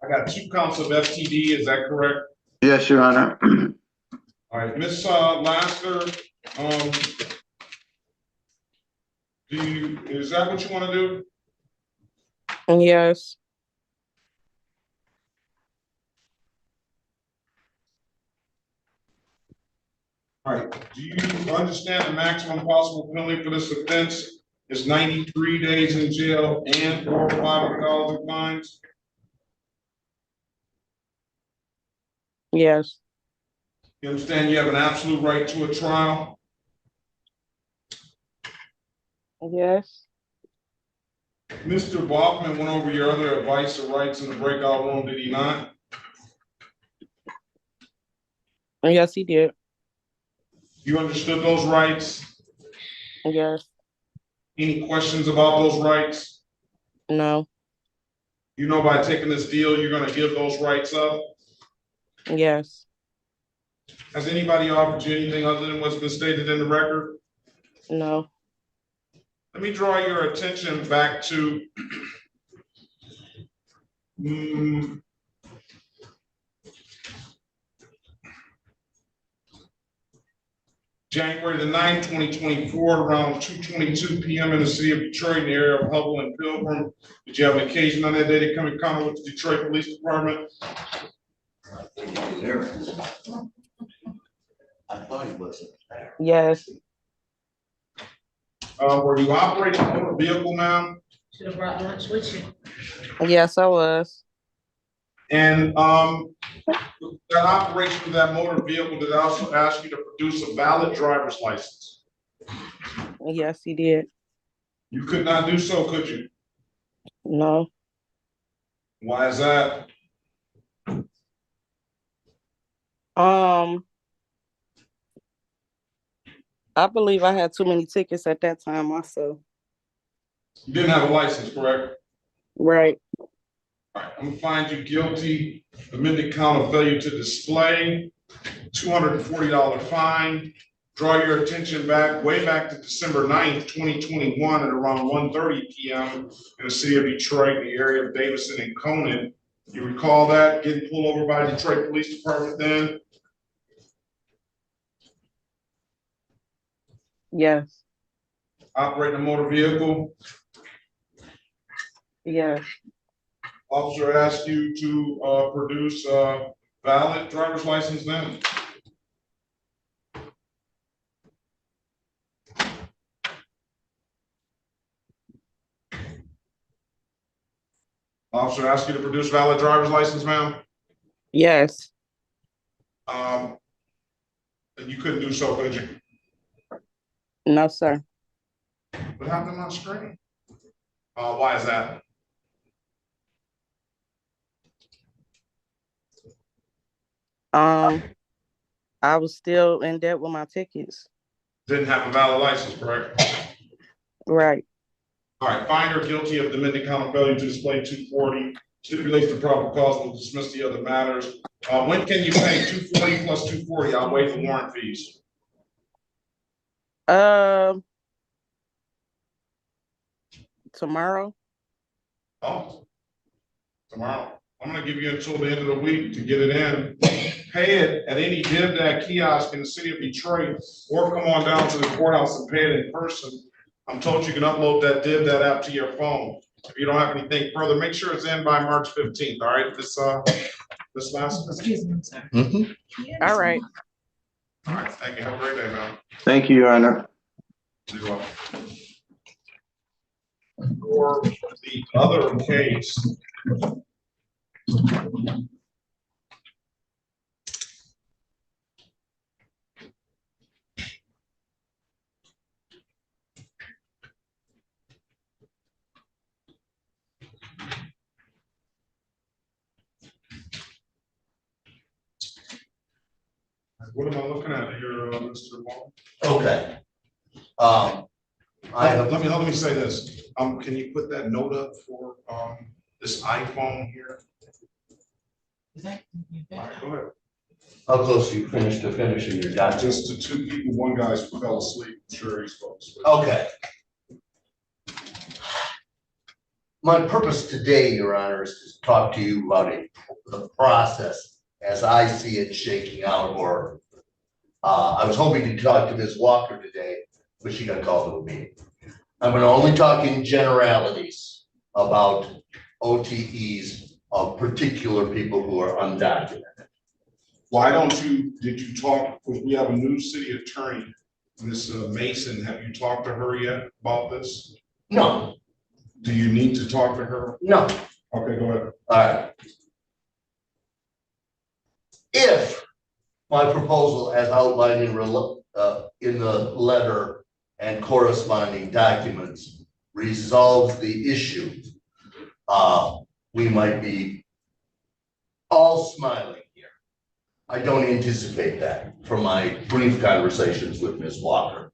got 2 counts of FTD, is that correct? Yes, Your Honor. All right, Ms. Lassiter, is that what you want to do? Yes. All right, do you understand the maximum possible penalty for this offense is 93 days in jail and or $500 in fines? Yes. You understand you have an absolute right to a trial? Yes. Mr. Bachman went over your other advice or rights in the breakout room, did he not? Yes, he did. You understood those rights? Yes. Any questions about those rights? No. You know by taking this deal, you're going to give those rights up? Yes. Has anybody offered you anything other than what's been stated in the record? No. Let me draw your attention back to January the 9th, 2024, around 2:22 p.m. in the city of Detroit, in the area of Hubble and Pilgrim. Did you have an occasion on that day to come in contact with the Detroit Police Department? I thought he wasn't. Yes. Were you operating a motor vehicle, ma'am? Should have brought lunch with you. Yes, I was. And that operation of that motor vehicle, did I also ask you to produce a valid driver's license? Yes, he did. You could not do so, could you? No. Why is that? I believe I had too many tickets at that time also. You didn't have a license, correct? Right. All right, I'm gonna find you guilty, amended count of failure to display, $240 fine. Draw your attention way back to December 9th, 2021 at around 1:30 p.m. in the city of Detroit, in the area of Davison and Conan. You recall that, getting pulled over by the Detroit Police Department then? Yes. Operating a motor vehicle? Yes. Officer asked you to produce a valid driver's license then. Officer asked you to produce valid driver's license, ma'am? Yes. And you couldn't do so, could you? No, sir. What happened on screen? Why is that? I was still in debt with my tickets. Didn't have a valid license, correct? Right. All right, find her guilty of domestic common failure to display 240, stipulates the probable cause, will dismiss the other matters. When can you pay 240 plus 240? I'll waive the warrant fees. Tomorrow. Oh, tomorrow. I'm gonna give you until the end of the week to get it in. Pay it at any DivDad kiosk in the city of Detroit, or come on down to the courthouse and pay it in person. I'm told you can upload that DivDad app to your phone. If you don't have anything further, make sure it's in by March 15th. All right, this last. Excuse me, sir. All right. All right, thank you. Have a great day, man. Thank you, Your Honor. You're welcome. For the other case. What am I looking at here, Mr. Wall? Okay. Let me say this. Can you put that note up for this iPhone here? All right, go ahead. How close you finished to finishing your document? Just to two people, one guy fell asleep. I'm sure he's supposed to. Okay. My purpose today, Your Honor, is to talk to you about the process as I see it shaking out, or I was hoping to talk to Ms. Walker today, but she got called to a meeting. I'm going to only talk in generalities about OTEs of particular people who are undocumented. Why don't you, did you talk, because we have a new city attorney, Ms. Mason, have you talked to her yet about this? No. Do you need to talk to her? No. Okay, go ahead. All right. If my proposal as outlined in the letter and corresponding documents resolves the issue, we might be all smiling here. I don't anticipate that from my brief conversations with Ms. Walker.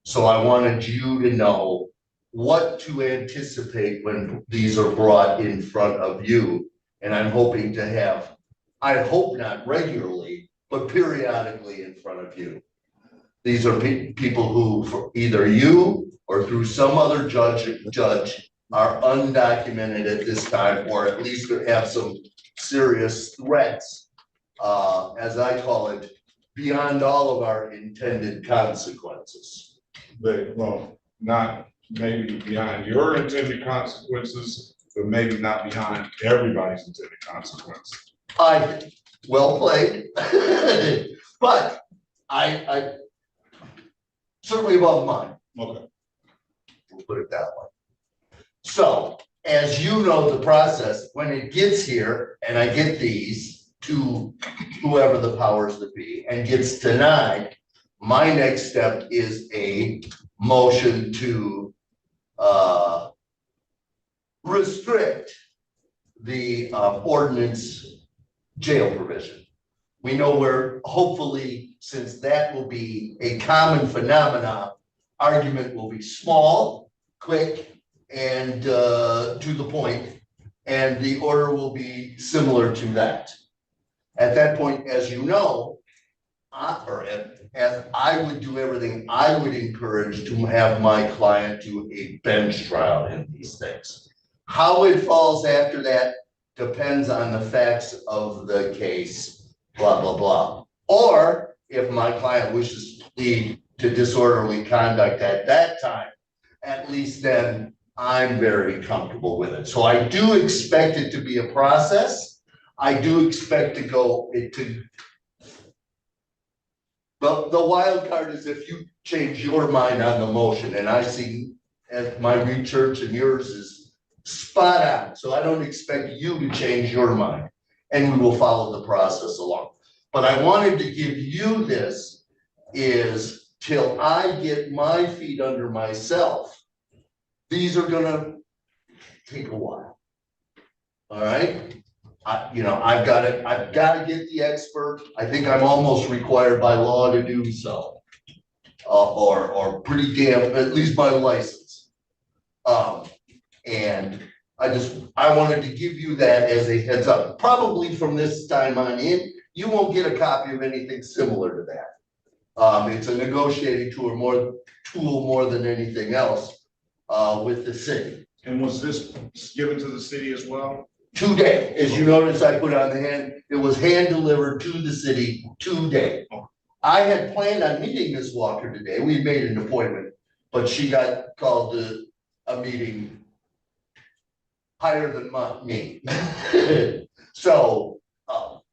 So I wanted you to know what to anticipate when these are brought in front of you. And I'm hoping to have, I hope not regularly, but periodically in front of you. These are people who, for either you or through some other judge are undocumented at this time, or at least have some serious threats, as I call it, beyond all of our intended consequences. Well, not maybe behind your intended consequences, but maybe not behind everybody's intended consequences. Well played, but I certainly above mine. Okay. We'll put it that way. So, as you know, the process, when it gets here and I get these to whoever the powers that be and gets denied, my next step is a motion to restrict the ordinance jail provision. We know where, hopefully, since that will be a common phenomenon, argument will be small, quick, and to the point, and the order will be similar to that. At that point, as you know, as I would do everything, I would encourage to have my client do a bench trial in these things. How it falls after that depends on the facts of the case, blah, blah, blah. Or if my client wishes to plead to disorderly conduct at that time, at least then I'm very comfortable with it. So I do expect it to be a process. I do expect to go into. The wild card is if you change your mind on the motion, and I see as my research and yours is spot on. So I don't expect you to change your mind, and we will follow the process along. But I wanted to give you this is till I get my feet under myself. These are gonna take a while. All right. I've got to get the expert. I think I'm almost required by law to do so. Or pretty damn, at least by license. And I wanted to give you that as a heads up. Probably from this time on in, you won't get a copy of anything similar to that. It's a negotiating tool more than anything else with the city. And was this given to the city as well? Today, as you notice, I put on the hand, it was hand delivered to the city today. I had planned on meeting Ms. Walker today. We made an appointment, but she got called to a meeting higher than me. So,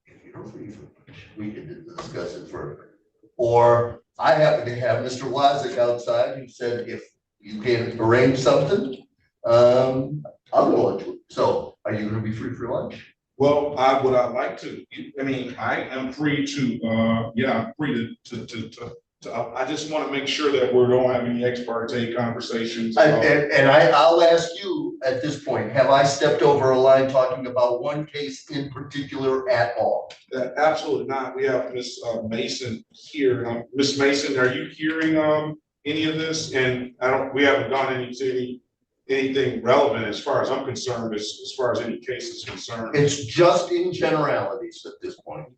if you're free for lunch, we can discuss it further. Or I happen to have Mr. Wazik outside who said, if you can arrange something, I'll go lunch with you. So are you going to be free for lunch? Well, would I like to? I mean, I am free to. I'm free to. I just want to make sure that we don't have any ex parte conversations. I'll ask you at this point: have I stepped over a line talking about one case in particular at all? Absolutely not. We have Miss Mason here. Miss Mason, are you hearing any of this? And we haven't gone into anything relevant as far as I'm concerned, as far as any case is concerned. It's just in generalities at this point.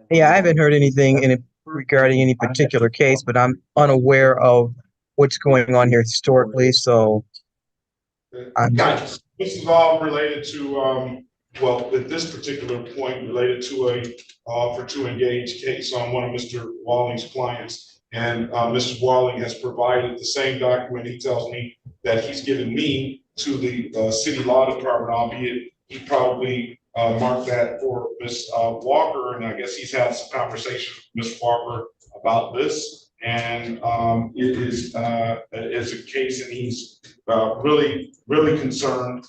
Yeah, I haven't heard anything regarding any particular case, but I'm unaware of what's going on here historically. So, This is all related to at this particular point, related to a offer to engage case on one of Mr. Walling's clients. And Mr. Walling has provided the same document. He tells me that he's given me to the city law department, albeit he probably marked that for Ms. Walker, and I guess he's had some conversations with Ms. Walker about this. And it is a case, and he's really, really concerned,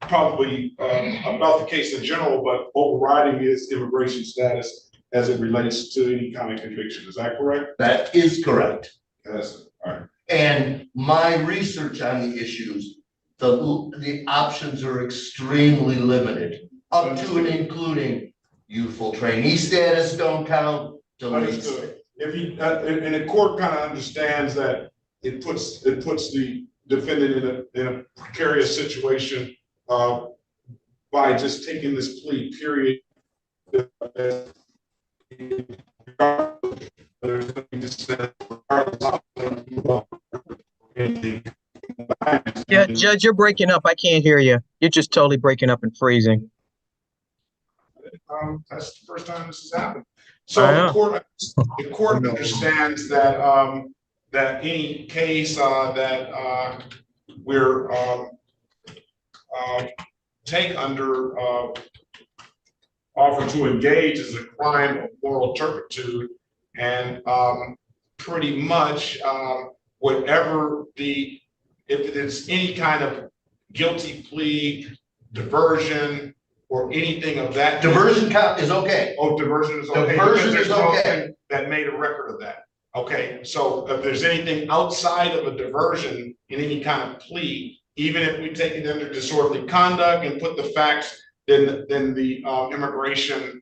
probably about the case in general, but overriding his immigration status as it relates to any kind of conviction. Is that correct? That is correct. Yes. All right. And my research on the issues, the options are extremely limited, up to and including youthful trainee status don't count. Understood. If and the court kind of understands that it puts the defendant in a precarious situation by just taking this plea, period. Yeah, Judge, you're breaking up. I can't hear you. You're just totally breaking up and freezing. That's the first time this has happened. So the court understands that that any case that we're take under offer to engage is a crime of moral turpitude, and pretty much whatever if it's any kind of guilty plea, diversion, or anything of that. Diversion count is okay. Oh, diversion is okay. Diversion is okay. That made a record of that. Okay, so if there's anything outside of a diversion in any kind of plea, even if we take it under disorderly conduct and put the facts, then the immigration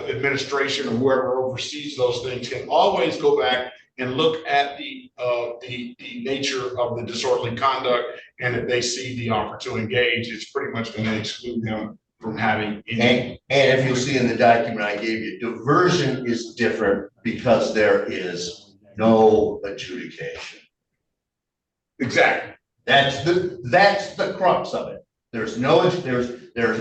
administration or whoever oversees those things can always go back and look at the nature of the disorderly conduct, and if they see the offer to engage, it's pretty much going to exclude them from having any. And if you'll see in the document I gave you, diversion is different because there is no adjudication. Exactly. That's the crux of it. There's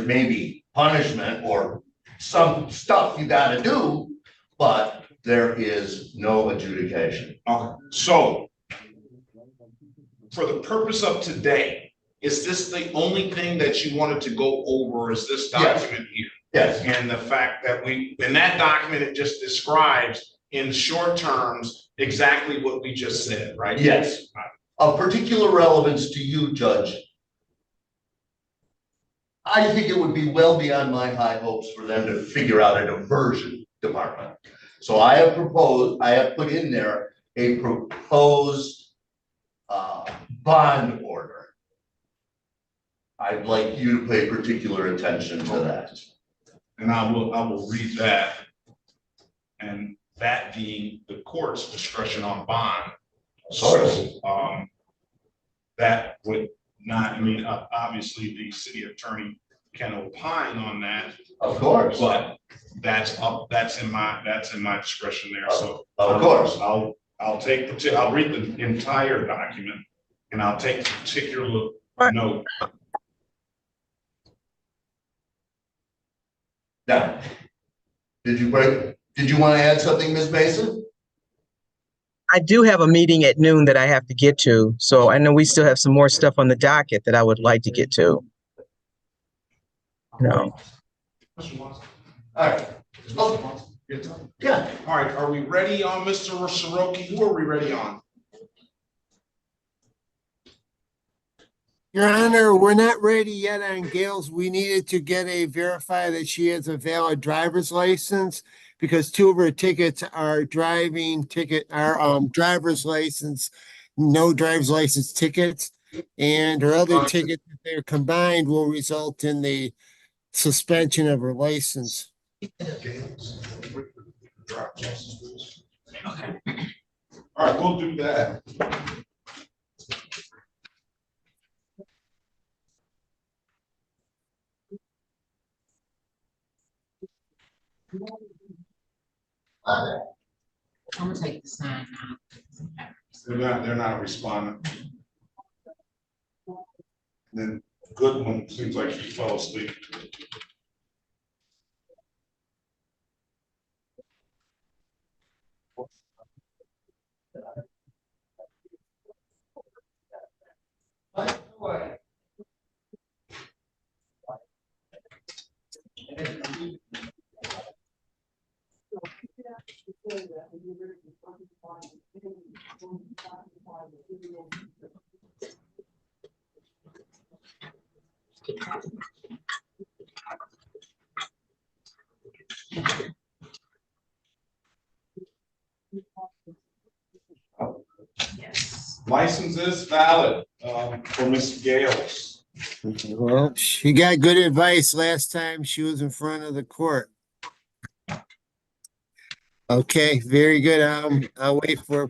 maybe punishment or some stuff you got to do, but there is no adjudication. Okay. So for the purpose of today, is this the only thing that you wanted to go over, is this Yes. document here? Yes. And the fact that in that document, it just describes in short terms exactly what we just said, right? Yes. Of particular relevance to you, Judge, I think it would be well beyond my high hopes for them to figure out a diversion department. So I have put in there a proposed bond order. I'd like you to pay particular attention to that. And I will read that. And that being the court's discretion on bond. So, that would not, I mean, obviously the city attorney can opine on that. Of course. But that's in my discretion there. So of course, I'll read the entire document and I'll take a particular note. Now, did you want to add something, Ms. Mason? I do have a meeting at noon that I have to get to, so I know we still have some more stuff on the docket that I would like to get to. No. All right. Yeah. All right. Are we ready on Mr. Soroki? Who are we ready on? Your Honor, we're not ready yet on Gail's. We needed to verify that she has a valid driver's license because two of her tickets are driver's license, no driver's license tickets. And her other tickets, if they're combined, will result in the suspension of her license. Okay. All right, we'll do that. I'm gonna take the sign out. They're not responding. Then Goodwin seems like he fell asleep. Yes. License is valid for Miss Gales. Well, she got good advice last time she was in front of the court. Okay, very good. I'll wait for a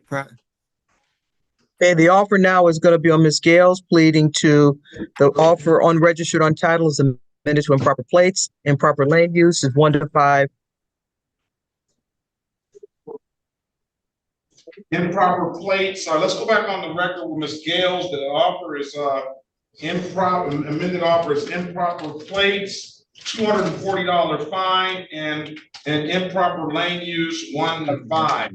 Okay, the offer now is going to be on Ms. Gales pleading to the offer unregistered on title is amended to improper plates, improper land use is 1 to 5. Improper plates. Let's go back on the record with Ms. Gales. The offer is amended offer is improper plates, $240 fine, and an improper lane use 1 to 5.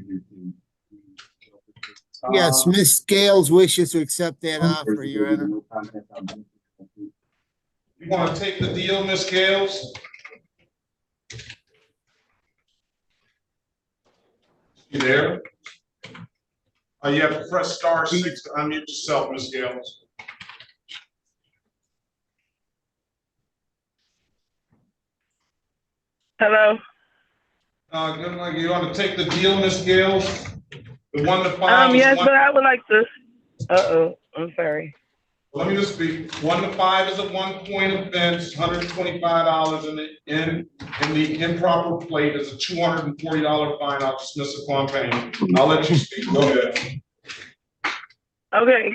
Yes, Ms. Scales wishes to accept that offer, Your Honor. You want to take the deal, Ms. Gales? You there? You have to press *6 to unmute yourself, Ms. Gales. Hello. Good morning. You want to take the deal, Ms. Gales? The 1 to 5. Yes, but I would like to. I'm sorry. Let me just speak. 1 to 5 is a 1-point offense, $125 in the improper plate is a $240 fine. I'll dismiss upon payment. I'll let you speak. Go ahead. Okay.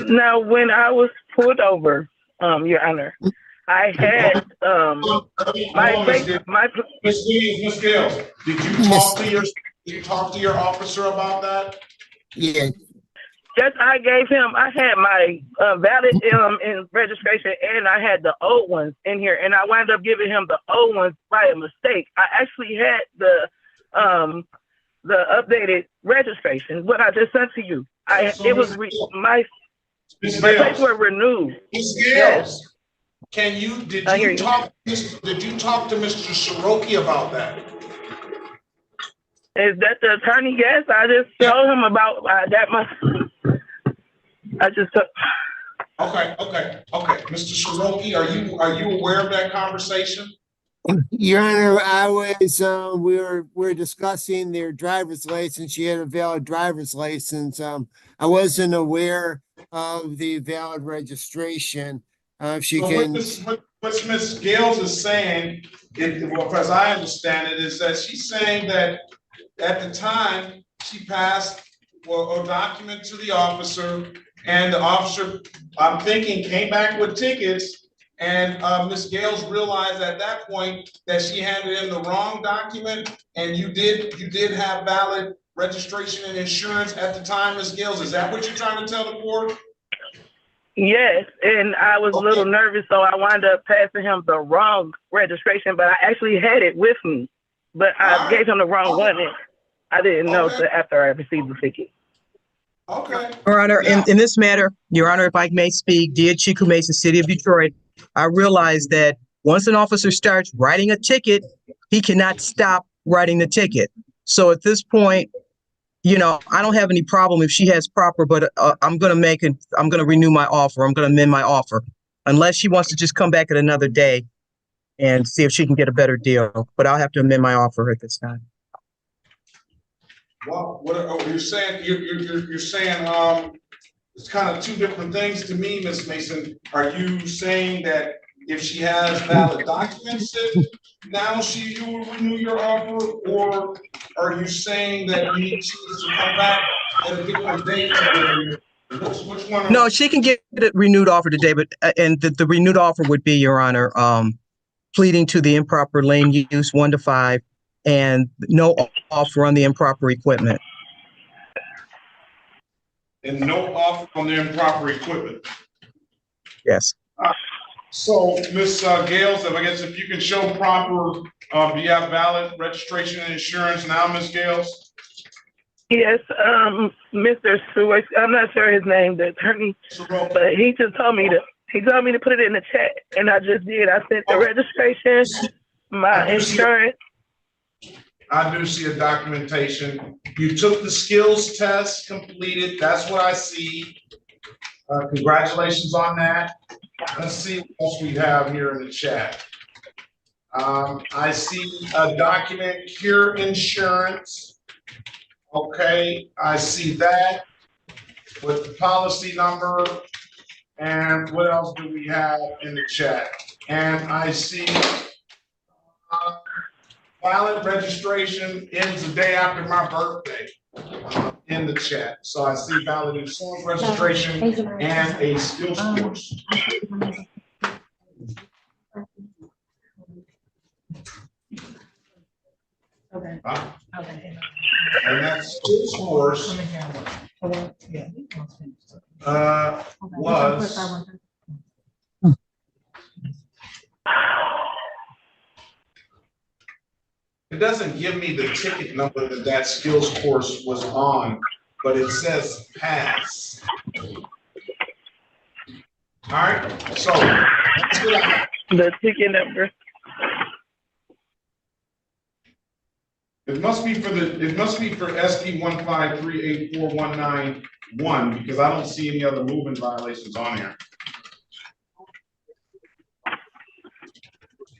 Now when I was pulled over, Your Honor, I had Miss Gales, did you talk to your officer about that? Yeah. Yes, I had my valid in registration and I had the old ones in here and I wound up giving him the old ones by a mistake. I actually had the updated registration, what I just sent to you. It was my Ms. plates Gales, were renewed. Ms. Yes. Gales, did I hear you you. talk to Mr. Shiroki about that? Is that the attorney? Yes, I just told him about that. I just took. Okay. Mr. Shiroki, are you aware of that conversation? Your Honor, I was, we were discussing their driver's license. She had a valid driver's license. I wasn't aware of the valid registration. If she So can. what Ms. Gales is saying, well, as I understand it, is that she's saying that at the time she passed a document to the officer, and the officer, I'm thinking, came back with tickets. And Ms. Gales realized at that point that she handed in the wrong document, and you did have valid registration and insurance at the time, Ms. Gales. Is that what you're trying to tell the board? Yes, and I was a little nervous, so I wound up passing him the wrong registration, but I actually had it with me. But I gave him the wrong one, and I didn't know till after I received the ticket. Okay. Your Honor, in this matter, Your Honor, if I may speak, dear Chico Mason, City of Detroit, I realize that once an officer starts writing a ticket, he cannot stop writing the ticket. So at this point, I don't have any problem if she has proper, but I'm going to renew my offer. I'm going to amend my offer unless she wants to just come back at another day and see if she can get a better deal. But I'll have to amend my offer at this time. Well, you're saying? You're saying it's kind of two different things to me, Ms. Mason. Are you saying that if she has valid documents, that now you will renew your offer, or are you saying that you need to come back at a different date? Which one? No, she can get a renewed offer today, but and the renewed offer would be, Your Honor, pleading to the improper lane use 1 to 5 and no offer on the improper equipment. And no offer on the improper equipment. Yes. So, Ms. Gales, if you can show proper, do you have valid registration and insurance now, Ms. Gales? Yes, Mr. Seward, I'm not sure his name, the attorney, but he just told me to put it in the chat, and I just did. I sent the registration, my insurance. I do see a documentation. You took the skills test, completed. That's what I see. Congratulations on that. Let's see what else we have here in the chat. I see a document, Cure Insurance. Okay, I see that with the policy number. And what else do we have in the chat? And I see valid registration ends the day after my birthday in the chat. So I see valid insurance registration and a skills course. Okay. And that skills course was it doesn't give me the ticket number that skills course was on, but it says pass. All right, so the ticket number. It must be for SP 1538419 because I don't see any other movement violations on here.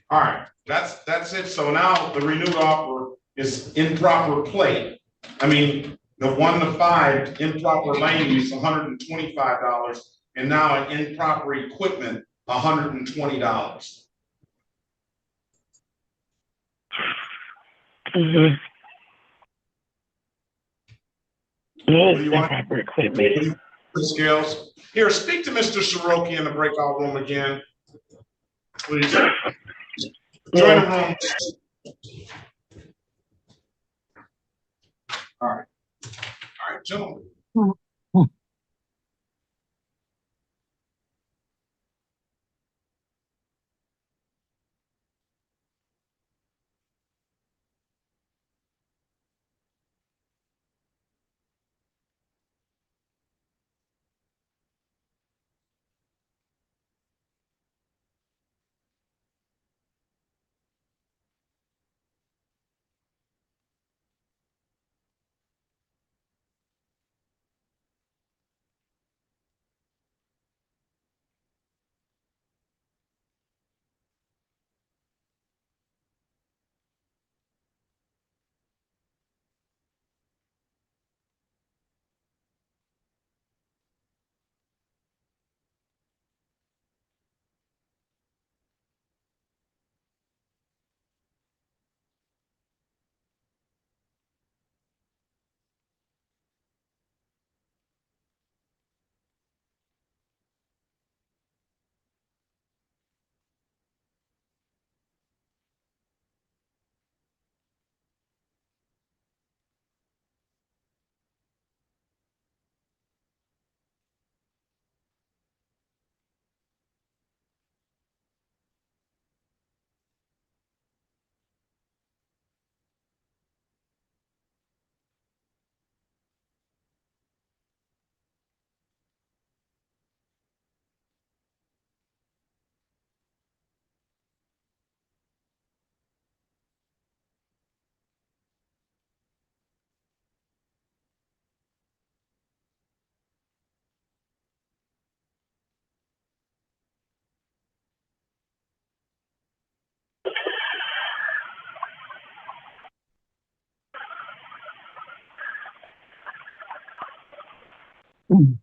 All right, that's it. So now the renewed offer is improper plate. I mean, the 1 to 5 improper lane use $125, and now an improper equipment $120. Mm-hmm. What do you want? Scales. Here, speak to Mr. Shiroki in the breakout room again, please. Join the room. All right, gentlemen. I'm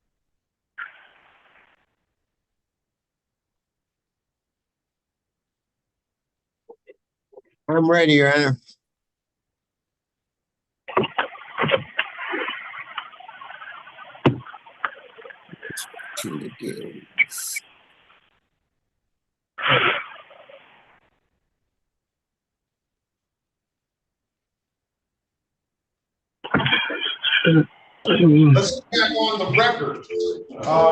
ready, Your Honor. To the gills. Let's get back on the record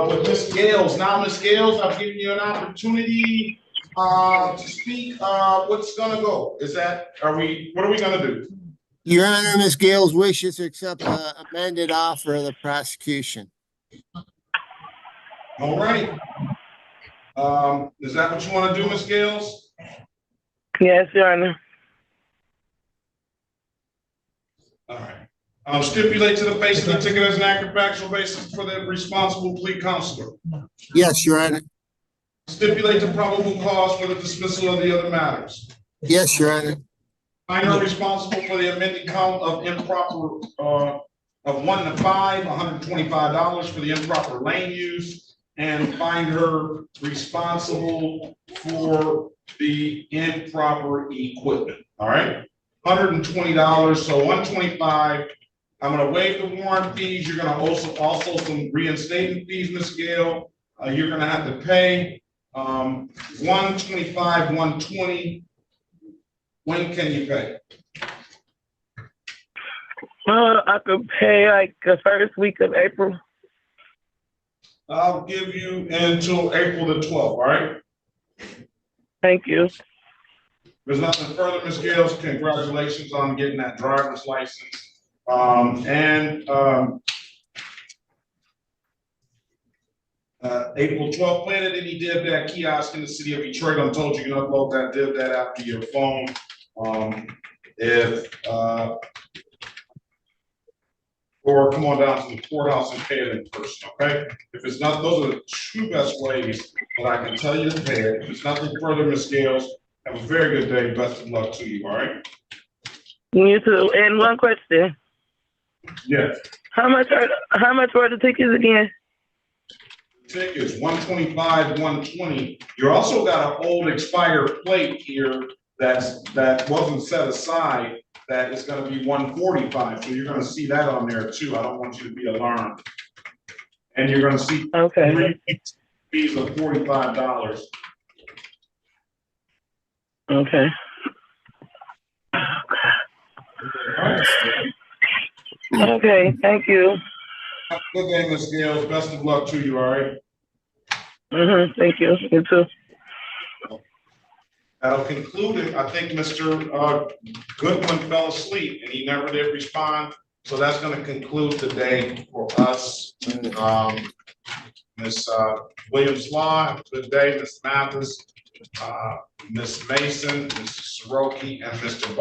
with Ms. Gales. Now, Ms. Gales, I've given you an opportunity to speak. What's gonna go? What are we gonna do? Your Honor, Ms. Gales wishes to accept the amended offer of the prosecution. All right. Is that what you want to do, Ms. Gales? Yes, Your Honor. All right. Stipulate to the face of the ticket as an accurate factual basis for the responsible plea counselor. Yes, Your Honor. Stipulate the probable cause for the dismissal of the other matters. Yes, Your Honor. Find her responsible for the amended count of improper, of 1 to 5, $125 for the improper lane use, and find her responsible for the improper equipment. All right, $120, so $125. I'm going to waive the warrant fees. You're going to also some reinstatement fees, Ms. Gale. You're going to have to pay $125, $120. When can you pay? I could pay like the first week of April. I'll give you until April the 12th, all right? Thank you. There's nothing further, Ms. Gales. Congratulations on getting that driver's license. April 12th, planted any div that kiosk in the city of Detroit. I'm told you can upload that div that app to your phone. Or come on down to the courthouse and pay it in person, okay? If it's not, those are the two best ways that I can tell you to pay it. If it's nothing further, Ms. Gales, have a very good day. Best of luck to you, all right? You too. And one question. Yes. How much were the tickets again? Tickets, $125, $120. You also got an old expired plate here that wasn't set aside. That is going to be $145. So you're going to see that on there too. I don't want you to be alarmed. And you're going to see fees of $45. Okay. Okay, thank you. Have a good day, Ms. Gales. Best of luck to you, all right? Thank you. You too. That'll conclude it. I think Mr. Goodwin fell asleep and he never did respond. So that's going to conclude the day for us. Ms. Williams-Law, have a good day. Ms. Mathis, Ms. Mason, Mr. Soroki, and Mr.